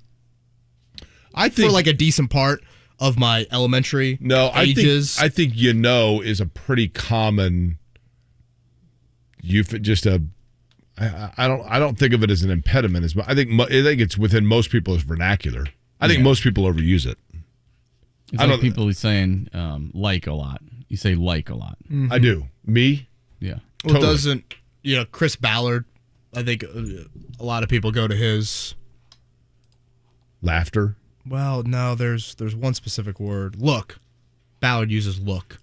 I think for, like, a decent part of my elementary ages. I think is a pretty common. I don't think of it as an impediment. I think it's within most people's vernacular. I think most people overuse it. It's like people saying like a lot. You say like a lot. Mm-hmm. I do. Me? Yeah. Well, totally. Chris Ballard, I think a lot of people go to his laughter. Well, no, there's one specific word. Look. Ballard uses look.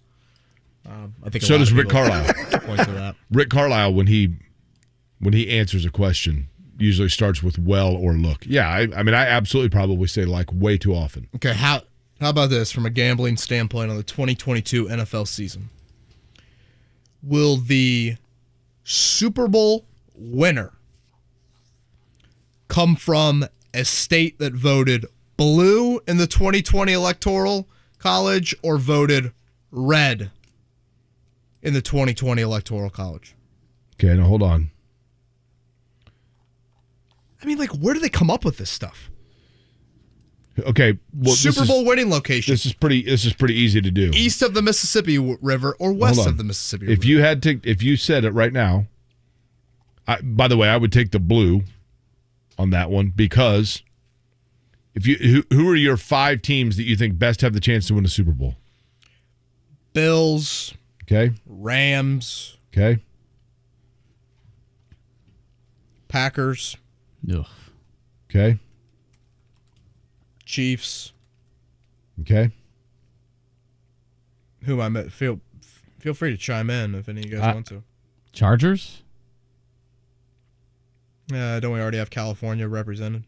I think so does Rick Carlisle. Point to that. Rick Carlisle, when he answers a question, usually starts with well or look. Yeah, I mean, I absolutely probably say like way too often. Okay, how about this from a gambling standpoint on the 2022 NFL season? Will the Super Bowl winner come from a state that voted blue in the 2020 Electoral College or voted red in the 2020 Electoral College? Okay, now hold on. I mean, like, where do they come up with this stuff? Okay, well, Super Bowl winning location. This is pretty easy to do. East of the Mississippi River or west of the Mississippi River? If you said it right now, by the way, I would take the blue on that one because who are your 5 teams that you think best have the chance to win a Super Bowl? Bills. Okay. Rams. Okay. Packers. Ugh. Okay. Chiefs. Okay. Who I met? Feel free to chime in if any of you guys want to. Chargers? Don't we already have California represented?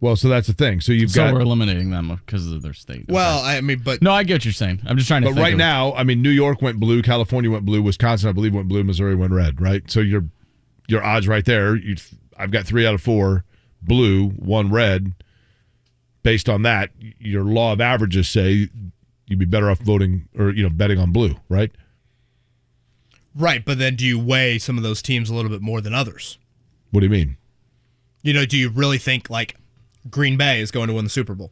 Well, so that's the thing. So we're eliminating them because of their state. Well, okay. I mean, but no, I get what you're saying. I'm just trying to. But right now, I mean, New York went blue, California went blue, Wisconsin, I believe, went blue, Missouri went red. Right. So your odds right there. I've got 3 out of 4 blue, 1 red. Based on that, your law of averages say You'd be better off voting or betting on blue, right? Right, but then do you weigh some of those teams a little bit more than others? What do you mean? Do you really think like Green Bay is going to win the Super Bowl?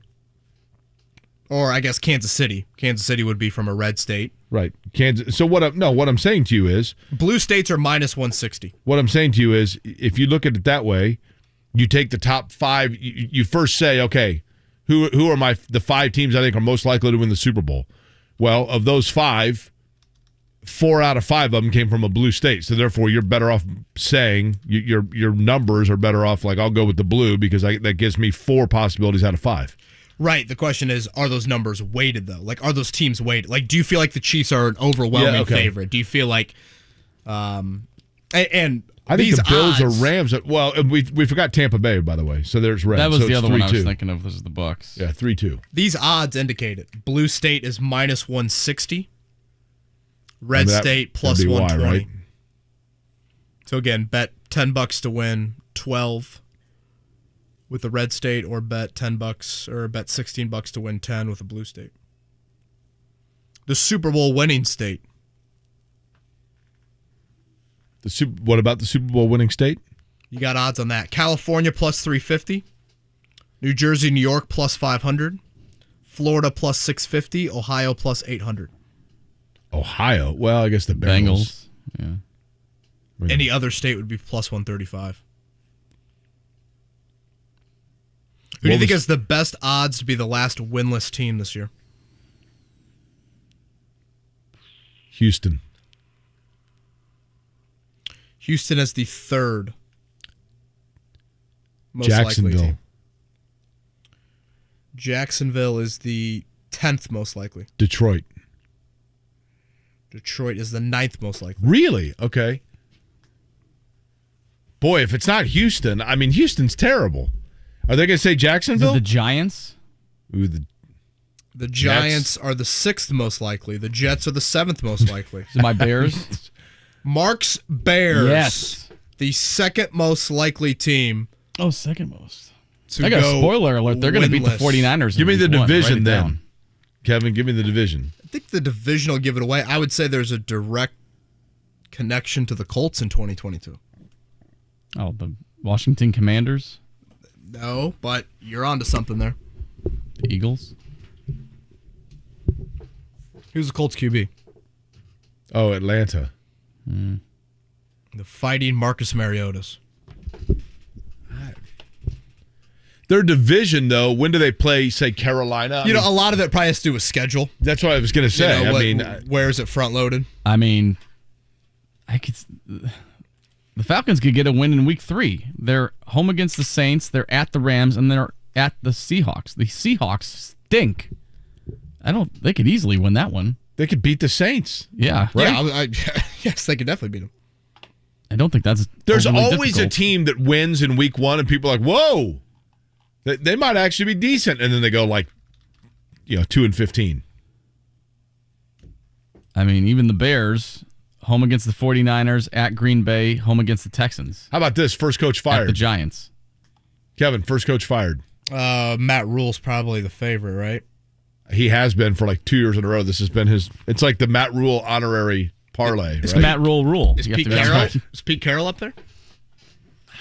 Or I guess Kansas City. Kansas City would be from a red state. Right. Kansas. So what I'm saying to you is blue states are minus 160. What I'm saying to you is if you look at it that way, you take the top 5, you first say, okay, who are the 5 teams I think are most likely to win the Super Bowl? Well, of those 5, 4 out of 5 of them came from a blue state. So therefore you're better off saying your numbers are better off like I'll go with the blue because that gives me 4 possibilities out of 5. Right. The question is, are those numbers weighted, though? Like, are those teams weighted? Like, do you feel like the Chiefs are an overwhelming favorite? Do you feel like and I think the Bills or Rams. Well, we forgot Tampa Bay, by the way. So there's Rams. That was the other 3-2. one I was thinking of. This is the Bucs. Yeah, 3-2. These odds indicate it. Blue state is minus 160. Red state plus 120. Right? So again, bet $10 to win 12 with the red state, or bet $10 or bet $16 to win 10 with the blue state. The Super Bowl winning state. What about the Super Bowl winning state? You got odds on that. California plus 350. New Jersey, New York plus 500. Florida plus 650. Ohio plus 800. Ohio? Well, I guess the Bengals. Yeah. Any other state would be plus 135. Who do you think has the best odds to be the last winless team this year? Houston. Houston is the 3rd most likely team. Jacksonville is the 10th most likely. Detroit is the 9th most likely. Really? Okay. Boy, if it's not Houston, I mean, Houston's terrible. Are they going to say Jacksonville? Is it the Giants? Ooh, the Giants are the 6th most likely. The Jets are the 7th most likely. Is it my Bears? Mark's Bears. Yes. The 2nd most likely team. Oh, 2nd most. I got a spoiler alert. They're going to beat the 49ers. Give me the division then. Kevin, give me the division. I think the division will give it away. I would say there's a direct connection to the Colts in 2022. Oh, the Washington Commanders? No, but you're onto something there. The Eagles? Who's the Colts QB? Oh, Atlanta. The Fighting Marcus Mariotas. Their division, though, when do they play, say, Carolina? A lot of it probably has to do with schedule. That's what I was going to say. Where is it front-loaded? I mean, the Falcons could get a win in week 3. They're home against the Saints, they're at the Rams, and they're at the Seahawks. The Seahawks stink. They could easily win that one. They could beat the Saints. Yeah. Right? Yeah, yes, they could definitely beat them. I don't think that's There's always difficult. a team that wins in week 1, and people are like, whoa, they might actually be decent. And then they go 2-15. I mean, even the Bears, home against the 49ers, at Green Bay, home against the Texans. How about this? First coach fired. At the Giants. Kevin, first coach fired. Matt Rule's probably the favorite, right? He has been for 2 years in a row. This has been it's like the Matt Rule honorary parlay. It's right? Matt Rule. Is Pete Carroll? Is Pete Carroll up there?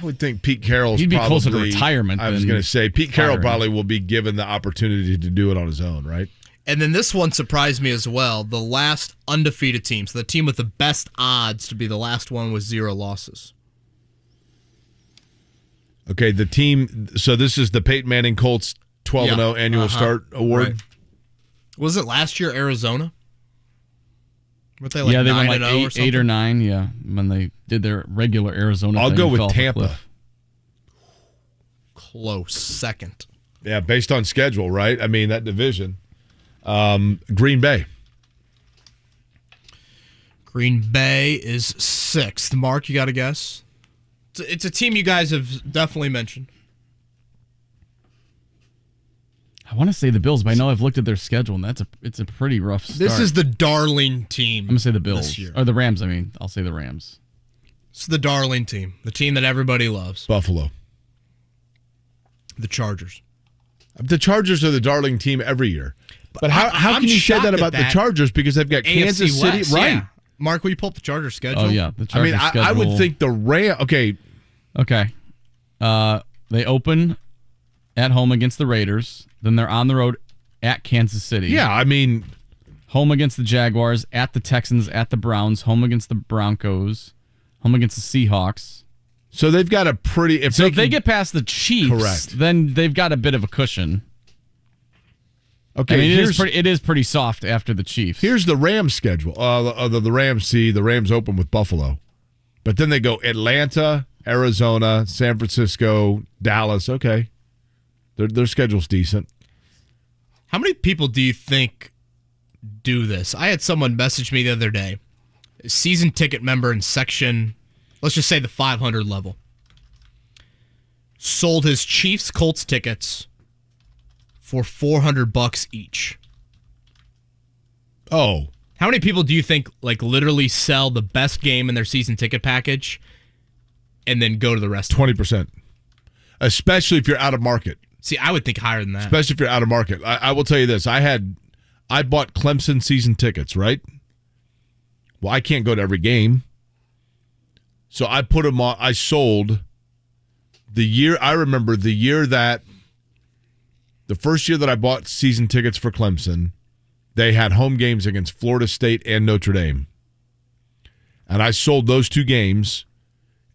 I would think Pete Carroll's He'd be probably closer to retirement. I was going to say Pete Carroll probably will be given the opportunity to do it on his own, right? And then this one surprised me as well. The last undefeated team, so the team with the best odds to be the last one with 0 losses. Okay, the team. So this is the Peyton Manning Colts 12-0 annual start award. Right. Was it last year Arizona? Were they they went 9-0 or something? 8 or 9, yeah, when they did their regular Arizona I'll thing go and with fell off a Tampa. cliff. Close second. Yeah, based on schedule, right? I mean, that division. Green Bay. Green Bay is 6th. Mark, you got to guess? It's a team you guys have definitely mentioned. I want to say the Bills, but I know I've looked at their schedule, and it's a pretty rough start. This is the darling team. I'm going to say the Bills. This year. Or the Rams, I'll say the Rams. It's the darling team. The team that everybody loves. Buffalo. The Chargers. The Chargers are the darling team every year. But how can you say that about the Chargers? Because they've got Kansas City. West, right. Yeah. Mark, will you pull up the Chargers schedule? Oh, yeah. The Chargers schedule. I would think the Rams. Okay. They open at home against the Raiders. Then they're on the road at Kansas City. Yeah, I mean, home against the Jaguars, at the Texans, at the Browns, home against the Broncos, home against the Seahawks. So they've got a pretty... If they get past the Chiefs, correct, then they've got a bit of a cushion. Okay, I mean, it is pretty soft after the Chiefs. Here's the Rams schedule. The Rams the Rams open with Buffalo. But then they go Atlanta, Arizona, San Francisco, Dallas. Okay. Their schedule's decent. How many people do you think do this? I had someone message me the other day, a season ticket member in section, let's just say the 500 level, sold his Chiefs Colts tickets for $400 each. Oh. How many people do you think literally sell the best game in their season ticket package and then go to the rest? 20%. Especially if you're out of market. See, I would think higher than that. Especially if you're out of market. I will tell you this. I bought Clemson season tickets, right? Well, I can't go to every game. So I put them on. I sold I remember the first year that I bought season tickets for Clemson, they had home games against Florida State and Notre Dame. And I sold those two games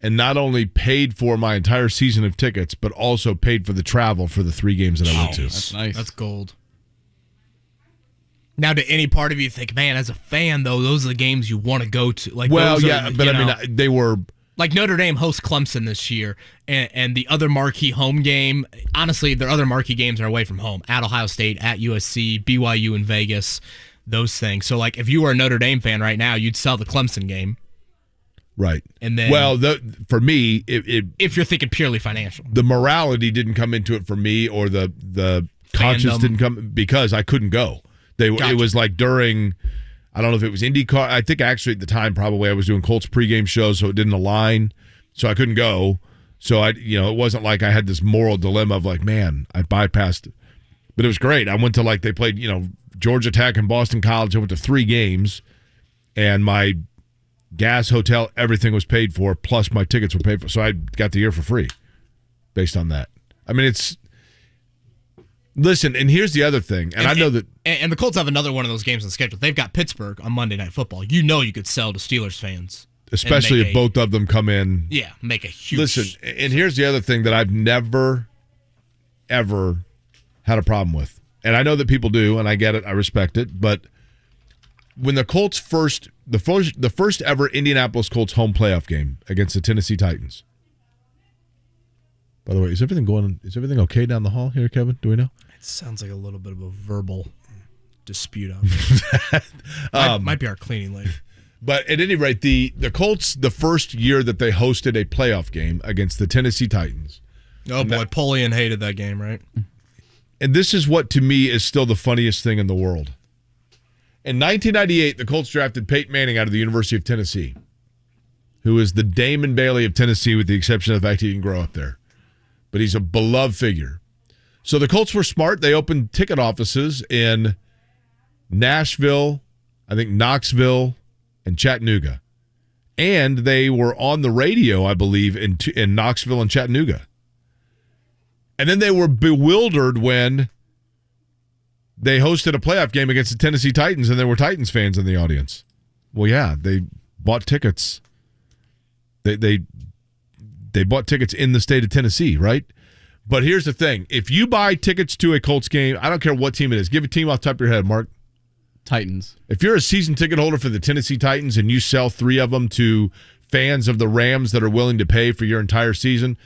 and not only paid for my entire season of tickets, but also paid for the travel for the 3 games that I went to. That's nice. That's gold. Now, do any part of you think, man, as a fan, though, those are the games you want to go to? They were... Like Notre Dame hosts Clemson this year, and the other marquee home game, honestly, their other marquee games are away from home. At Ohio State, at USC, BYU in Vegas, those things. So, if you were a Notre Dame fan right now, you'd sell the Clemson game. Right. And then, for me, if you're thinking purely financial, the morality didn't come into it for me, or the conscience didn't come because I couldn't go. It was like during, I don't know if it was IndyCar. I think actually at the time probably I was doing Colts pregame shows, so it didn't align, so I couldn't go. So it wasn't like I had this moral dilemma of man, I bypassed it. But it was great. I went to they played Georgia Tech and Boston College. I went to 3 games, and my gas, hotel, everything was paid for, plus my tickets were paid for. So I got the year for free based on that. I mean, listen, and here's the other thing, and I know that... And the Colts have another one of those games on the schedule. They've got Pittsburgh on Monday Night Football. You could sell to Steelers fans. Especially if both of them come in. Yeah, make a huge... Listen, and here's the other thing that I've never, ever had a problem with. And I know that people do, and I get it, I respect it, but when the Colts the first ever Indianapolis Colts home playoff game against the Tennessee Titans. By the way, is everything okay down the hall here, Kevin? Do we know? It sounds like a little bit of a verbal dispute out there. Might be our cleaning lady. But at any rate, the Colts, the first year that they hosted a playoff game against the Tennessee Titans. Oh, boy, Polian hated that game, right? And this is what, to me, is still the funniest thing in the world. In 1998, the Colts drafted Peyton Manning out of the University of Tennessee, who is the Damon Bailey of Tennessee with the exception of the fact he didn't grow up there. But he's a beloved figure. So the Colts were smart. They opened ticket offices in Nashville, I think Knoxville, and Chattanooga. And they were on the radio, I believe, in Knoxville and Chattanooga. And then they were bewildered when they hosted a playoff game against the Tennessee Titans, and there were Titans fans in the audience. Well, yeah, they bought tickets. They bought tickets in the state of Tennessee, right? But here's the thing. If you buy tickets to a Colts game, I don't care what team it is. Give a team off the top of your head, Mark. Titans. If you're a season ticket holder for the Tennessee Titans and you sell 3 of them to fans of the Rams that are willing to pay for your entire season,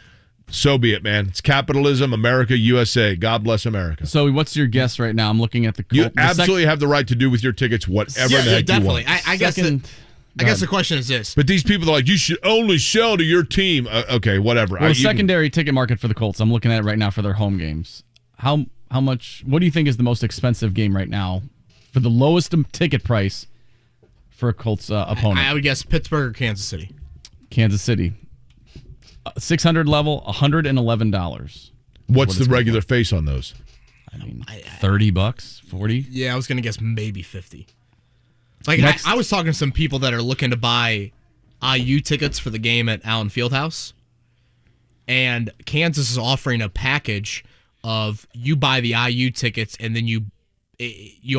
so be it, man. It's capitalism, America, USA. God bless America. So what's your guess right now? I'm looking at the Colts. You absolutely have the right to do with your tickets whatever the heck definitely. you want. I guess the question is this. But these people are like, you should only sell to your team. Okay, whatever. Well, the secondary ticket market for the Colts, I'm looking at it right now for their home games. How much, what do you think is the most expensive game right now for the lowest ticket price for a Colts opponent? I would guess Pittsburgh or Kansas City. Kansas City. 600 level, $111. What's the regular face on those? $30, $40. Yeah, I was gonna guess maybe 50. Like Next. I was talking to some people that are looking to buy IU tickets for the game at Allen Fieldhouse, and Kansas is offering a package of you buy the IU tickets and then you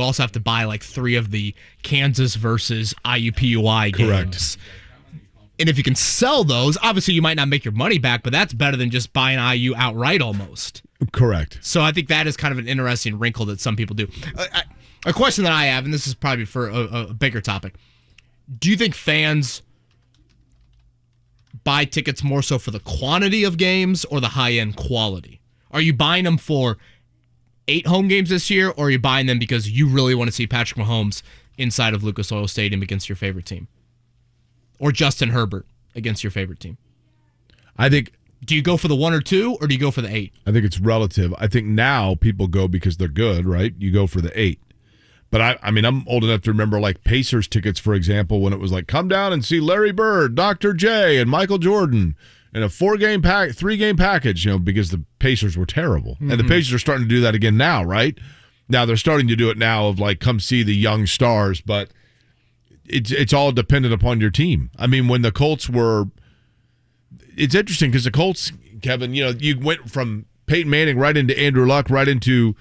also have to buy like 3 of the Kansas versus IUPUI games. And if you can sell those, obviously you might not make your money back, but that's better than just buying IU outright almost. Correct. So I think that is kind of an interesting wrinkle that some people do. A question that I have, and this is probably for a bigger topic. Do you think fans buy tickets more so for the quantity of games or the high-end quality? Are you buying them for 8 home games this year, or are you buying them because you really want to see Patrick Mahomes inside of Lucas Oil Stadium against your favorite team? Or Justin Herbert against your favorite team? I think... Do you go for the 1 or 2, or do you go for the 8? I think it's relative. I think now people go because they're good, right? You go for the 8. But I mean, I'm old enough to remember like Pacers tickets, for example, when it was like, come down and see Larry Bird, Dr. J, and Michael Jordan in a 3-game package, because the Pacers were terrible. Mm-hmm. And the Pacers are starting to do that again now, right? Now they're starting to do it now of like, come see the young stars, but it's all dependent upon your team. I mean, when the Colts were, it's interesting because the Colts, Kevin, you went from Peyton Manning right into Andrew Luck, right into,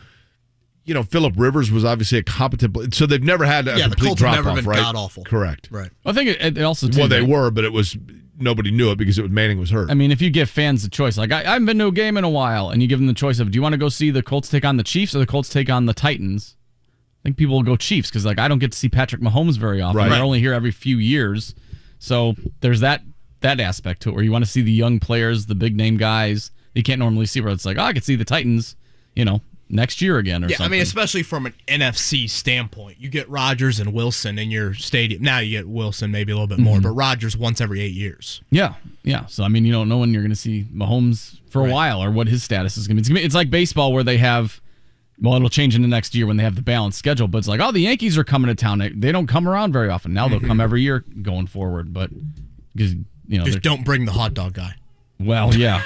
Phillip Rivers was obviously a competent, so they've never had a complete drop off, right? The Colts have never been god-awful. Correct. Right. I think it also, too. Well, they were, but it was, nobody knew it because Manning was hurt. I mean, if you give fans the choice, like I haven't been to a game in a while, and you give them the choice of, do you want to go see the Colts take on the Chiefs or the Colts take on the Titans? I think people will go Chiefs because, like, I don't get to see Patrick Mahomes very often. Right. They're only here every few years. So there's that aspect to it where you want to see the young players, the big-name guys you can't normally see, where it's like, I could see the Titans, next year again or something. I mean, especially from an NFC standpoint. You get Rodgers and Wilson in your stadium. Now you get Wilson maybe a little bit more, but Rodgers once every 8 years. Yeah. So, I mean, you don't know when you're going to see Mahomes for a while or what his status is going to be. It's like baseball where they have, well, it'll change in the next year when they have the balanced schedule, but it's like, the Yankees are coming to town. They don't come around very often. Now they'll come every year going forward, but because, just don't bring the hot dog guy. Well, yeah.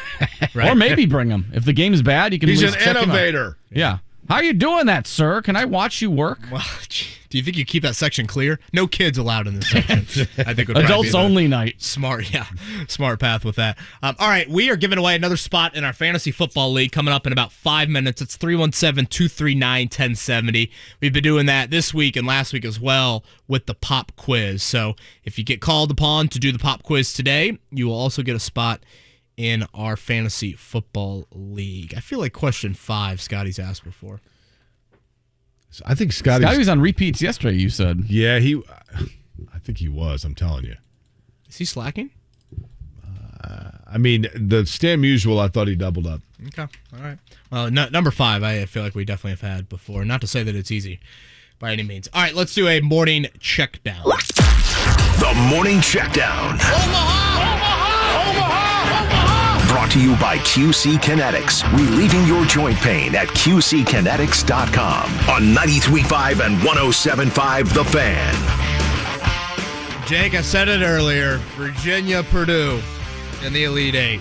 Right? Or maybe bring him. If the game's bad, you can He's at least an check innovator. Him out. Yeah. How are you doing that, sir? Can I watch you work? Well, do you think you keep that section clear? No kids allowed in this section. I think adults only night. Smart path with that. All right, we are giving away another spot in our fantasy football league coming up in about 5 minutes. It's 317-239-1070. We've been doing that this week and last week as well with the pop quiz. So if you get called upon to do the pop quiz today, you will also get a spot in our fantasy football league. I feel like question 5 Scotty's asked before. I think Scotty was on repeats yesterday, you said. Yeah, I think he was, I'm telling you. Is he slacking? I mean, the Stan Musial, I thought he doubled up. Okay, all right. Well, number 5, I feel like we definitely have had before. Not to say that it's easy by any means. All right, let's do a morning check down. The Morning Checkdown. Brought to you by QC Kinetics, relieving your joint pain at QCkinetics.com on 93.5 and 107.5 The Fan. Jake, I said it earlier. Virginia, Purdue in the Elite Eight.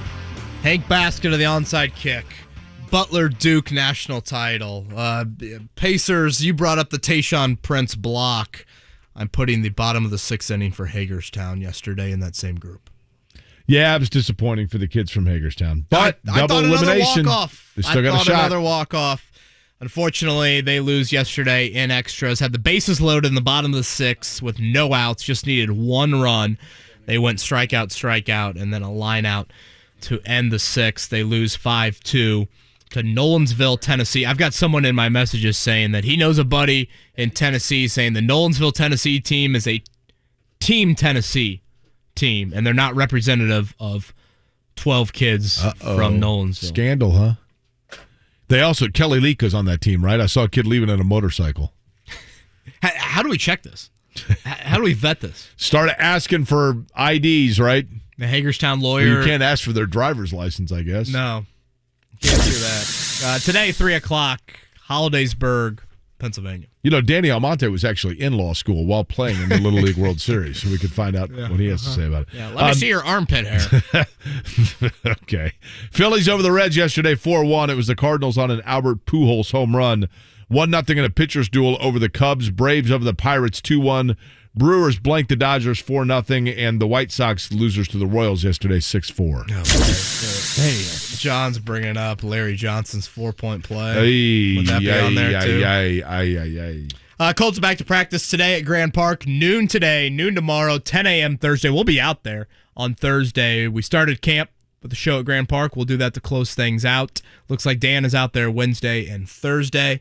Hank Basket of the onside kick. Butler, Duke national title. Pacers, you brought up the Tayshaun Prince block. I'm putting the bottom of the 6th inning for Hagerstown yesterday in that same group. Yeah, it was disappointing for the kids from Hagerstown. But I double thought elimination. They still got a shot. Another walk-off. Unfortunately, they lose yesterday in extras. Had the bases loaded in the bottom of the 6th with no outs. Just needed 1 run. They went strikeout, and then a line out to end the 6th. They lose 5-2 to Nolensville, Tennessee. I've got someone in my messages saying that he knows a buddy in Tennessee saying the Nolensville, Tennessee team is a Team Tennessee team, and they're not representative of 12 kids from Nolensville. Scandal, huh? They also, Kelly Lika's on that team, right? I saw a kid leaving on a motorcycle. How do we check this? How do we vet this? Start asking for IDs, right? The Hagerstown lawyer. Well, you can't ask for their driver's license, I guess. No. Can't do that. Today, 3 o'clock, Hollidaysburg, Pennsylvania. You know, Danny Almonte was actually in law school while playing in the Little League World Series, so we could find out what he has to say about it. Yeah, let me see your armpit hair. Okay. Phillies over the Reds yesterday, 4-1. It was the Cardinals on an Albert Pujols home run. 1-0 in a pitcher's duel over the Cubs. Braves over the Pirates, 2-1. Brewers blanked the Dodgers 4-0, and the White Sox losers to the Royals yesterday 6-4. Hey, John's bringing up Larry Johnson's 4-point play. Would that be on there too? Colts back to practice today at Grand Park. Noon today, noon tomorrow, 10 a.m. Thursday. We'll be out there on Thursday. We started camp with the show at Grand Park. We'll do that to close things out. Looks like Dan is out there Wednesday and Thursday.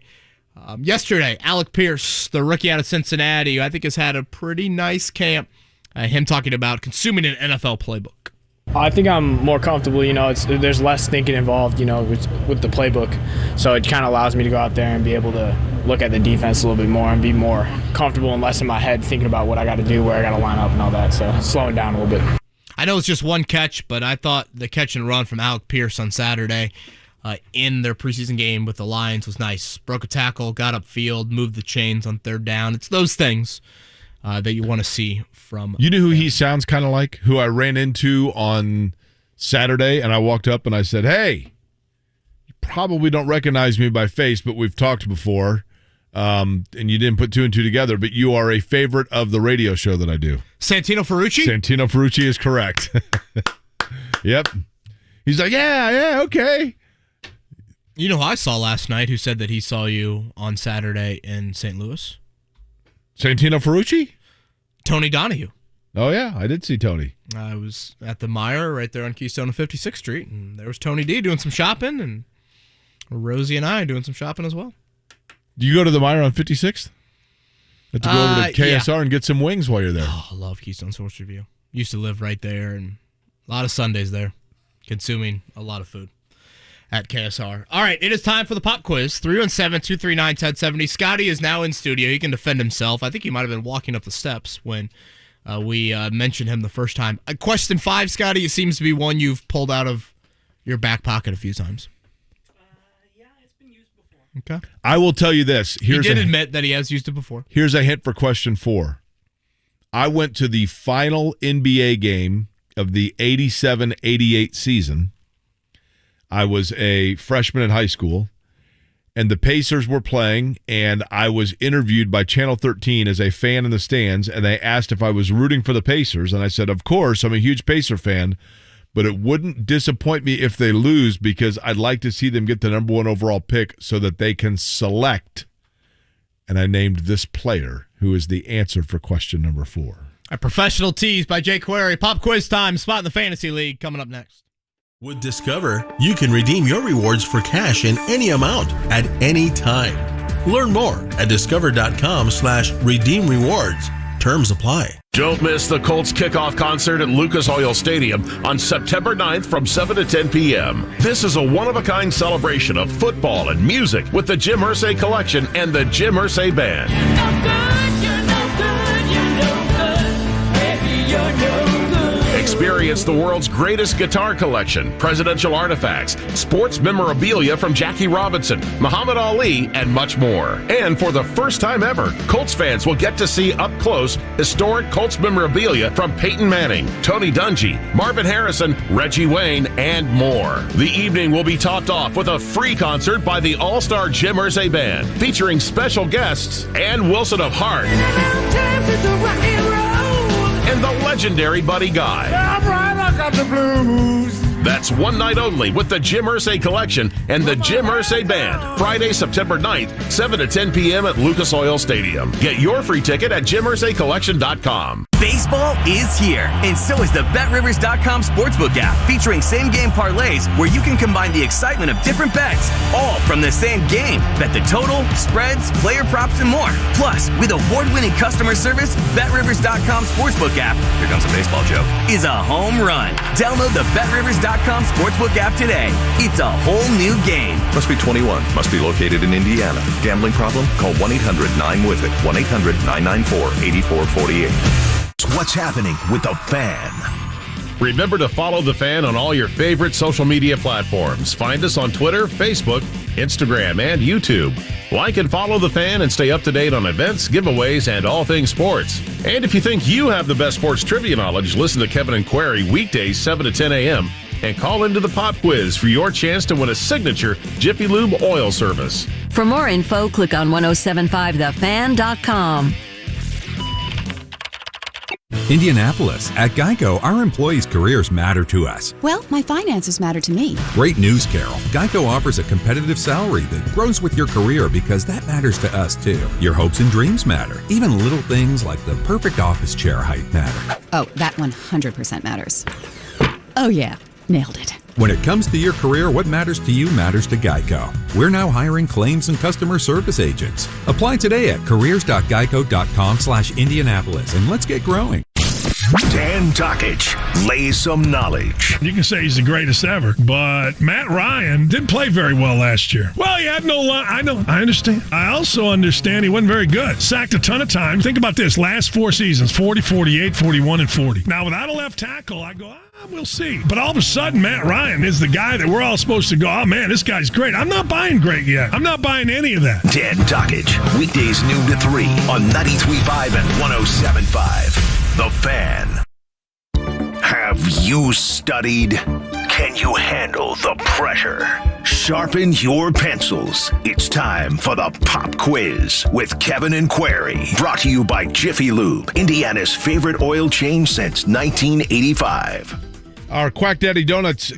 Yesterday, Alec Pierce, the rookie out of Cincinnati, who I think has had a pretty nice camp. Him talking about consuming an NFL playbook. I think I'm more comfortable. There's less thinking involved, with the playbook. So it kind of allows me to go out there and be able to look at the defense a little bit more and be more comfortable and less in my head thinking about what I got to do, where I got to line up and all that. So slowing down a little bit. I know it's just one catch, but I thought the catch and run from Alec Pierce on Saturday in their preseason game with the Lions was nice. Broke a tackle, got upfield, moved the chains on third down. It's those things that you want to see from. You know who he sounds kind of like? Who I ran into on Saturday, and I walked up and I said, "Hey, you probably don't recognize me by face, but we've talked before, and you didn't put two and two together, but you are a favorite of the radio show that I do." Santino Ferrucci? Santino Ferrucci is correct. Yep. He's like, yeah, okay. You know who I saw last night who said that he saw you on Saturday in St. Louis? Santino Ferrucci? Tony Donahue. Oh, yeah, I did see Tony. I was at the Meijer right there on Keystone and 56th Street, and there was Tony D doing some shopping, and Rosie and I doing some shopping as well. Do you go to the Meijer on 56th? Have to go over to KSR and get some wings while you're there. Oh, I love Keystone Sports Review. Used to live right there, and a lot of Sundays there, consuming a lot of food at KSR. All right, it is time for the pop quiz. 317-239-1070. Scotty is now in studio. He can defend himself. I think he might have been walking up the steps when we mentioned him the first time. Question 5, Scotty, it seems to be one you've pulled out of your back pocket a few times. Yeah, it's been used before. Okay. I will tell you this. He did admit that he has used it before. Here's a hint for question 4. I went to the final NBA game of the 87-88 season. I was a freshman in high school, and the Pacers were playing, and I was interviewed by Channel 13 as a fan in the stands, and they asked if I was rooting for the Pacers, and I said, of course, I'm a huge Pacer fan, but it wouldn't disappoint me if they lose because I'd like to see them get the number 1 overall pick so that they can select. And I named this player, who is the answer for question number 4. A professional tease by Jay Query. Pop quiz time. Spot in the Fantasy League coming up next. With Discover, you can redeem your rewards for cash in any amount at any time. Learn more at discover.com/redeem rewards. Terms apply. Don't miss the Colts kickoff concert at Lucas Oil Stadium on September 9th from 7 to 10 p.m. This is a one-of-a-kind celebration of football and music with the Jim Irsay Collection and the Jim Irsay Band. Experience the world's greatest guitar collection, presidential artifacts, sports memorabilia from Jackie Robinson, Muhammad Ali, and much more. And for the first time ever, Colts fans will get to see up close historic Colts memorabilia from Peyton Manning, Tony Dungy, Marvin Harrison, Reggie Wayne, and more. The evening will be topped off with a free concert by the all-star Jim Irsay Band, featuring special guests Ann Wilson of Heart and the legendary Buddy Guy. I got the blues. That's one night only with the Jim Irsay Collection and the Jim Irsay Band. Friday, September 9th, 7 to 10 p.m. at Lucas Oil Stadium. Get your free ticket at JimIrsayCollection.com. Baseball is here, and so is the BetRivers.com sportsbook app, featuring same-game parlays where you can combine the excitement of different bets, all from the same game. Bet the total, spreads, player props, and more. Plus, with award-winning customer service, BetRivers.com sportsbook app, here comes a baseball joke, is a home run. Download the BetRivers.com sportsbook app today. It's a whole new game. Must be 21. Must be located in Indiana. Gambling problem? Call 1-800-9-WITH-IT. 1-800-994-8448. What's happening with the Fan? Remember to follow the Fan on all your favorite social media platforms. Find us on Twitter, Facebook, Instagram, and YouTube. Like and follow The Fan and stay up to date on events, giveaways, and all things sports. And if you think you have the best sports trivia knowledge, listen to Kevin and Query weekdays 7 to 10 a.m. and call into the Pop Quiz for your chance to win a signature Jiffy Lube oil service. For more info, click on 1075thefan.com. Indianapolis. At Geico, our employees' careers matter to us. Well, my finances matter to me. Great news, Carol. Geico offers a competitive salary that grows with your career because that matters to us, too. Your hopes and dreams matter. Even little things like the perfect office chair height matter. Oh, that 100% matters. Oh, yeah. Nailed it. When it comes to your career, what matters to you matters to Geico. We're now hiring claims and customer service agents. Apply today at careers.geico.com/Indianapolis and let's get growing. Dan Dockich lays some knowledge. You can say he's the greatest ever, but Matt Ryan didn't play very well last year. Well, he had no line. I know. I understand. I also understand he wasn't very good. Sacked a ton of times. Think about this. Last 4 seasons, 40, 48, 41, and 40. Now, without a left tackle, I go, we'll see. But all of a sudden, Matt Ryan is the guy that we're all supposed to go, oh, man, this guy's great. I'm not buying great yet. I'm not buying any of that. Dan Dockich, weekdays noon to 3 on 93.5 and 107.5. The Fan. Have you studied? Can you handle the pressure? Sharpen your pencils. It's time for the Pop Quiz with Kevin and Query. Brought to you by Jiffy Lube, Indiana's favorite oil change since 1985. Our Quack Daddy Donuts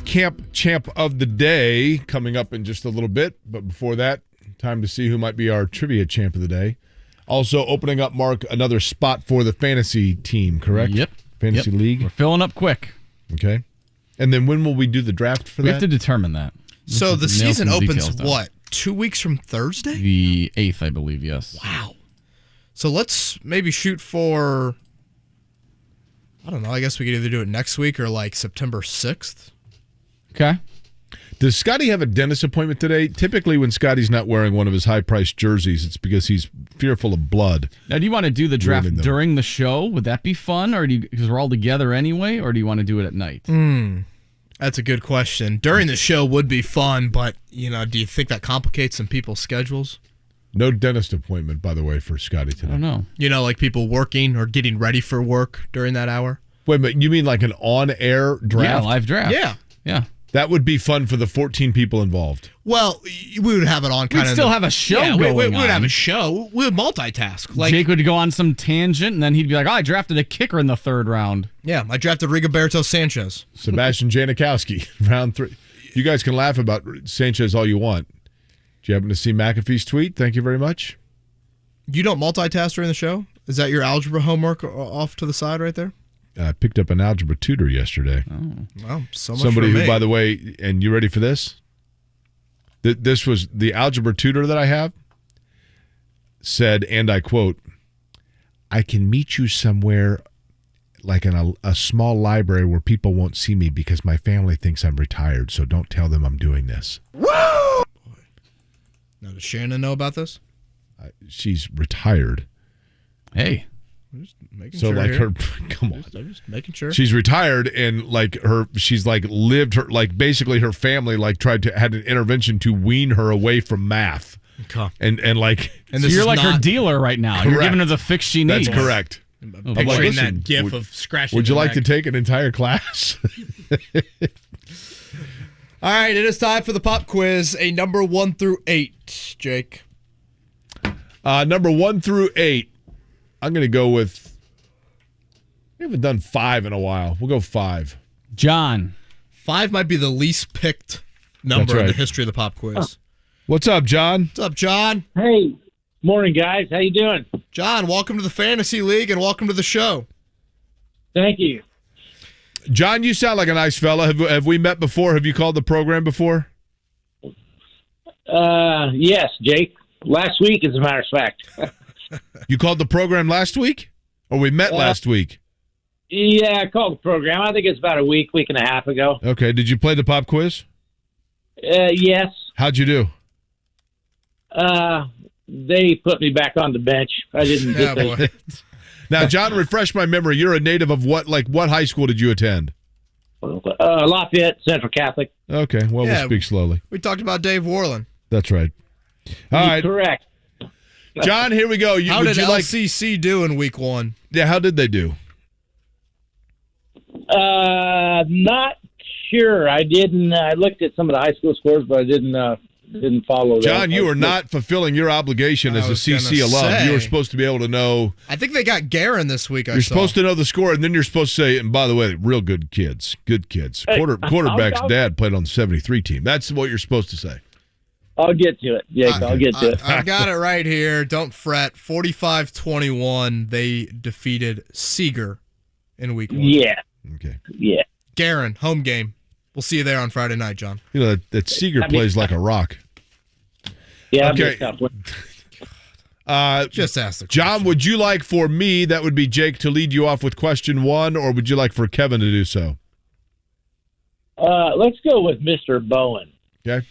Camp Champ of the Day coming up in just a little bit. But before that, time to see who might be our Trivia Champ of the Day. Also opening up, Mark, another spot for the fantasy team, correct? Yep. Fantasy League. We're filling up quick. Okay. And then when will we do the draft for that? We have to determine that. So the season opens, down. what, 2 weeks from Thursday? The 8th, I believe, yes. Wow. So let's maybe shoot for, I don't know, I guess we could either do it next week or like September 6th. Okay. Does Scotty have a dentist appointment today? Typically when Scotty's not wearing one of his high-priced jerseys, it's because he's fearful of blood. Now, do you want to do the draft during the show? Would that be fun? Or because we're all together anyway? Or do you want to do it at night? That's a good question. During the show would be fun, but, do you think that complicates some people's schedules? No dentist appointment, by the way, for Scotty today. I don't know. Like people working or getting ready for work during that hour? Wait, but you mean like an on-air draft? Yeah, live draft. Yeah. That would be fun for the 14 people involved. Well, we would have it on kind of... We'd still have a show going on. We would have a show. We would multitask. Jake would go on some tangent, and then he'd be like, I drafted a kicker in the 3rd round. Yeah, I drafted Rigoberto Sanchez. Sebastian Janikowski, round 3. You guys can laugh about Sanchez all you want. Did you happen to see McAfee's tweet? Thank you very much. You don't multitask during the show? Is that your algebra homework off to the side right there? I picked up an algebra tutor yesterday. Oh, well, so much Somebody for who, me. by the way, and you ready for this? This was the algebra tutor that I have said, and I quote, I can meet you somewhere like in a small library where people won't see me because my family thinks I'm retired, so don't tell them I'm doing this. Woo! Now, does Shannon know about this? She's retired. Hey. Just making so sure like here. her, come on. I'm just making sure. She's retired and like she's like lived her, like basically her family like had an intervention to wean her away from math. Okay. And like. And so you're like her dealer right now. Correct. You're giving her the fix she needs. That's correct. I'm picturing that gif of scratching. Would you the like neck. to take an entire class? All right, it is time for the pop quiz. A number 1 through 8, Jake. Number 1 through 8. I'm going to go with. We haven't done 5 in a while. We'll go 5. John. 5 might be the least picked number in the history of the pop quiz. What's up, John? What's up, John? Hey, morning, guys. How you doing? John, welcome to the Fantasy League and welcome to the show. Thank you. John, you sound like a nice fella. Have we met before? Have you called the program before? Yes, Jake. Last week, as a matter of fact. You called the program last week? Or we met last week? Yeah, I called the program. I think it's about a week and a half ago. Okay. Did you play the pop quiz? Yes. How'd you do? They put me back on the bench. I didn't get boy. Now, John, refresh my memory. You're a native of what high school did you attend? Lafayette Central Catholic. Okay. Well, we'll speak slowly. We talked about Dave Warland. That's right. All right. Correct. John, here we go. How did LCC do in week 1? Yeah, how did they do? Not sure. I didn't. I looked at some of the high school scores, but I didn't follow that. John, you are not fulfilling your obligation as a CC alum. You were supposed to be able to know. I think they got Guerin this week. You're supposed to know the score, and then you're supposed to say, and by the way, real good kids. Good kids. Hey, Quarterback's dad played on the 73 team. That's what you're supposed to say. I'll get to it. Yeah, I'll get to it. I've got it right here. Don't fret. 45-21, they defeated Seeger in week 1. Yeah. Okay. Yeah. Guerin, home game. We'll see you there on Friday night, John. You know, that Seeger plays like a rock. Yeah, okay. Just ask the question. John, would you like for me, that would be Jake, to lead you off with question 1, or would you like for Kevin to do so? Let's go with Mr. Bowen. Okay.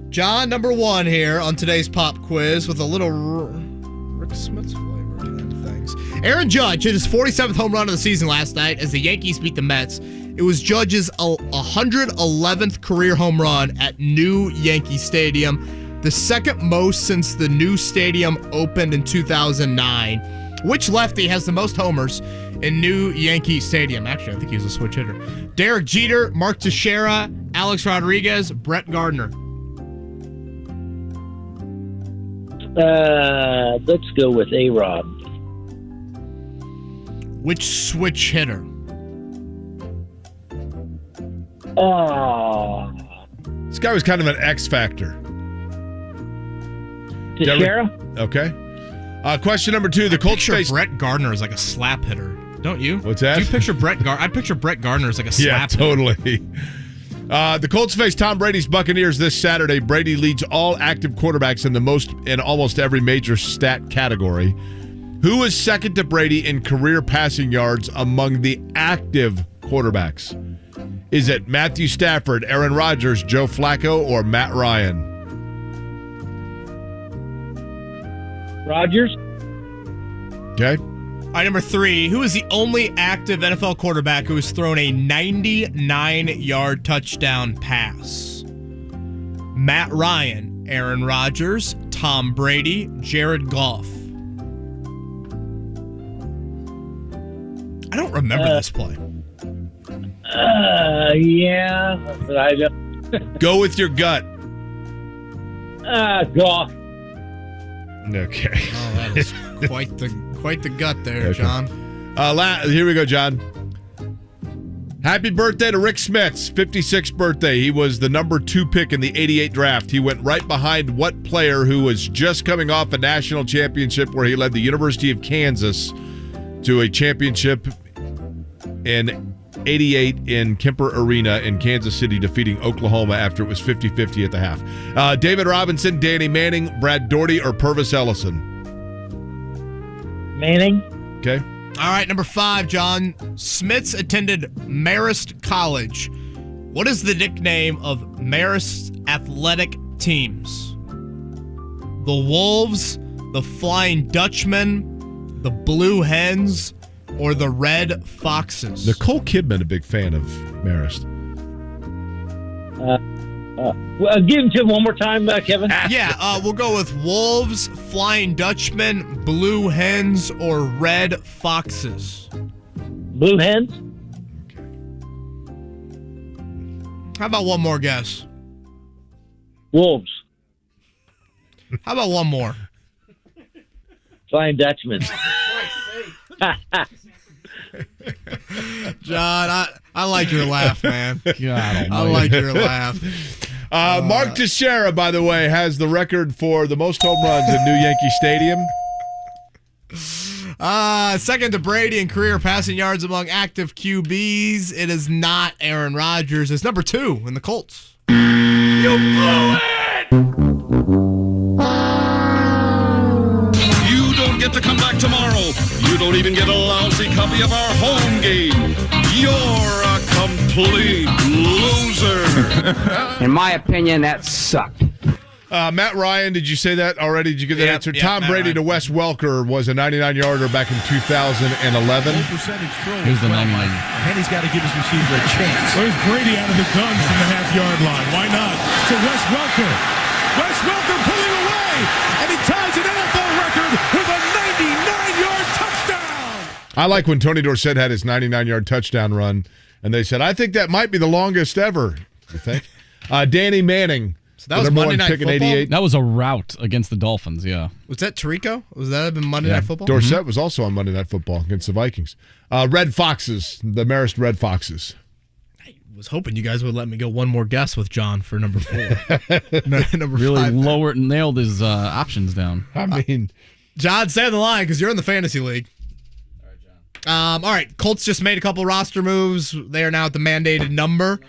John, number 1 here on today's pop quiz with a little Rick Smith's flavor to things. Aaron Judge hit his 47th home run of the season last night as the Yankees beat the Mets. It was Judge's 111th career home run at New Yankee Stadium, the second most since the new stadium opened in 2009. Which lefty has the most homers in New Yankee Stadium? Actually, I think he was a switch hitter. Derek Jeter, Mark Teixeira, Alex Rodriguez, Brett Gardner. Let's go with A-Rod. Which switch hitter? This guy was kind of an X factor. Teixeira? Okay. Question number 2. The Colts face Brett Gardner is like a slap hitter. Don't you? What's that? Do you picture Brett Gardner? I picture Brett Gardner as like a slap hitter. Totally. The Colts face Tom Brady's Buccaneers this Saturday. Brady leads all active quarterbacks in almost every major stat category. Who is second to Brady in career passing yards among the active quarterbacks? Is it Matthew Stafford, Aaron Rodgers, Joe Flacco, or Matt Ryan? Rodgers. Okay. All right, number 3. Who is the only active NFL quarterback who has thrown a 99-yard touchdown pass? Matt Ryan, Aaron Rodgers, Tom Brady, Jared Goff. I don't remember this play. Yeah, but I don't. Go with your gut. Goff. Okay. Oh, that is quite the gut there, Okay. John. Here we go, John. Happy birthday to Rick Smith's 56th birthday. He was the number 2 pick in the 88 draft. He went right behind what player who was just coming off a national championship where he led the University of Kansas to a championship in 88 in Kemper Arena in Kansas City, defeating Oklahoma after it was 50-50 at the half. David Robinson, Danny Manning, Brad Daugherty, or Purvis Ellison? Manning. Okay. All right, number 5, John. Smits attended Marist College. What is the nickname of Marist's athletic teams? The Wolves, the Flying Dutchmen, the Blue Hens, or the Red Foxes? Nicole Kidman, a big fan of Marist. Give him to him one more time, Kevin. We'll go with Wolves, Flying Dutchmen, Blue Hens, or Red Foxes. Blue Hens. How about one more guess? Wolves. How about one more? Flying Dutchman. John, I like your laugh, man. God, I like your laugh. Mark Teixeira, by the way, has the record for the most home runs in New Yankee Stadium. Second to Brady in career passing yards among active QBs. It is not Aaron Rodgers. It's number 2 in the Colts. You blew it! You don't get to come back tomorrow. You don't even get a lousy copy of our home game. You're a complete loser. In my opinion, that sucked. Matt Ryan, did you say that already? Did you get that answer? Tom Matt Brady Ryan. to Wes Welker was a 99-yarder back in 2011. Percentage throw. Here's the 99. And he's got to give his receiver a chance. Where's Brady out of the gun from the half-yard line? Why not? To Wes Welker. Wes Welker pulling away. I like when Tony Dorsett had his 99-yard touchdown run, and they said, I think that might be the longest ever. You think? Danny Manning. So that was Monday Night Football? 88. That was a rout against the Dolphins, yeah. Was that Tirico? Was that been Monday Night Football? Dorsett was also on Monday Night Football against the Vikings. Red Foxes, the Marist Red Foxes. I was hoping you guys would let me go one more guess with John for number 4. Number really 5. Nailed his options down. I mean, John, stay on the line because you're in the fantasy league. All right, Colts just made a couple roster moves. They are now at the mandated number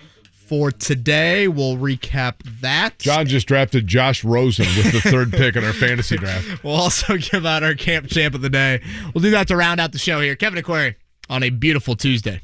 for today. We'll recap that. John just drafted Josh Rosen with the 3rd pick in our fantasy draft. We'll also give out our camp champ of the day. We'll do that to round out the show here. Kevin Aquari on a beautiful Tuesday.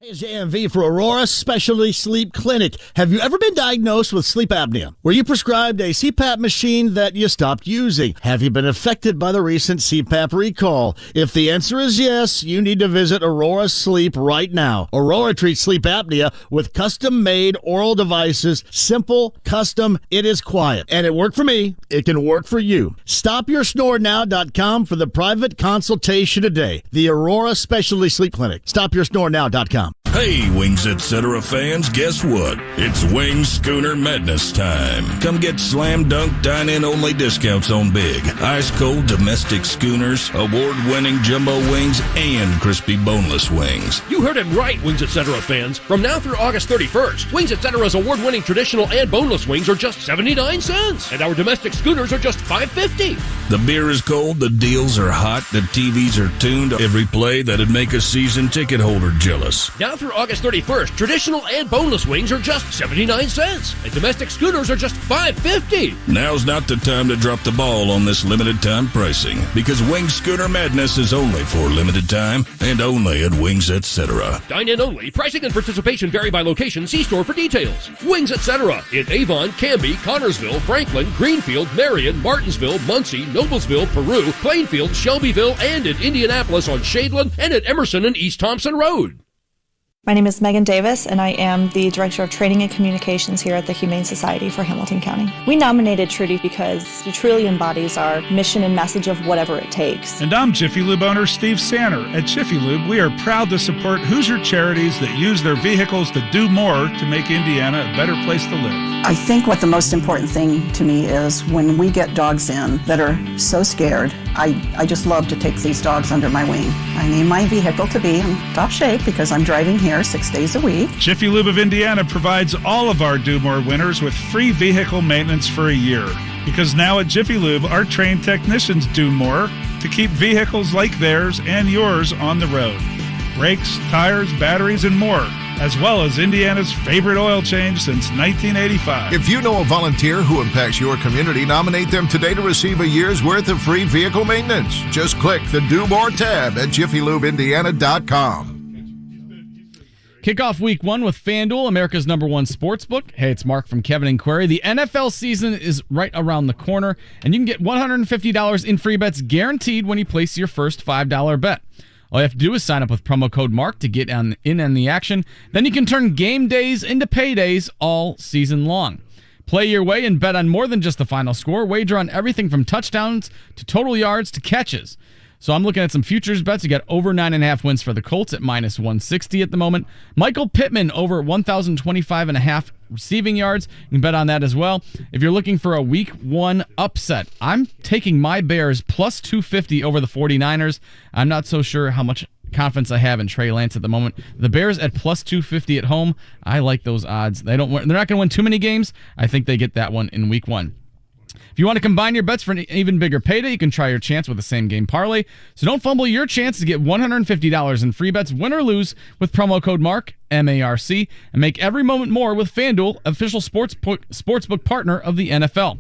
Hey, it's JMV for Aurora Specialty Sleep Clinic. Have you ever been diagnosed with sleep apnea? Were you prescribed a CPAP machine that you stopped using? Have you been affected by the recent CPAP recall? If the answer is yes, you need to visit Aurora Sleep right now. Aurora treats sleep apnea with custom-made oral devices. Simple, custom, it is quiet. And it worked for me. It can work for you. StopYourSnoreNow.com for the private consultation today. The Aurora Specialty Sleep Clinic. StopYourSnoreNow.com. Hey, Wings Etc. fans, guess what? It's Wings Schooner Madness time. Come get slam dunk dine-in only discounts on big, ice-cold domestic schooners, award-winning jumbo wings, and crispy boneless wings. You heard him right, Wings Etc. fans. From now through August 31st, Wings Etc.'s award-winning traditional and boneless wings are just 79 cents, and our domestic schooners are just $5.50. The beer is cold, the deals are hot, the TVs are tuned. Every play that'd make a season ticket holder jealous. Now through August 31st, traditional and boneless wings are just 79 cents, and domestic schooners are just $5.50. Now's not the time to drop the ball on this limited time pricing, because Wings Schooner Madness is only for limited time and only at Wings Etc. Dine-in only. Pricing and participation vary by location. See store for details. Wings Etc. in Avon, Canby, Connorsville, Franklin, Greenfield, Marion, Martinsville, Muncie, Noblesville, Peru, Plainfield, Shelbyville, and in Indianapolis on Shadeland and at Emerson and East Thompson Road. My name is Megan Davis, and I am the Director of Training and Communications here at the Humane Society for Hamilton County. We nominated Trudy because she truly embodies our mission and message of whatever it takes. And I'm Jiffy Lube owner Steve Sanner. At Jiffy Lube, we are proud to support Hoosier charities that use their vehicles to do more to make Indiana a better place to live. I think what the most important thing to me is when we get dogs in that are so scared, I just love to take these dogs under my wing. I need my vehicle to be in top shape because I'm driving here 6 days a week. Jiffy Lube of Indiana provides all of our Do More winners with free vehicle maintenance for a year. Because now at Jiffy Lube, our trained technicians do more to keep vehicles like theirs and yours on the road. Brakes, tires, batteries, and more, as well as Indiana's favorite oil change since 1985. If you know a volunteer who impacts your community, nominate them today to receive a year's worth of free vehicle maintenance. Just click the Do More tab at JiffyLubeIndiana.com. Kick off week 1 with FanDuel, America's #1 sportsbook. Hey, it's Mark from Kevin and Query. The NFL season is right around the corner, and you can get $150 in free bets guaranteed when you place your first $5 bet. All you have to do is sign up with promo code MARK to get in on the action. Then you can turn game days into paydays all season long. Play your way and bet on more than just the final score. Wager on everything from touchdowns to total yards to catches. So I'm looking at some futures bets. You got over 9.5 wins for the Colts at -160 at the moment. Michael Pittman over 1,025.5 receiving yards. You can bet on that as well. If you're looking for a week 1 upset, I'm taking my Bears plus 250 over the 49ers. I'm not so sure how much confidence I have in Trey Lance at the moment. The Bears at plus 250 at home. I like those odds. They're not going to win too many games. I think they get that one in week 1. If you want to combine your bets for an even bigger payday, you can try your chance with the same game parlay. So don't fumble your chance to get $150 in free bets, win or lose, with promo code MARK, M-A-R-C, and make every moment more with FanDuel, official sportsbook partner of the NFL.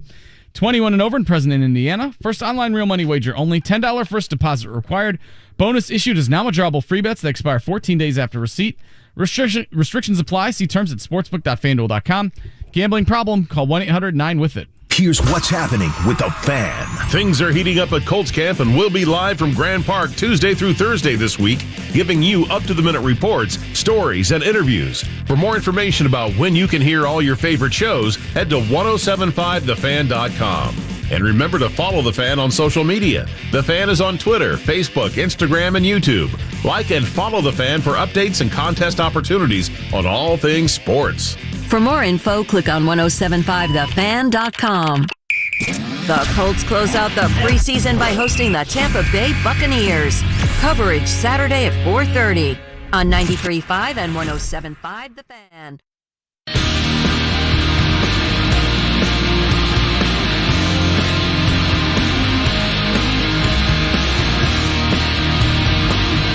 21 and over and present in Indiana. First online real money wager only. $10 first deposit required. Bonus issued as non-withdrawable free bets that expire 14 days after receipt. Restrictions apply. See terms at sportsbook.fanduel.com. Gambling problem? Call 1-800-9-WITH-IT. Here's what's happening with the Fan. Things are heating up at Colts camp, and we'll be live from Grand Park Tuesday through Thursday this week, giving you up-to-the-minute reports, stories, and interviews. For more information about when you can hear all your favorite shows, head to 1075thefan.com. And remember to follow The Fan on social media. The Fan is on Twitter, Facebook, Instagram, and YouTube. Like and follow The Fan for updates and contest opportunities on all things sports. For more info, click on 1075thefan.com. The Colts close out the preseason by hosting the Tampa Bay Buccaneers. Coverage Saturday at 4:30 on 93.5 and 107.5 The Fan.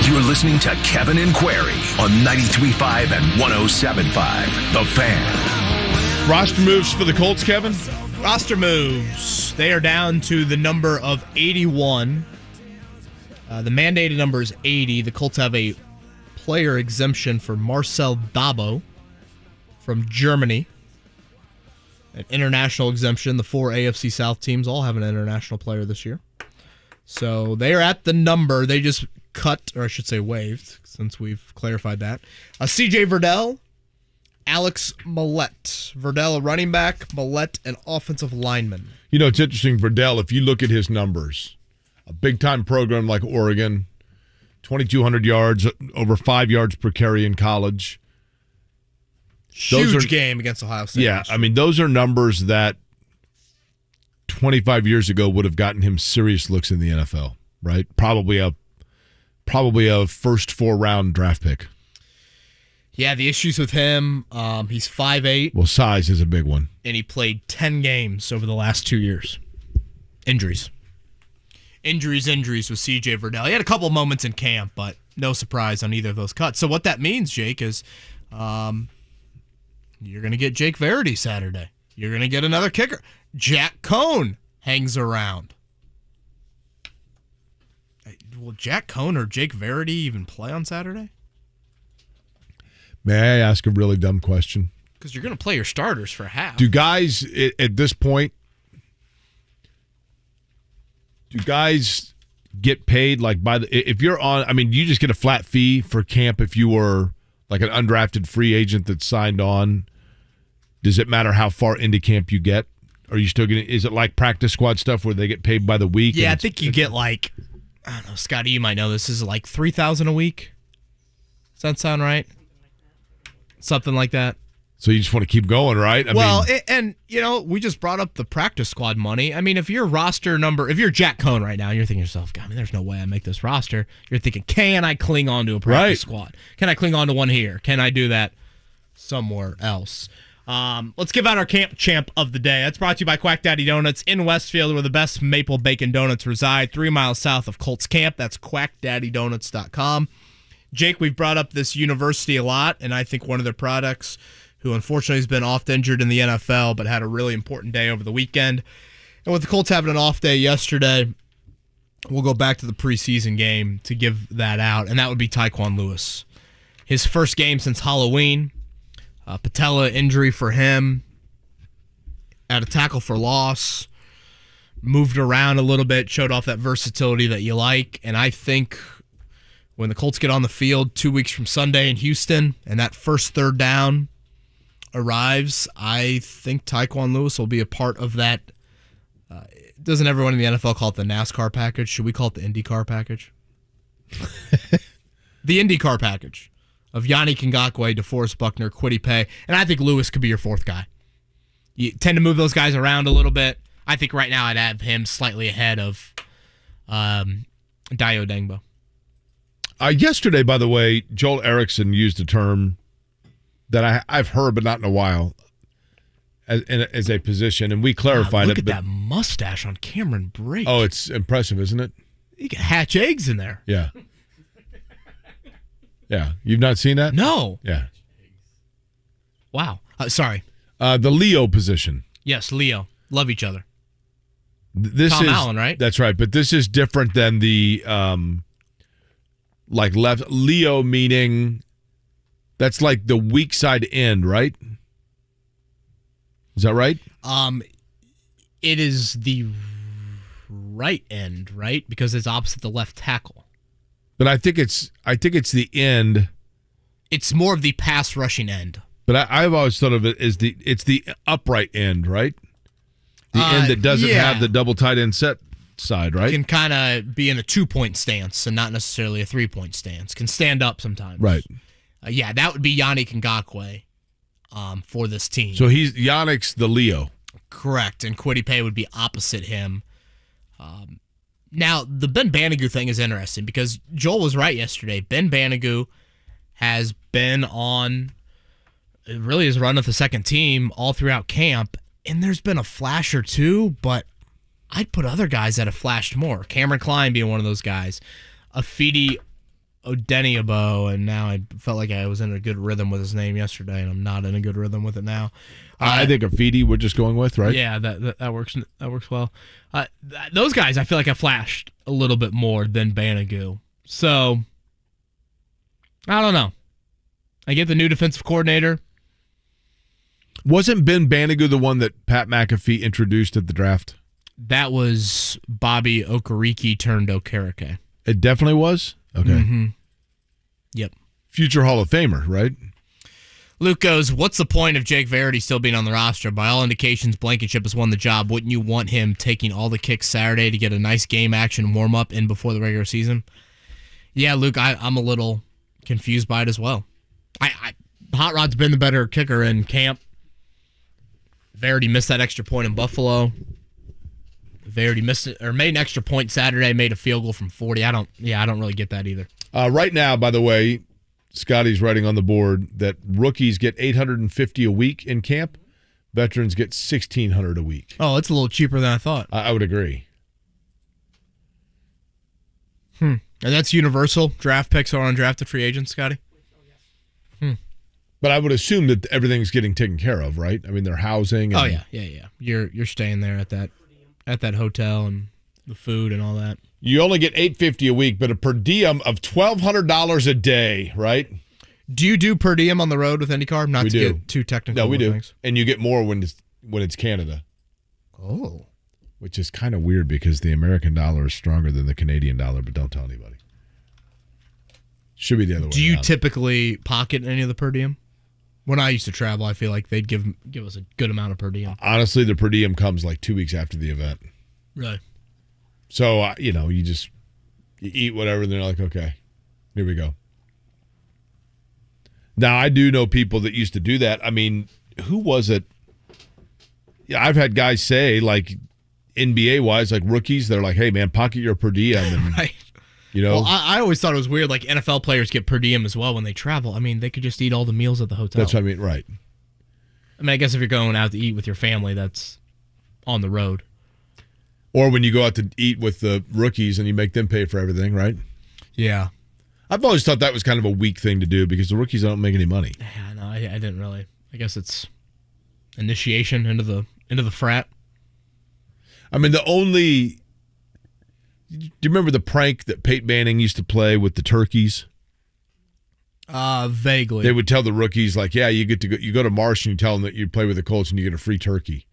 You're listening to Kevin and Query on 93.5 and 107.5 The Fan. Roster moves for the Colts, Kevin? Roster moves. They are down to the number of 81. The mandated number is 80. The Colts have a player exemption for Marcel Dabo from Germany. An international exemption. The 4 AFC South teams all have an international player this year. So they are at the number. They just cut, or I should say waived, since we've clarified that. C.J. Verdell, Alex Millette. Verdell, a running back. Millette, an offensive lineman. You know, it's interesting, Verdell, if you look at his numbers, a big-time program like Oregon, 2,200 yards, over 5 yards per carry in college. Huge game against Ohio State. Yeah, I mean, those are numbers that 25 years ago would have gotten him serious looks in the NFL, right? Probably a first 4-round draft pick. Yeah, the issues with him, he's 5'8". Well, size is a big one. And he played 10 games over the last 2 years. Injuries with C.J. Verdell. He had a couple moments in camp, but no surprise on either of those cuts. So what that means, Jake, is you're going to get Jake Verity Saturday. You're going to get another kicker. Jack Cohn hangs around. Will Jack Cohn or Jake Verity even play on Saturday? May I ask a really dumb question? Because you're going to play your starters for half. Do guys, at this point, get paid like if you're on, I mean, you just get a flat fee for camp if you were like an undrafted free agent that signed on? Does it matter how far into camp you get? Are you still getting, is it like practice squad stuff where they get paid by the week? Yeah, I think you get like, I don't know, Scotty, you might know this, is like $3,000 a week. Does that sound right? Something like that. So you just want to keep going, right? And you know, we just brought up the practice squad money. I mean, if you're if you're Jack Cohn right now, and you're thinking to yourself, God, I mean, there's no way I make this roster. You're thinking, can I cling on to a practice squad? Can I cling on to one here? Can I do that somewhere else? Let's give out our camp champ of the day. That's brought to you by Quack Daddy Donuts in Westfield, where the best maple bacon donuts reside, 3 miles south of Colts Camp. That's quackdaddydonuts.com. Jake, we've brought up this university a lot, and I think one of their products, who unfortunately has been oft injured in the NFL, but had a really important day over the weekend. And with the Colts having an off day yesterday, we'll go back to the preseason game to give that out, and that would be Tyquan Lewis. His first game since Halloween. Patella injury for him. Had a tackle for loss. Moved around a little bit, showed off that versatility that you like, and I think when the Colts get on the field 2 weeks from Sunday in Houston, and that first third down arrives, I think Tyquan Lewis will be a part of that. Doesn't everyone in the NFL call it the NASCAR package? Should we call it the IndyCar package? The IndyCar package of Yannick Ngakoue, DeForest Buckner, Kwity Paye, and I think Lewis could be your fourth guy. You tend to move those guys around a little bit. I think right now I'd have him slightly ahead of Dayo Dengbo. Yesterday, by the way, Joel Erickson used a term that I've heard, but not in a while, as a position, and we clarified look at that mustache on Cameron Brake. Oh, it's impressive, isn't it? You can hatch eggs in there. Yeah. Yeah. You've not seen that? No. Yeah. Wow. Sorry. The Leo position. Yes, Leo. Love each other. This Tom is Allen, right? That's right, but this is different than the like left Leo, meaning that's like the weak side end, right? Is that right? It is the right end, right? Because it's opposite the left tackle. But I think it's the end. It's more of the pass rushing end. But I've always thought of it as it's the upright end, right? The end that doesn't have the double tight end set side, right? Can kind of be in a 2-point stance and not necessarily a 3-point stance. Can stand up sometimes. Right. That would be Yannick Ngakoue for this team. So Yannick's the Leo. Correct. And Kwity Paye would be opposite him. Now, the Ben Banigou thing is interesting because Joel was right yesterday. Ben Banigou has been on really his run with the second team all throughout camp, and there's been a flash or two, but I'd put other guys that have flashed more. Cameron Klein being one of those guys. Afidi Odeniabo, and now I felt like I was in a good rhythm with his name yesterday, and I'm not in a good rhythm with it now. I think Afidi we're just going with, right? Yeah, that works. That works well. Those guys I feel like have flashed a little bit more than Banigou. So I don't know. I get the new defensive coordinator. Wasn't Ben Banigou the one that Pat McAfee introduced at the draft? That was Bobby Okereke turned Okereke. It definitely was? Okay. Mm-hmm. Yep. Future Hall of Famer, right? Luke goes, what's the point of Jake Verity still being on the roster? By all indications, Blankenship has won the job. Wouldn't you want him taking all the kicks Saturday to get a nice game action warm-up in before the regular season? Yeah, Luke, I'm a little confused by it as well. Hot Rod's been the better kicker in camp. Verity missed that extra point in Buffalo. Verity missed it, or made an extra point Saturday, made a field goal from 40. I don't really get that either. Right now, by the way, Scotty's writing on the board that rookies get $850 a week in camp. Veterans get $1,600 a week. Oh, it's a little cheaper than I thought. I would agree. And that's universal. Draft picks are undrafted free agents, Scotty? But I would assume that everything's getting taken care of, right? I mean, their housing. And yeah. You're staying there at that hotel and the food and all that. You only get $850 a week, but a per diem of $1,200 a day, right? Do you do per diem on the road with IndyCar? Not we to do. Get too technical. No, we do. Things. And you get more when it's Canada. Oh. Which is kind of weird because the American dollar is stronger than the Canadian dollar, but don't tell anybody. Should be the other way. Do you typically pocket any of the per diem? When I used to travel, I feel like they'd give us a good amount of per diem. Honestly, the per diem comes like 2 weeks after the event. Really? So, you eat whatever, and they're like, okay, here we go. Now, I do know people that used to do that. I mean, who was it? Yeah, I've had guys say, like, NBA-wise, like rookies, they're like, hey, man, pocket your per diem. And, right. Well, I always thought it was weird, like NFL players get per diem as well when they travel. I mean, they could just eat all the meals at the hotel. That's what I mean, right. I mean, I guess if you're going out to eat with your family, that's on the road. Or when you go out to eat with the rookies and you make them pay for everything, right? Yeah. I've always thought that was kind of a weak thing to do because the rookies don't make any money. Yeah, no, I didn't really. I guess it's initiation into the frat. I mean, do you remember the prank that Peyton Manning used to play with the turkeys? Vaguely. They would tell the rookies, like, yeah, you go to Marsh and you tell them that you play with the Colts and you get a free turkey.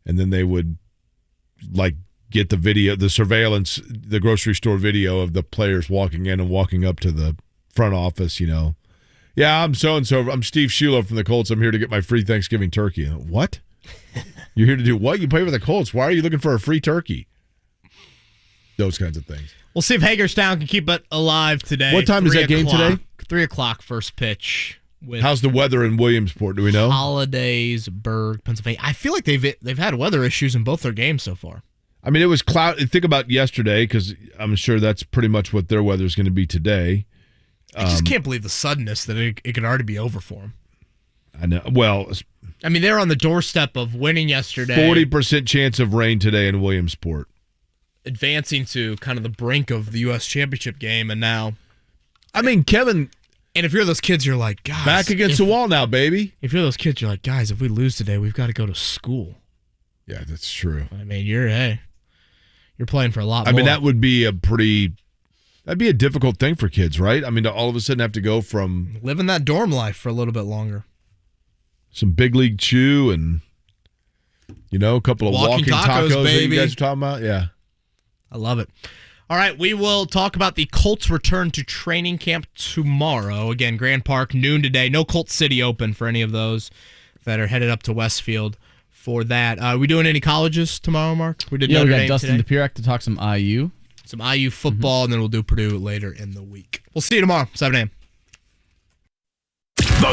And then they would, like, get the video, the surveillance, the grocery store video of the players walking in and walking up to the front office, Yeah, I'm so-and-so. I'm Steve Schuler from the Colts. I'm here to get my free Thanksgiving turkey. What? You're here to do what? You play with the Colts. Why are you looking for a free turkey? Those kinds of things. We'll see if Hagerstown can keep it alive today. What time is that game today? 3:00 first pitch. How's the weather in Williamsport? Do we know? Hollidaysburg, Pennsylvania. I feel like they've had weather issues in both their games so far. I mean, it was cloudy. Think about yesterday, because I'm sure that's pretty much what their weather is going to be today. I just can't believe the suddenness that it could already be over for them. I know. Well, I mean, they're on the doorstep of winning yesterday. 40% chance of rain today in Williamsport. Advancing to kind of the brink of the U.S. Championship game, and now... I mean, Kevin... And if you're those kids, you're like, guys... Back against the wall now, baby. If you're those kids, you're like, guys, if we lose today, we've got to go to school. Yeah, that's true. I mean, you're playing for a lot more. I mean, that would be that'd be a difficult thing for kids, right? I mean, to all of a sudden have to go from... Living that dorm life for a little bit longer. Some big league chew and, a couple of walking tacos that you guys are talking about. Yeah. I love it. All right, we will talk about the Colts return to training camp tomorrow. Again, Grand Park, noon today. No Colt City open for any of those that are headed up to Westfield for that. Are we doing any colleges tomorrow, Mark? We did Notre we got Dame Dustin today. DePierre to talk some IU. Some IU football, and then we'll do Purdue later in the week. We'll see you tomorrow, 7 a.m.